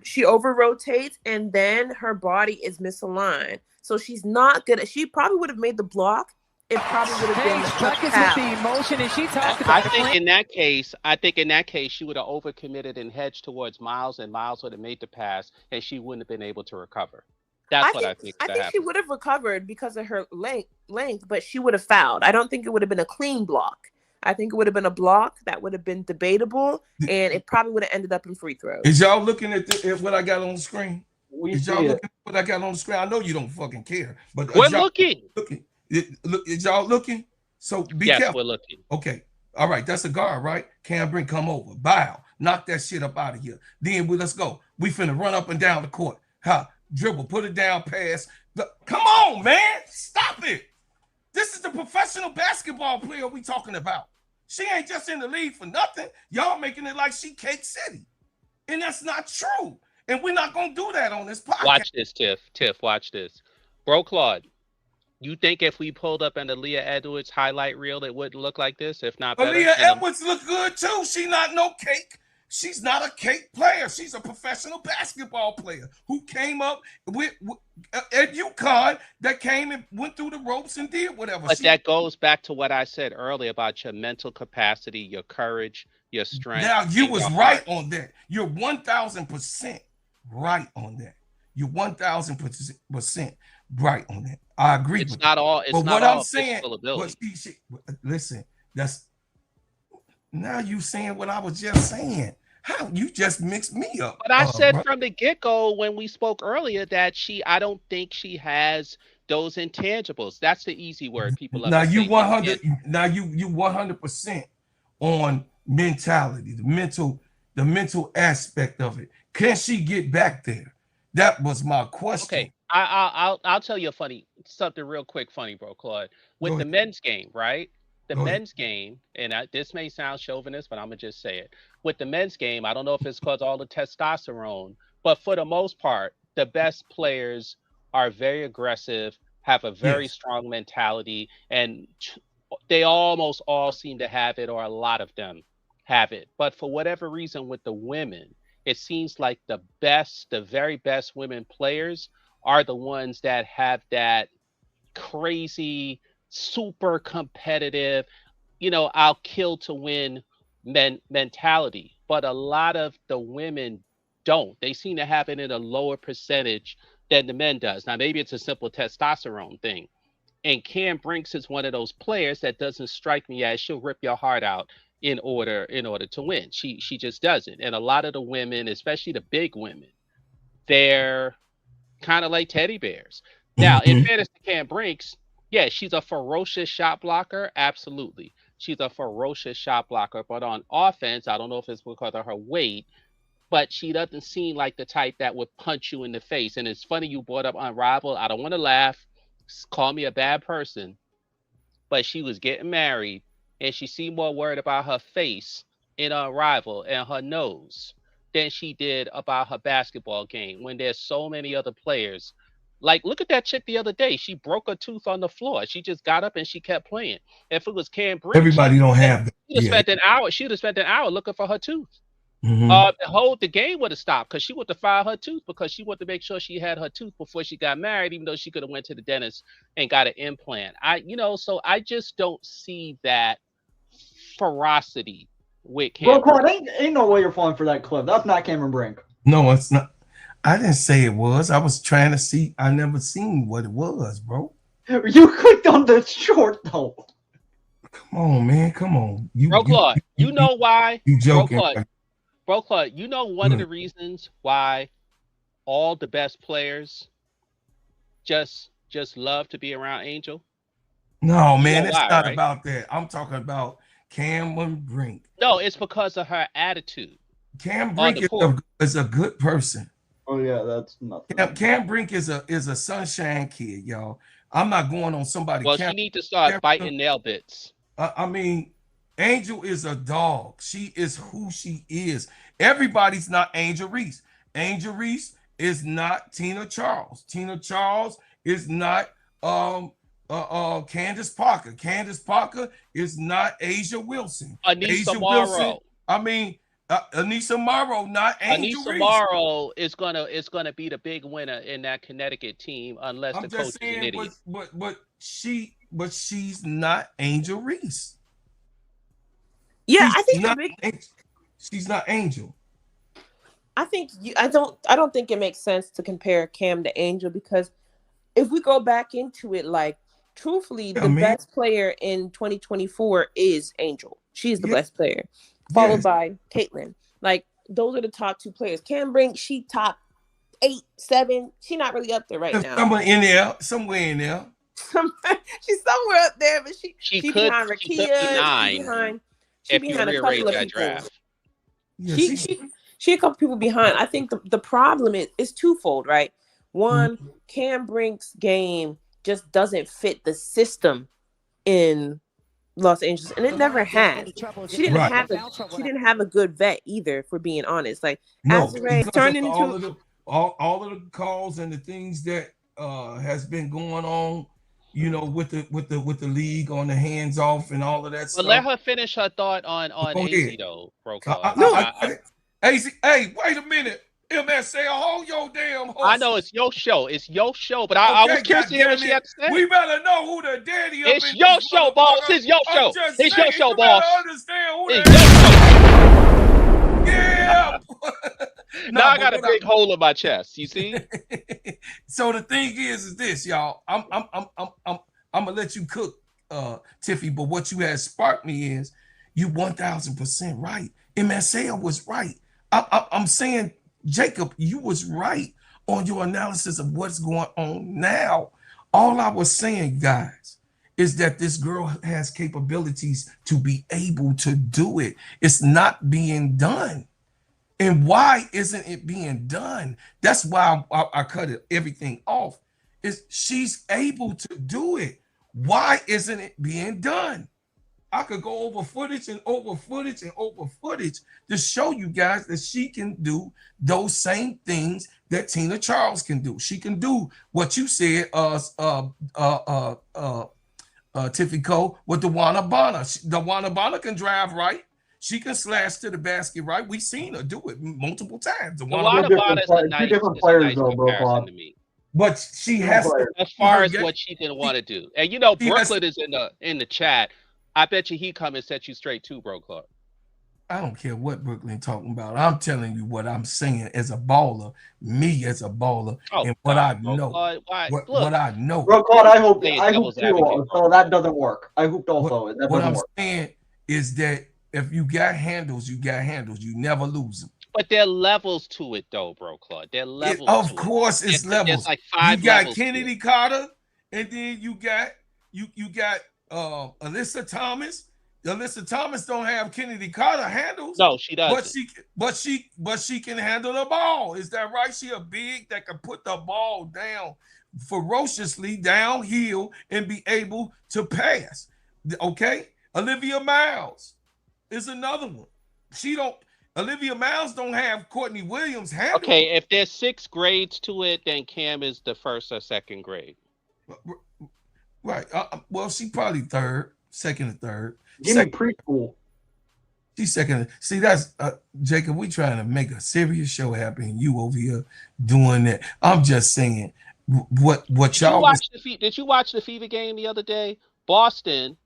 J: She over rotates, and then her body is misaligned. So she's not good. She probably would have made the block. It probably would have been
L: the emotion, and she talked about.
H: I think in that case, she would have overcommitted and hedged towards Miles, and Miles would have made the pass, and she wouldn't have been able to recover. That's what I think.
J: I think she would have recovered because of her length, but she would have fouled. I don't think it would have been a clean block. I think it would have been a block that would have been debatable, and it probably would have ended up in free throws.
C: Is y'all looking at what I got on the screen? Is y'all looking at what I got on the screen? I know you don't fucking care, but
H: we're looking.
C: Is y'all looking? So be careful.
H: We're looking.
C: Okay. All right. That's a guard, right? Cam Brink, come over. Bow. Knock that shit up out of here. Then let's go. We finna run up and down the court. Dribble. Put it down. Pass. Come on, man. Stop it. This is the professional basketball player we talking about. She ain't just in the league for nothing. Y'all making it like she Cake City. And that's not true. And we're not going to do that on this podcast.
H: Watch this, Tiff. Watch this. Bro, Claude. You think if we pulled up an Aaliyah Edwards highlight reel, it wouldn't look like this? If not better?
C: Aaliyah Edwards look good too. She not no cake. She's not a cake player. She's a professional basketball player who came up with at UConn, that came and went through the ropes and did whatever.
H: But that goes back to what I said earlier about your mental capacity, your courage, your strength.
C: Now, you was right on that. You're 1,000% right on that. You're 1,000% right on that. I agree.
H: It's not all. It's
C: but
H: not
C: what
H: all
C: I'm saying, listen, now you saying what I was just saying. How you just mixed me up?
H: But I said from the get-go when we spoke earlier that I don't think she has those intangibles. That's the easy word. People love.
C: Now you 100. Now you 100% on mentality, the mental aspect of it. Can she get back there? That was my question.
H: Okay, I'll tell you something real quick, funny, bro, Claude. With the men's game, right? The men's game, and this may sound chauvinist, but I'm gonna just say it. With the men's game, I don't know if it's because all the testosterone, but for the most part, the best players are very aggressive, have a very strong mentality, and they almost all seem to have it, or a lot of them have it. But for whatever reason, with the women, it seems like the very best women players are the ones that have that crazy, super competitive, I'll kill to win mentality. But a lot of the women don't. They seem to have it in a lower percentage than the men does. Now, maybe it's a simple testosterone thing. And Cam Brink is one of those players that doesn't strike me as she'll rip your heart out in order to win. She just doesn't. And a lot of the women, especially the big women, they're kind of like teddy bears. Now, in fairness to Cam Brink's, yeah, she's a ferocious shot blocker. Absolutely. She's a ferocious shot blocker. But on offense, I don't know if it's because of her weight, but she doesn't seem like the type that would punch you in the face. And it's funny you brought up Unrivaled. I don't want to laugh. Call me a bad person. But she was getting married, and she seemed more worried about her face in Unrivaled and her nose than she did about her basketball game, when there's so many other players. Like, look at that chick the other day. She broke a tooth on the floor. She just got up and she kept playing. If it was Cam Brink,
C: everybody don't have that.
H: She'd have spent an hour. She'd have spent an hour looking for her tooth. The game would have stopped because she would have filed her tooth, because she wanted to make sure she had her tooth before she got married, even though she could have went to the dentist and got an implant. So I just don't see that ferocity with Cam.
I: Bro, ain't no way you're falling for that clip. That's not Cameron Brink.
C: No, it's not. I didn't say it was. I was trying to see. I never seen what it was, bro.
I: You clicked on the short though.
C: Come on, man. Come on.
H: Bro, Claude, you know why?
C: You joking?
H: Bro, Claude, you know one of the reasons why all the best players just love to be around Angel?
C: No, man, it's not about that. I'm talking about Cameron Brink.
H: No, it's because of her attitude.
C: Cam Brink is a good person.
I: Oh yeah, that's nothing.
C: Cam Brink is a sunshine kid, y'all. I'm not going on somebody.
H: Well, she need to start biting nail bits.
C: I mean, Angel is a dog. She is who she is. Everybody's not Angel Reese. Angel Reese is not Tina Charles. Tina Charles is not Candace Parker. Candace Parker is not Asia Wilson.
H: Anissa Morrow.
C: I mean, Anissa Morrow, not Angel
H: Anissa
C: Reese.
H: Morrow is gonna be the big winner in that Connecticut team unless
C: I'm
H: the
C: just
H: coach
C: saying,
H: is an idiot.
C: but she's not Angel Reese.
J: Yeah,
C: She's
J: I think
C: she's not Angel.
J: I think I don't think it makes sense to compare Cam to Angel, because if we go back into it, like truthfully, the best player in 2024 is Angel. She's the best player, followed by Caitlin. Like those are the top two players. Cam Brink, she top 8, 7. She's not really up there right now.
C: Somewhere in there. She's
J: somewhere up there, but she behind Rakia.
H: She behind
J: She behind a couple of people.
H: Draft.
J: Yeah, she a couple people behind. I think the problem is twofold, right? One, Cam Brink's game just doesn't fit the system in Los Angeles, and it never has. She didn't have a good vet either, for being honest. Like Azure turned into
C: all of the calls and the things that has been going on, you know, with the league on the hands off and all of that stuff.
H: But let her finish her thought on AZ though, bro.
C: Hey, wait a minute. MSA, hold your damn horse.
H: I know it's your show. It's your show, but I was curious to hear what she had to say.
C: We better know who the daddy is.
H: It's your show, boss. It's your show. It's your show, boss.
C: Understand who
H: it's your show.
C: Yeah.
H: Now I got a big hole in my chest. You see?
C: So the thing is this, y'all. I'm gonna let you cook, Tiffy. But what you had sparked me is you 1000% right. MSL was right. I'm saying, Jacob, you was right on your analysis of what's going on now. All I was saying, guys, is that this girl has capabilities to be able to do it. It's not being done. And why isn't it being done? That's why I cut everything off. Is she's able to do it. Why isn't it being done? I could go over footage and over footage and over footage to show you guys that she can do those same things that Tina Charles can do. She can do what you said, Tiffy Cole, with DeWanna Bonner. DeWanna Bonner can drive right. She can slash to the basket right. We've seen her do it multiple times.
H: DeWanna Bonner is a
I: different players, though, bro.
C: But she has to,
H: as far as what she didn't want to do. And you know, Brooklyn is in the chat. I bet you he come and set you straight too, bro, Clark.
C: I don't care what Brooklyn talking about. I'm telling you what I'm saying as a baller, me as a baller, and what I know. What I know.
I: Bro, Claude, I hope too. So that doesn't work. I hooped also.
C: What I'm saying is that if you got handles, you got handles. You never lose them.
H: But there are levels to it, though, bro, Claude. There are levels.
C: Of course, it's levels.
H: There's like 5
C: you got
H: levels
C: Kennedy Carter, and then you got Alyssa Thomas. Alyssa Thomas don't have Kennedy Carter handles.
H: No, she doesn't.
C: But she can handle the ball. Is that right? She a big that can put the ball down ferociously downhill and be able to pass. Okay, Olivia Miles is another one. Olivia Miles don't have Courtney Williams handle.
H: Okay, if there's 6 grades to it, then Cam is the 1st or 2nd grade.
C: Right. Well, she probably 3rd, 2nd or 3rd.
I: Give me preschool.
C: She's 2nd. See, that's Jacob. We trying to make a serious show happen. You over here doing that. I'm just saying what y'all.
H: Did you watch the Fever game the other day? Boston,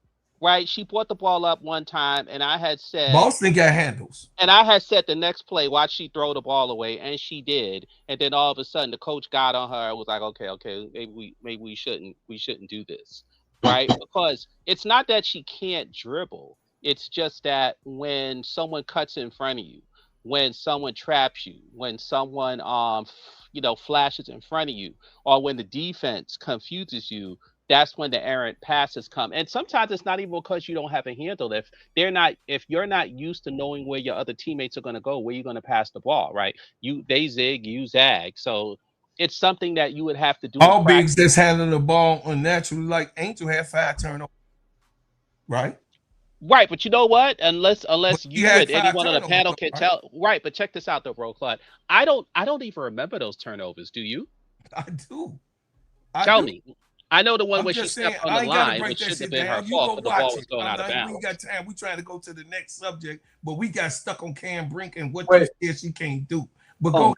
H: right? She brought the ball up one time, and I had said
C: Boston got handles.
H: And I had said the next play, watch she throw the ball away, and she did. And then all of a sudden, the coach got on her and was like, "Okay, maybe we shouldn't do this." Right? Because it's not that she can't dribble. It's just that when someone cuts in front of you, when someone traps you, when someone flashes in front of you, or when the defense confuses you, that's when the errant passes come. And sometimes it's not even because you don't have a handle. If you're not used to knowing where your other teammates are going to go, where you're going to pass the ball, right? They zig, you zag. So it's something that you would have to do in
C: All
H: practice.
C: bigs that's handling the ball unnaturally, like Angel had 5 turnovers, right?
H: Right, but you know what? Unless
C: But
H: you
C: had
H: and
C: 5
H: anyone on the
C: turnovers,
H: panel
C: though,
H: can
C: right?
H: tell, right? But check this out, though, bro, Claude. I don't even remember those turnovers. Do you?
C: I do.
H: Tell me. I know the one
C: I'm
H: where she
C: just saying,
H: stepped on the
C: I ain't got to
H: line,
C: break
H: which
C: that
H: shouldn't have
C: shit
H: been her
C: down. You
H: fault,
C: go
H: but the ball
C: watch
H: was
C: it.
H: going out of
C: We ain't
H: bounds.
C: got time. We trying to go to the next subject, but we got stuck on Cam Brink and what
I: Wait.
C: you said she can't do. But go.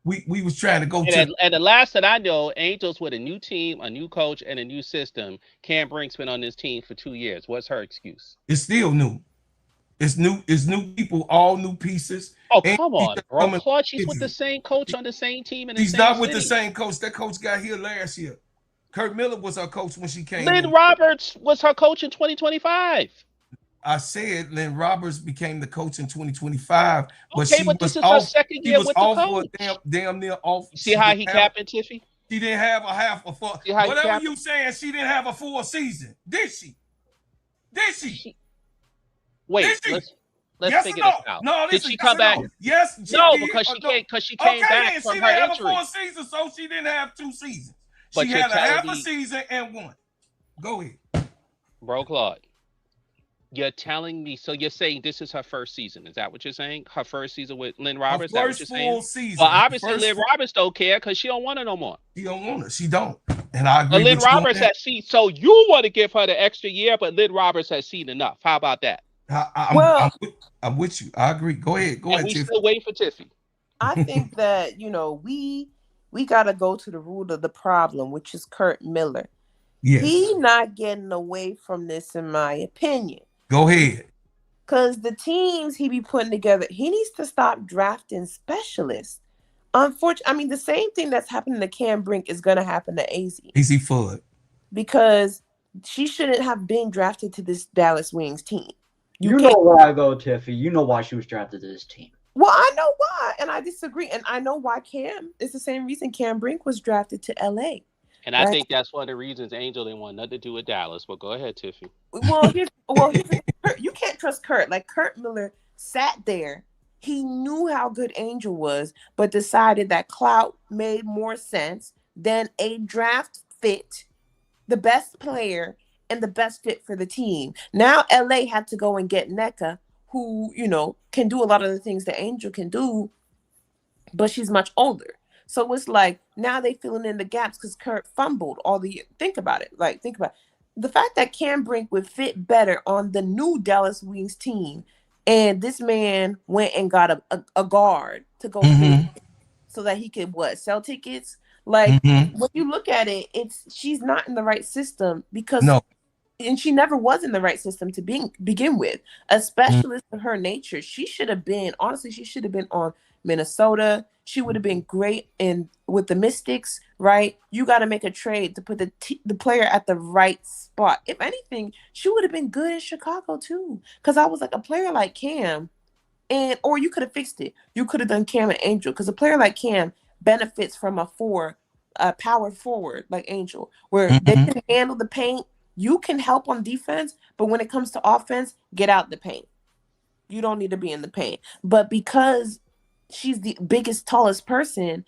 C: We was trying to go to.
H: And the last that I know, Angels with a new team, a new coach, and a new system. Cam Brink's been on this team for 2 years. What's her excuse?
C: It's still new. It's new. It's new people, all new pieces.
H: Oh,
C: And
H: come on, bro.
C: coming
H: Claude, she's
C: with
H: with the
C: you.
H: same coach on the same team in the
C: She's
H: same
C: not with
H: city.
C: the same coach. That coach got here last year. Kurt Miller was her coach when she came
H: Lynne
C: in.
H: Roberts was her coach in 2025.
C: I said Lynne Roberts became the coach in 2025, but
H: Okay,
C: she
H: but
C: was
H: this is her
C: off.
H: second
C: She
H: year
C: was
H: with the
C: off for
H: coach.
C: damn near off.
H: You see how he capping, Tiffy?
C: She didn't have a half a full. Whatever you saying, she didn't have a full season. Did she? Did she?
H: Wait,
C: Did she?
H: let's
C: yes
H: figure
C: or no?
H: this out.
C: No,
H: Did
C: this
H: she
C: is
H: come back?
C: no. Yes, she
H: no,
C: did.
H: because she came back
C: then
H: from
C: she
H: her
C: didn't have
H: injury.
C: a full season, so she didn't have 2 seasons.
H: But
C: She
H: you're
C: had a
H: telling
C: half a
H: me,
C: season and 1. Go ahead.
H: Bro, Claude. You're telling me, so you're saying this is her first season. Is that what you're saying? Her first season with Lynne Roberts? Is that what you're saying?
C: Season.
H: Well, obviously, Lynne Roberts don't care because she don't want it no more.
C: She don't want it. She don't. And I agree
H: Lynne
C: with you.
H: Roberts has seen, so you want to give her the extra year, but Lynne Roberts has seen enough. How about that?
C: I'm with you. I agree. Go ahead. Go ahead,
H: we
C: Tiffy.
H: still waiting for Tiffy.
J: I think that, we got to go to the root of the problem, which is Kurt Miller.
C: Yes.
J: He not getting away from this, in my opinion.
C: Go ahead.
J: Because the teams he be putting together, he needs to stop drafting specialists. Unfortunately, the same thing that's happening to Cam Brink is going to happen to AZ.
C: AZ Fudd.
J: Because she shouldn't have been drafted to this Dallas Wings team.
I: You know why, though, Tiffy. You know why she was drafted to this team.
J: Well, I know why, and I disagree. And I know why it's the same reason Cam Brink was drafted to LA.
H: And I think that's one of the reasons Angel didn't want nothing to do with Dallas. But go ahead, Tiffy.
J: You can't trust Kurt. Like, Kurt Miller sat there. He knew how good Angel was, but decided that clout made more sense than a draft fit, the best player and the best fit for the team. Now LA had to go and get NECA, who, can do a lot of the things that Angel can do, but she's much older. So it's like, now they filling in the gaps because Kurt fumbled all the year. Think about it. The fact that Cam Brink would fit better on the new Dallas Wings team, and this man went and got a guard to go so that he could sell tickets. Like, when you look at it, she's not in the right system because and she never was in the right system to begin with. A specialist of her nature, she should have been on Minnesota. She would have been great with the Mystics, right? You got to make a trade to put the player at the right spot. If anything, she would have been good in Chicago too. Because I was like, a player like Cam, or you could have fixed it. You could have done Cam and Angel, because a player like Cam benefits from a power forward like Angel, where they can handle the paint. You can help on defense, but when it comes to offense, get out the paint. You don't need to be in the paint. But because she's the biggest, tallest person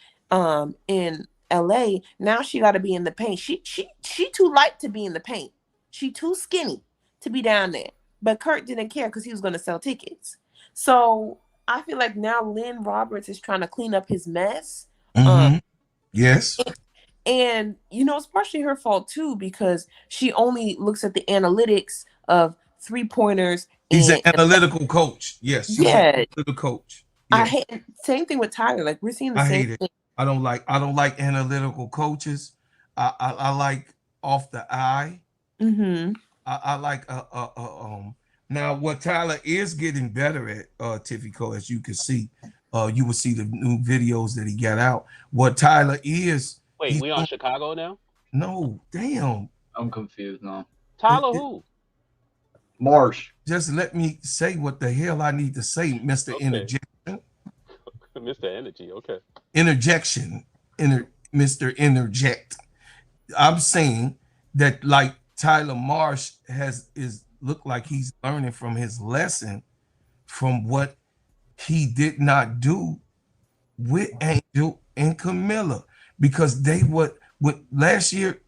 J: in LA, now she got to be in the paint. She too light to be in the paint. She too skinny to be down there. But Kurt didn't care because he was going to sell tickets. So I feel like now Lynne Roberts is trying to clean up his mess.
C: Yes.
J: And, it's partially her fault, too, because she only looks at the analytics of 3-pointers.
C: He's an analytical coach. Yes. She's an analytical coach.
J: Yeah. I hate same thing with Tyler. Like, we're seeing the same thing.
C: I don't like analytical coaches. I like off the eye. I like now what Tyler is getting better at, Tiffy, as you can see. You will see the new videos that he got out. What Tyler is.
H: Wait, we on Chicago now?
C: No, damn.
I: I'm confused now.
H: Tyler who?
I: Marsh.
C: Just let me say what the hell I need to say, Mr. Interjection.
H: Mr. Energy, okay.
C: Interjection. Mr. Interject. I'm saying that like Tyler Marsh look like he's learning from his lesson from what he did not do with Angel and Camilla, because they would last year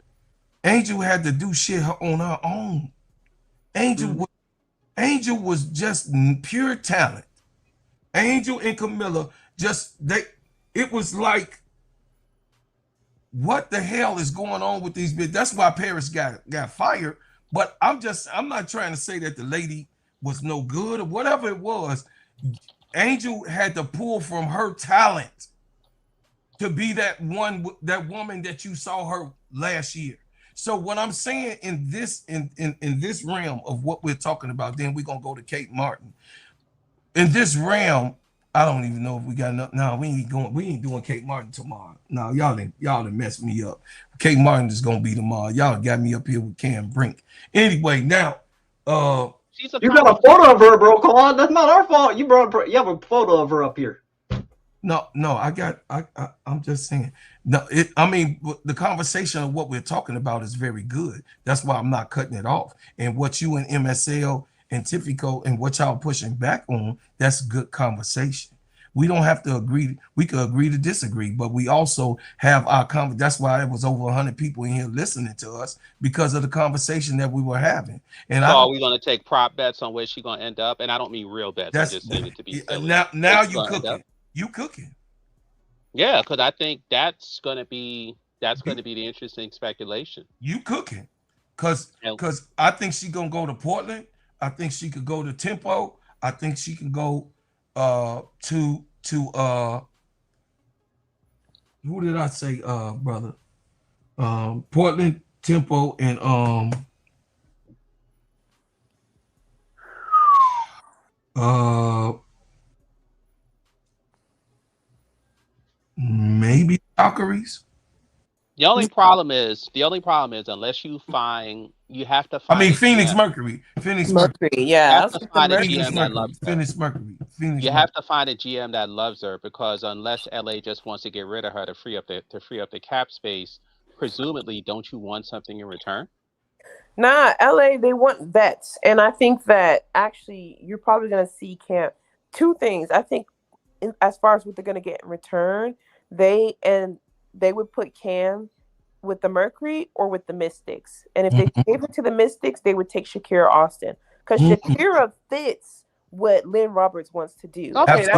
C: Angel had to do shit on her own. Angel was just pure talent. Angel and Camilla it was like, what the hell is going on with these bitches? That's why Paris got fired. But I'm not trying to say that the lady was no good or whatever it was. Angel had to pull from her talent to be that woman that you saw her last year. So what I'm saying in this realm of what we're talking about, then we're gonna go to Kate Martin. In this realm, I don't even know if we got enough. No, we ain't doing Kate Martin tomorrow. No, y'all didn't mess me up. Kate Martin is gonna be tomorrow. Y'all got me up here with Cam Brink. Anyway, now
I: you got a photo of her, bro. Come on, that's not our fault. You have a photo of her up here.
C: No, I'm just saying. No, the conversation of what we're talking about is very good. That's why I'm not cutting it off. And what you and MSL and Tifico and what y'all pushing back on, that's good conversation. We don't have to agree. We could agree to disagree, but we also have our conversation. That's why it was over 100 people in here listening to us, because of the conversation that we were having. And
H: so are we going to take prop bets on where she's going to end up? And I don't mean real bets. I'm just saying it to be silly.
C: Now you cooking. You cooking.
H: Yeah, because I think that's going to be the interesting speculation.
C: You cooking, because I think she's gonna go to Portland. I think she could go to Tempo. I think she can go to who did I say, brother? Portland, Tempo, and maybe Valkyries.
H: The only problem is unless you find, you have to find.
C: Phoenix Mercury. Phoenix Mercury.
J: Yeah,
H: you have to find a GM that loves her.
C: Phoenix Mercury.
H: You have to find a GM that loves her, because unless LA just wants to get rid of her to free up the cap space, presumably, don't you want something in return?
J: Nah, LA, they want vets, and I think that actually you're probably going to see Cam. Two things. I think, as far as what they're going to get in return, they would put Cam with the Mercury or with the Mystics. And if they gave it to the Mystics, they would take Shakira Austin, because Shakira fits what Lynne Roberts wants to do.
H: Okay,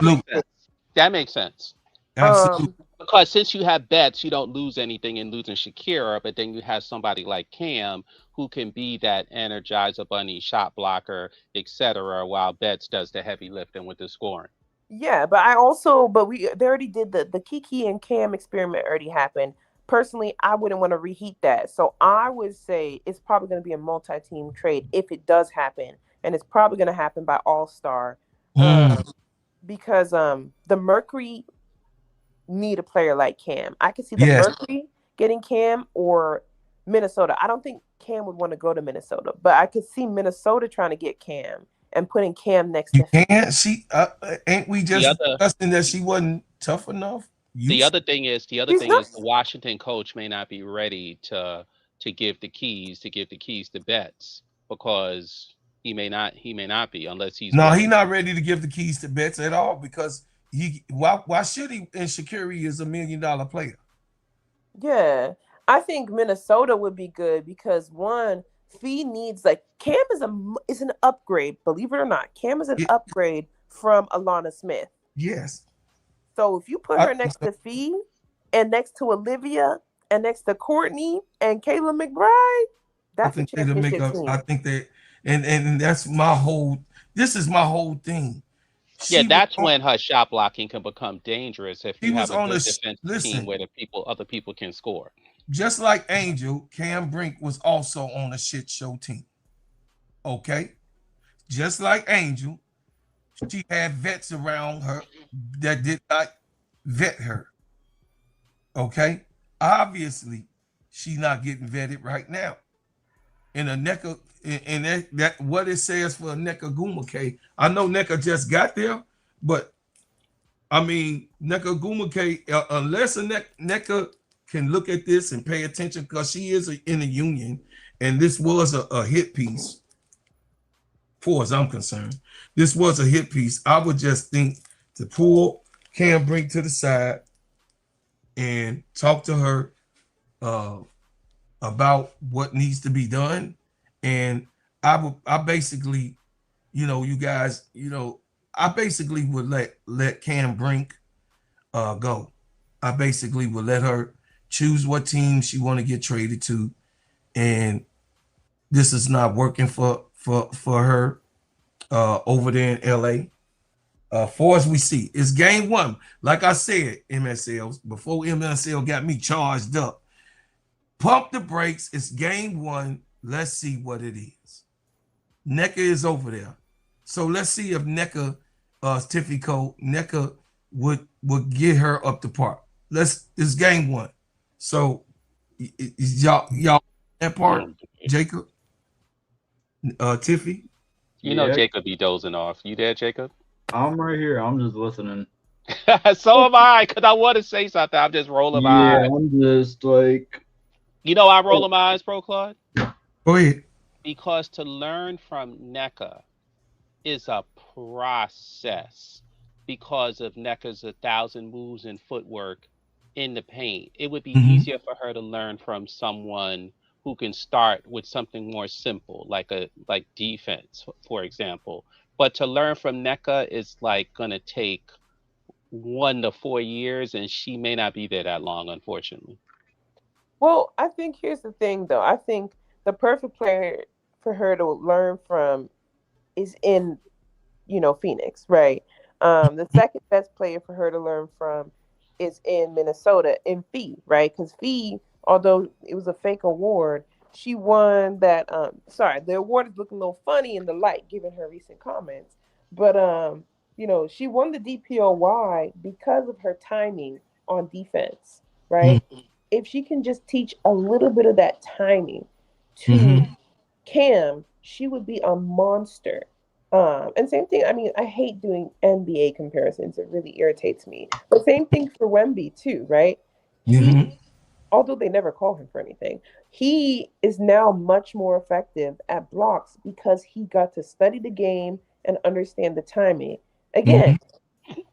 H: that makes sense.
C: Absolutely.
H: Because since you have bets, you don't lose anything in losing Shakira, but then you have somebody like Cam who can be that Energizer Bunny, shot blocker, etc., while Betts does the heavy lifting with the scoring.
J: Yeah, but they already did the Kiki and Cam experiment already happened. Personally, I wouldn't want to reheat that. So I would say it's probably going to be a multi-team trade if it does happen. And it's probably going to happen by All-Star. Because the Mercury need a player like Cam. I could see the Mercury getting Cam, or Minnesota. I don't think Cam would want to go to Minnesota, but I could see Minnesota trying to get Cam and putting Cam next to him.
C: Ain't we just discussing that she wasn't tough enough?
H: The other thing is the Washington coach may not be ready to give the keys to Betts, because he may not be, unless he's
C: he's not ready to give the keys to Betts at all, because why should he? And Shakiri is $1 million player.
J: Yeah, I think Minnesota would be good, because one, Fee needs, like, Cam is an upgrade, believe it or not. Cam is an upgrade from Alana Smith.
C: Yes.
J: So if you put her next to Fee and next to Olivia and next to Courtney and Kayla McBride, that's a championship team.
C: I think that, and that's my whole. This is my whole thing.
H: That's when her shot blocking can become dangerous if you have a good defensive team where other people can score.
C: Just like Angel, Cam Brink was also on a shit show team. Okay? Just like Angel, she had vets around her that did not vet her. Okay? Obviously, she's not getting vetted right now. In a NECA, and that what it says for a NECA Gumake. I know NECA just got there, but I mean NECA Gumake, unless a NECA can look at this and pay attention, because she is in a union, and this was a hit piece, far as I'm concerned. This was a hit piece. I would just think to pull Cam Brink to the side and talk to her about what needs to be done. And I basically, you guys, I basically would let Cam Brink go. I basically would let her choose what team she want to get traded to, and this is not working for her over there in LA. For as we see, it's game one. Like I said, MSL, before MSL got me charged up. Pump the brakes. It's game one. Let's see what it is. NECA is over there. So let's see if NECA, Tiffy NECA would get her up to par. It's game one. So y'all that part, Jacob, Tiffy.
H: Jacob be dozing off. You there, Jacob?
I: I'm right here. I'm just listening.
H: So am I, because I want to say something. I'm just rolling my eyes.
I: Yeah, I'm just like.
H: I'm rolling my eyes, Pro Claude.
C: Go ahead.
H: Because to learn from NECA is a process, because of NECA's 1,000 moves and footwork in the paint. It would be easier for her to learn from someone who can start with something more simple, like defense, for example. But to learn from NECA is gonna take 1 to 4 years, and she may not be there that long, unfortunately.
J: Well, I think here's the thing, though. I think the perfect player for her to learn from is in, Phoenix, right? The second best player for her to learn from is in Minnesota, in Fee, right? Because Fee, although it was a fake award, she won that. The award is looking a little funny in the light, given her recent comments. But she won the DPOY because of her timing on defense, right? If she can just teach a little bit of that timing to Cam, she would be a monster. And same thing, I hate doing NBA comparisons. It really irritates me. But same thing for Wemby too, right? Although they never call him for anything, he is now much more effective at blocks because he got to study the game and understand the timing. Again,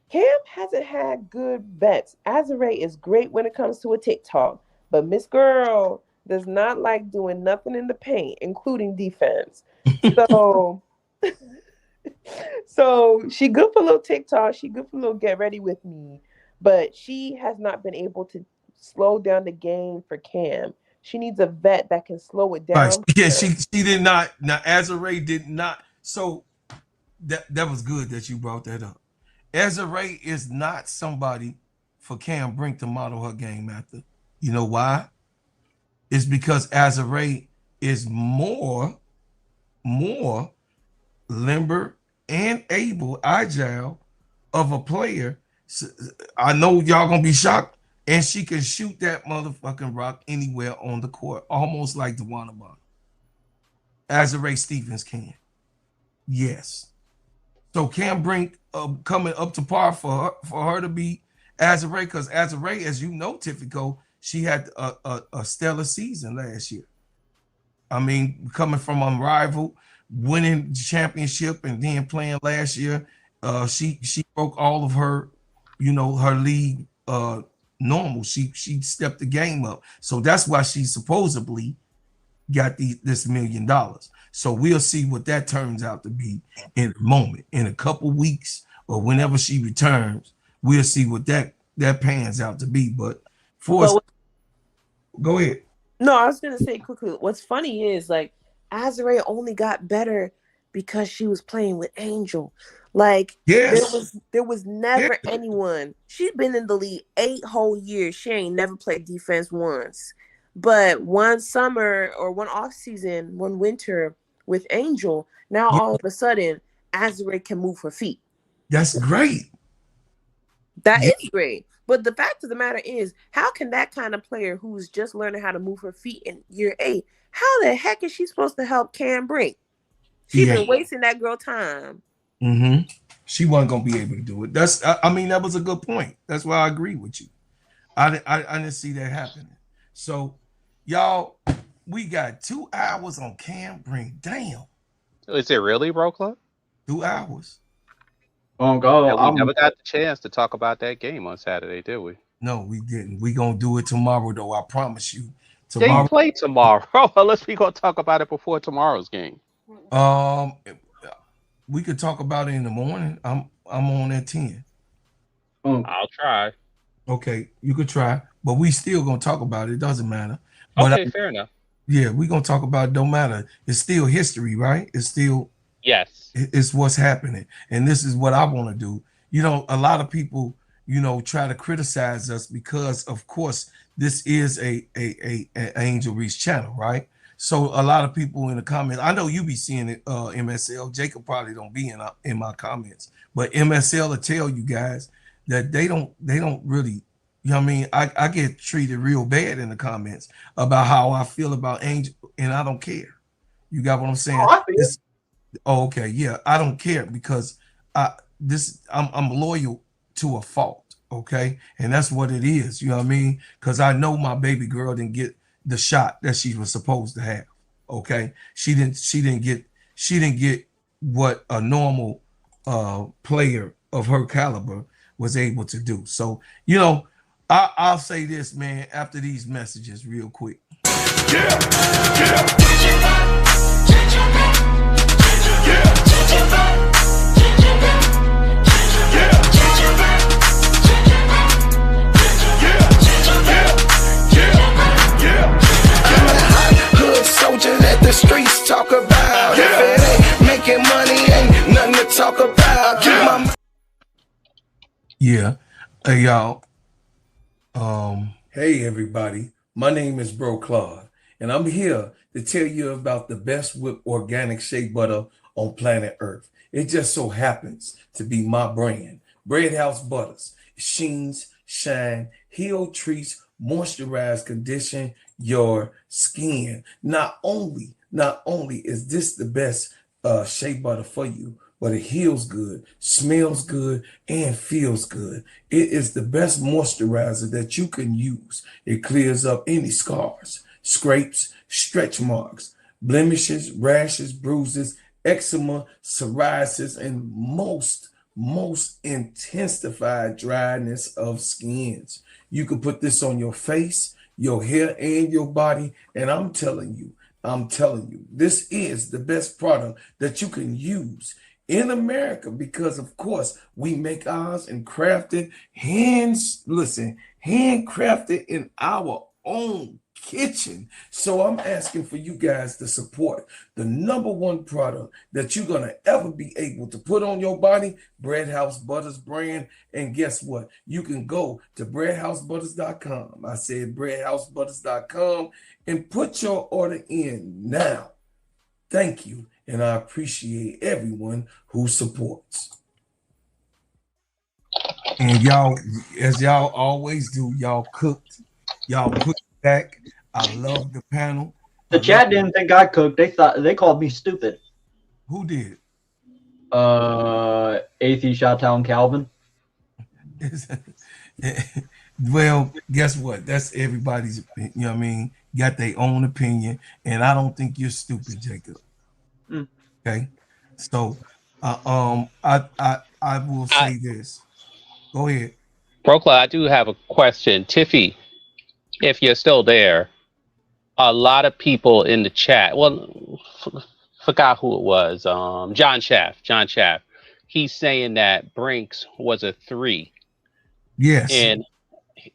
J: Cam hasn't had good vets. Azare is great when it comes to a TikTok, but Miss Girl does not like doing nothing in the paint, including defense. So she good for a little TikTok. She good for a little get ready with me, but she has not been able to slow down the game for Cam. She needs a vet that can slow it down.
C: Right. Yeah, she did not. Now, Azare did not. So that was good that you brought that up. Azare is not somebody for Cam Brink to model her game after. You know why? It's because Azare is more limber and agile of a player. I know y'all gonna be shocked, and she can shoot that motherfucking rock anywhere on the court, almost like the Wannabe. Azare Stevens can. Yes. So Cam Brink coming up to par for her to be Azare, because Azare, as you know, Tiffy, she had a stellar season last year. Coming from unrivaled, winning the championship, and then playing last year, she broke all of her, her league normal. She stepped the game up, so that's why she supposedly got this $1 million. So we'll see what that turns out to be in a moment, in a couple weeks, or whenever she returns. We'll see what that pans out to be. But go ahead.
J: No, I was gonna say quickly. What's funny is Azare only got better because she was playing with Angel. There was never anyone. She's been in the league 8 whole years. She ain't never played defense once. But one summer or one off season, one winter with Angel, now all of a sudden Azare can move her feet.
C: That's great.
J: That is great. But the fact of the matter is, how can that kind of player who's just learning how to move her feet in year 8, how the heck is she supposed to help Cam Brink? She's been wasting that girl time.
C: She wasn't gonna be able to do it. That was a good point. That's why I agree with you. I didn't see that happening. So, y'all, we got 2 hours on Cam Brink. Damn,
H: Is it really, Bro Club?
C: 2 hours.
I: Oh God,
H: And we never got the chance to talk about that game on Saturday, did we?
C: No, we didn't. We gonna do it tomorrow, though. I promise you.
H: They
C: Tomorrow.
H: play tomorrow. Unless we gonna talk about it before tomorrow's game.
C: We could talk about it in the morning. I'm on at 10.
H: I'll try.
C: Okay, you could try, but we still gonna talk about it. It doesn't matter. But
H: Okay, fair enough.
C: Yeah, we gonna talk about it. Don't matter. It's still history, right? It's still
H: Yes.
C: it's what's happening, and this is what I want to do. You know, a lot of people, try to criticize us because, of course, this is a Angel Reese channel, right? So a lot of people in the comments, I know you be seeing it, MSL. Jacob probably don't be in my comments, but MSL will tell you guys that they don't really, you know what I mean? I get treated real bad in the comments about how I feel about Angel, and I don't care. You got what I'm saying? Okay, yeah, I don't care because I'm loyal to a fault, okay? And that's what it is, you know what I mean? Because I know my baby girl didn't get the shot that she was supposed to have, okay? She didn't get what a normal player of her caliber was able to do. So, I'll say this, man, after these messages real quick.
M: Soldier that the streets talk about. If it ain't making money, ain't nothing to talk about.
C: Hey y'all. Hey everybody. My name is Bro Claude, and I'm here to tell you about the best whipped organic shea butter on planet Earth. It just so happens to be my brand. Bread House Butters. Sheens, shine, heal, treats, moisturize, condition your skin. Not only is this the best shea butter for you, but it heals good, smells good, and feels good. It is the best moisturizer that you can use. It clears up any scars, scrapes, stretch marks, blemishes, rashes, bruises, eczema, psoriasis, and most intensified dryness of skins. You can put this on your face, your hair, and your body, and I'm telling you, this is the best product that you can use in America because, of course, we make ours and crafted, handcrafted in our own kitchen. So I'm asking for you guys to support the #1 product that you're going to ever be able to put on your body, Bread House Butters brand. And guess what? You can go to breadhousebutters.com. I said breadhousebutters.com and put your order in now. Thank you. And I appreciate everyone who supports. And y'all, as y'all always do, y'all cooked. Y'all put back. I love the panel.
I: The chat didn't think I cooked. They called me stupid.
C: Who did?
I: Athie Shottown Calvin.
C: Well, guess what? That's everybody's opinion. You know what I mean? Got their own opinion, and I don't think you're stupid, Jacob. Okay, so I will say this. Go ahead,
H: Brokla. I do have a question, Tiffy. If you're still there, a lot of people in the chat. Well, forgot who it was. John Schaff. He's saying that Brinks was a 3.
C: Yes.
H: And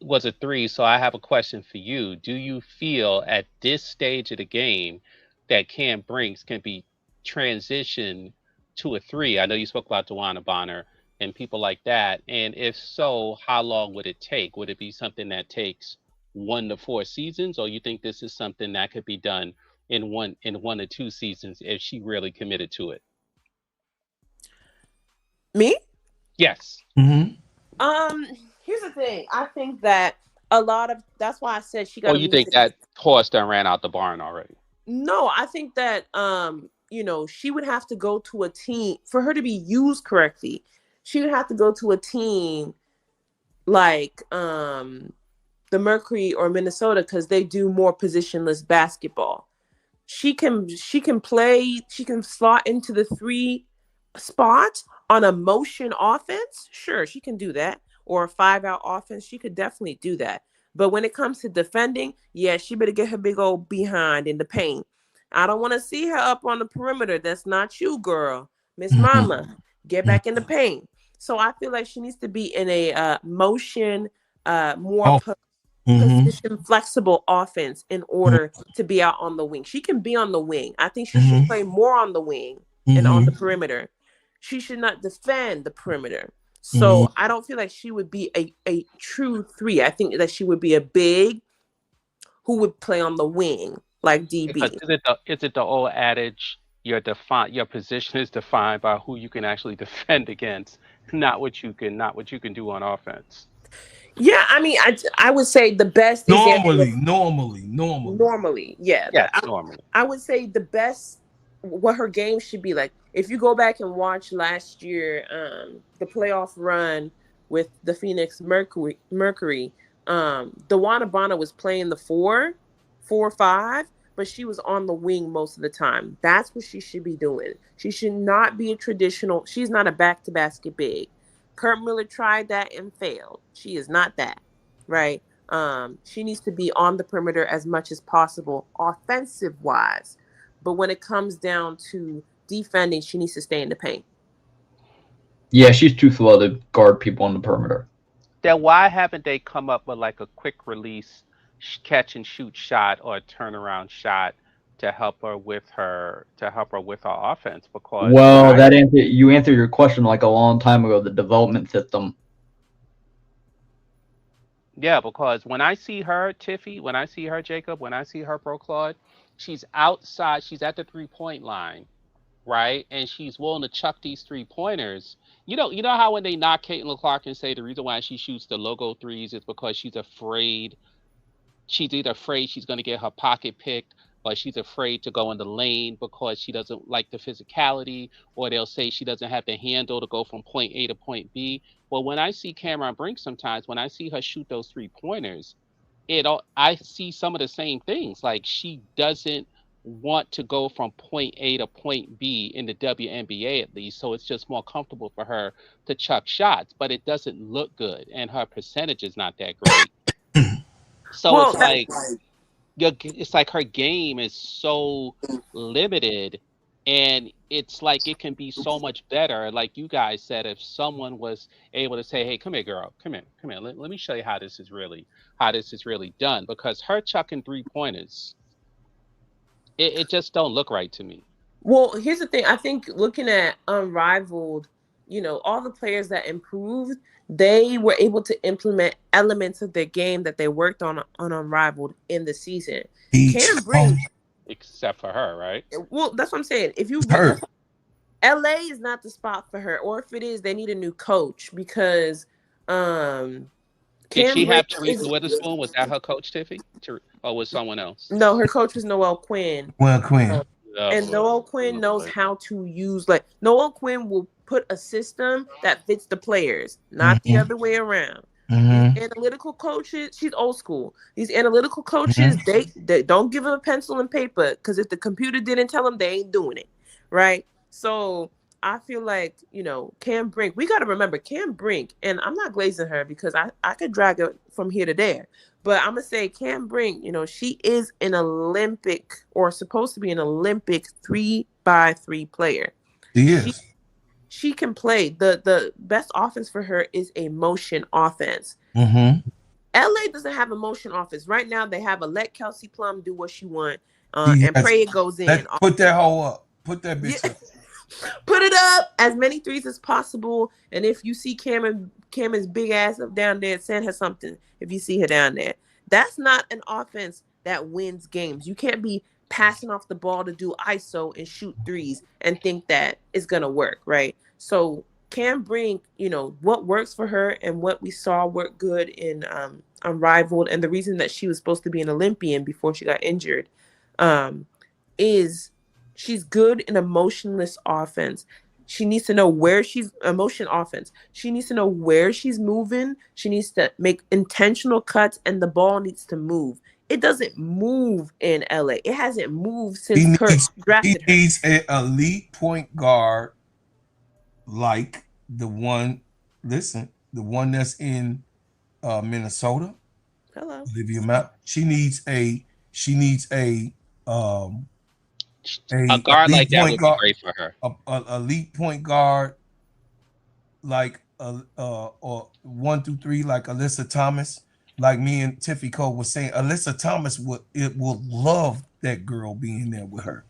H: was a 3. So I have a question for you. Do you feel at this stage of the game that Cam Brinks can be transitioned to a 3? I know you spoke about DeWanna Bonner and people like that. And if so, how long would it take? Would it be something that takes 1 to 4 seasons, or you think this is something that could be done in one or 2 seasons if she really committed to it?
J: Me?
H: Yes.
C: Mm-hmm.
J: Here's the thing. I think that that's why I said she got.
H: Oh, you think that horse done ran out the barn already?
J: No, I think that she would have to go to a team for her to be used correctly. She would have to go to a team like the Mercury or Minnesota because they do more positionless basketball. She can play, she can slot into the 3 spot on a motion offense. Sure, she can do that. Or a 5-out offense, she could definitely do that. But when it comes to defending, yeah, she better get her big old behind in the paint. I don't want to see her up on the perimeter. That's not you, girl. Miss Mama, get back in the paint. So I feel like she needs to be in a motion, more position flexible offense in order to be out on the wing. She can be on the wing. I think she should play more on the wing and on the perimeter. She should not defend the perimeter. So I don't feel like she would be a true 3. I think that she would be a big who would play on the wing like DB.
H: Because is it the old adage, your position is defined by who you can actually defend against, not what you can do on offense.
J: Yeah, I mean, I would say the best
C: normally.
J: Yeah,
H: normally.
J: I would say the best, what her game should be like. If you go back and watch last year, the playoff run with the Phoenix Mercury, DeWanna Bonner was playing the 4-5, but she was on the wing most of the time. That's what she should be doing. She should not be she's not a back-to-basket big. Kurt Miller tried that and failed. She is not that, right? She needs to be on the perimeter as much as possible, offensive-wise. But when it comes down to defending, she needs to stay in the paint.
I: Yeah, she's too slow to guard people on the perimeter.
H: Then why haven't they come up with like a quick release catch and shoot shot or a turnaround shot to help her with her offense? Because
I: you answered your question like a long time ago, the development system.
H: Yeah, because when I see her, Tiffy, when I see her, Jacob, when I see her, Pro Claude, she's outside, she's at the 3-point line, right? And she's willing to chuck these 3-pointers. You know how when they knock Caitlin Clark and say the reason why she shoots the logo threes is because she's afraid. She's either afraid she's going to get her pocket picked, or she's afraid to go in the lane because she doesn't like the physicality, or they'll say she doesn't have the handle to go from point A to point B. Well, when I see Cameron Brink sometimes, when I see her shoot those 3-pointers, I see some of the same things. Like she doesn't want to go from point A to point B in the WNBA at least, so it's just more comfortable for her to chuck shots, but it doesn't look good, and her percentage is not that great. So it's like her game is so limited, and it's like it can be so much better. Like you guys said, if someone was able to say, "Hey, come here, girl, come here, let me show you how this is really done," because her chucking 3-pointers, it just don't look right to me.
J: Well, here's the thing. I think looking at Unrivaled, all the players that improved, they were able to implement elements of their game that they worked on Unrivaled in the season. Cam Brink,
H: except for her, right?
J: Well, that's what I'm saying. If you LA is not the spot for her, or if it is, they need a new coach because
H: did she have Teresa Witherspoon? Was that her coach, Tiffy? Or was someone else?
J: No, her coach was Noelle Quinn. And Noelle Quinn knows how to use, Noelle Quinn will put a system that fits the players, not the other way around. These analytical coaches, she's old school. These analytical coaches, they don't give them a pencil and paper, because if the computer didn't tell them, they ain't doing it, right? So I feel like, Cam Brink, we got to remember Cam Brink, and I'm not glazing her because I could drag her from here to there. But I'm going to say Cam Brink, she is an Olympic, or supposed to be an Olympic 3x3 player. She can play. The best offense for her is a motion offense. LA doesn't have a motion offense. Right now, they have a let Kelsey Plum do what she want and pray it goes in.
C: Put that hoe up. Put that bitch up.
J: Put it up, as many threes as possible. And if you see Cameron's big ass up down there, send her something if you see her down there. That's not an offense that wins games. You can't be passing off the ball to do ISO and shoot threes and think that it's going to work, right? So Cam Brink, what works for her and what we saw work good in Unrivaled, and the reason that she was supposed to be an Olympian before she got injured, is she's good in a motionless offense. She needs to know where she's motion offense. She needs to know where she's moving. She needs to make intentional cuts, and the ball needs to move. It doesn't move in LA. It hasn't moved since Kurt drafted her.
C: He needs an elite point guard like the one. Listen, the one that's in Minnesota.
J: Hello.
C: Olivia Mount. She needs a
H: guard like that would be great for her.
C: A elite point guard like or 1 through 3 like Alyssa Thomas. Like me and Tiffy Cole was saying, Alyssa Thomas will love that girl being there with her.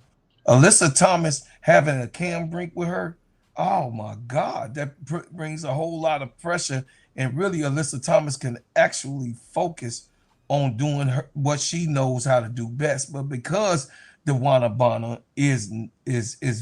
C: Alyssa Thomas having a Cam Brink with her. Oh my God, that brings a whole lot of pressure. And really, Alyssa Thomas can actually focus on doing what she knows how to do best. But because DeWanna Bonner is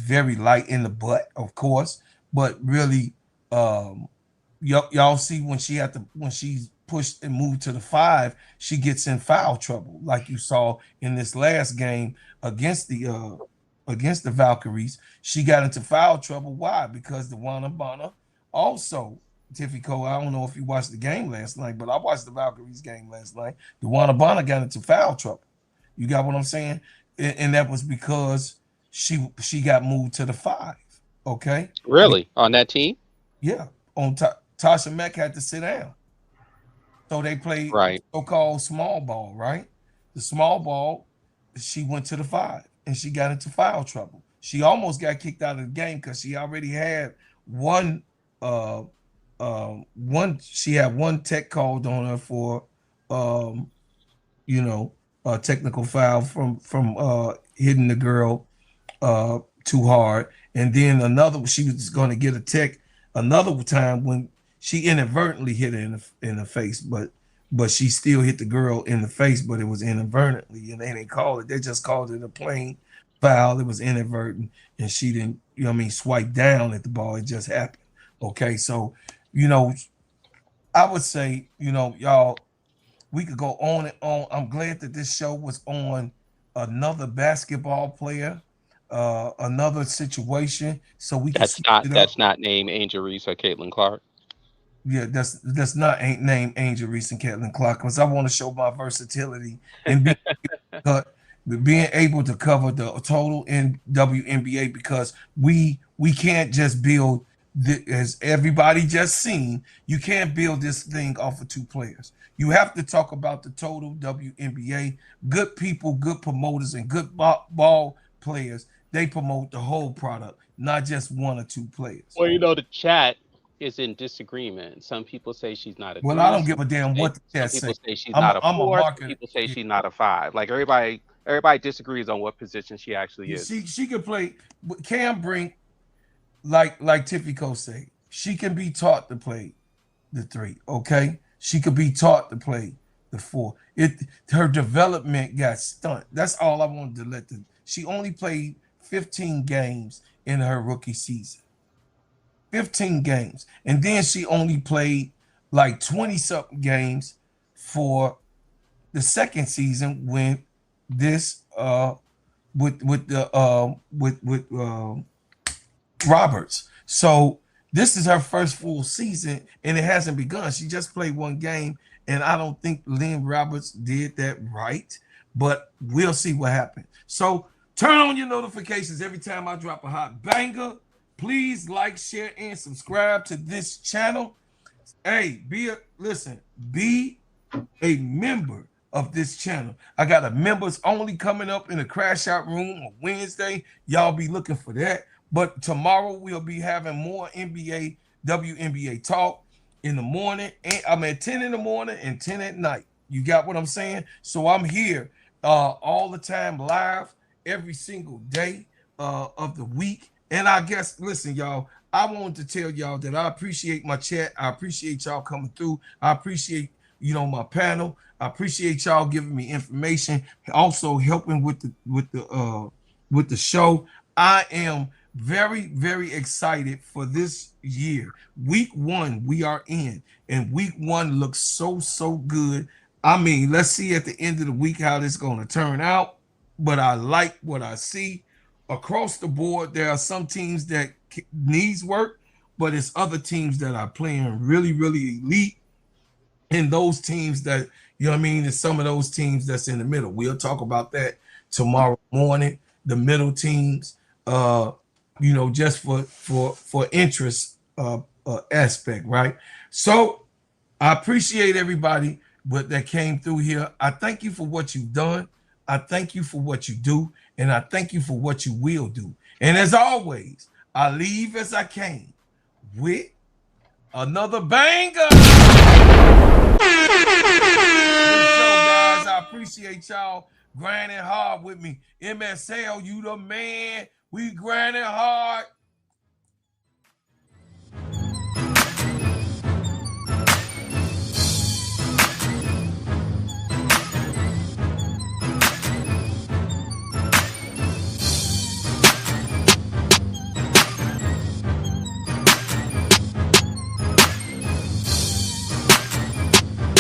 C: very light in the butt, of course, but really, y'all see when she's pushed and moved to the 5, she gets in foul trouble, like you saw in this last game against the Valkyries. She got into foul trouble. Why? Because DeWanna Bonner also. Tiffy Cole, I don't know if you watched the game last night, but I watched the Valkyries game last night. DeWanna Bonner got into foul trouble. You got what I'm saying? And that was because she got moved to the 5. Okay.
H: Really? On that team?
C: Yeah. Tasha Mack had to sit down. So they played so-called small ball, right? The small ball, she went to the 5 and she got into foul trouble. She almost got kicked out of the game because she already had one tech called on her for a technical foul from hitting the girl too hard. And then she was going to get a tech another time when she inadvertently hit her in the face, but she still hit the girl in the face, but it was inadvertently, and they didn't call it. They just called it a plain foul. It was inadvertent, and she didn't, swipe down at the ball. It just happened. Okay, so I would say, y'all, we could go on and on. I'm glad that this show was on another basketball player, another situation, so we can.
H: That's not named Angel Reese or Caitlin Clark.
C: Yeah, that's not named Angel Reese and Caitlin Clark, because I want to show my versatility and being able to cover the total in WNBA, because we can't just build. As everybody just seen, you can't build this thing off of 2 players. You have to talk about the total WNBA. Good people, good promoters, and good ball players. They promote the whole product, not just 1 or 2 players.
H: Well, the chat is in disagreement. Some people say she's not a.
C: Well, I don't give a damn what the chat
H: says.
C: Some
H: people say she's not a 4. Some people say she's not a 5. Like everybody disagrees on what position she actually is.
C: She could play. Cam Brink, like Tiffy Cole say, she can be taught to play the 3. Okay, she could be taught to play the 4. Her development got stunted. That's all I wanted to let them. She only played 15 games in her rookie season. 15 games, and then she only played like 20-something games for the second season when this with Roberts. So this is her first full season, and it hasn't begun. She just played 1 game, and I don't think Lynne Roberts did that right, but we'll see what happens. So turn on your notifications every time I drop a hot banger. Please like, share, and subscribe to this channel. Hey, be a member of this channel. I got a members only coming up in the Crash Out Room on Wednesday. Y'all be looking for that. But tomorrow we'll be having more WNBA talk in the morning. And I'm at 10 in the morning and 10 at night. You got what I'm saying? So I'm here all the time, live every single day of the week. And I guess, listen, y'all, I wanted to tell y'all that I appreciate my chat. I appreciate y'all coming through. I appreciate, my panel. I appreciate y'all giving me information, also helping with the show. I am very, very excited for this year. Week 1 we are in, and week 1 looks so good. I mean, let's see at the end of the week how this is going to turn out. But I like what I see. across the board, there are some teams that needs work, but it's other teams that are playing really, really elite. And those teams that, you know what I mean, and some of those teams that's in the middle. We'll talk about that tomorrow morning. The middle teams, you know, just for interest aspect, right? So I appreciate everybody that came through here. I thank you for what you've done. I thank you for what you do, and I thank you for what you will do. And as always, I leave as I came with another banger. Good show, guys. I appreciate y'all grinding hard with me. MSL, you the man. We grinding hard.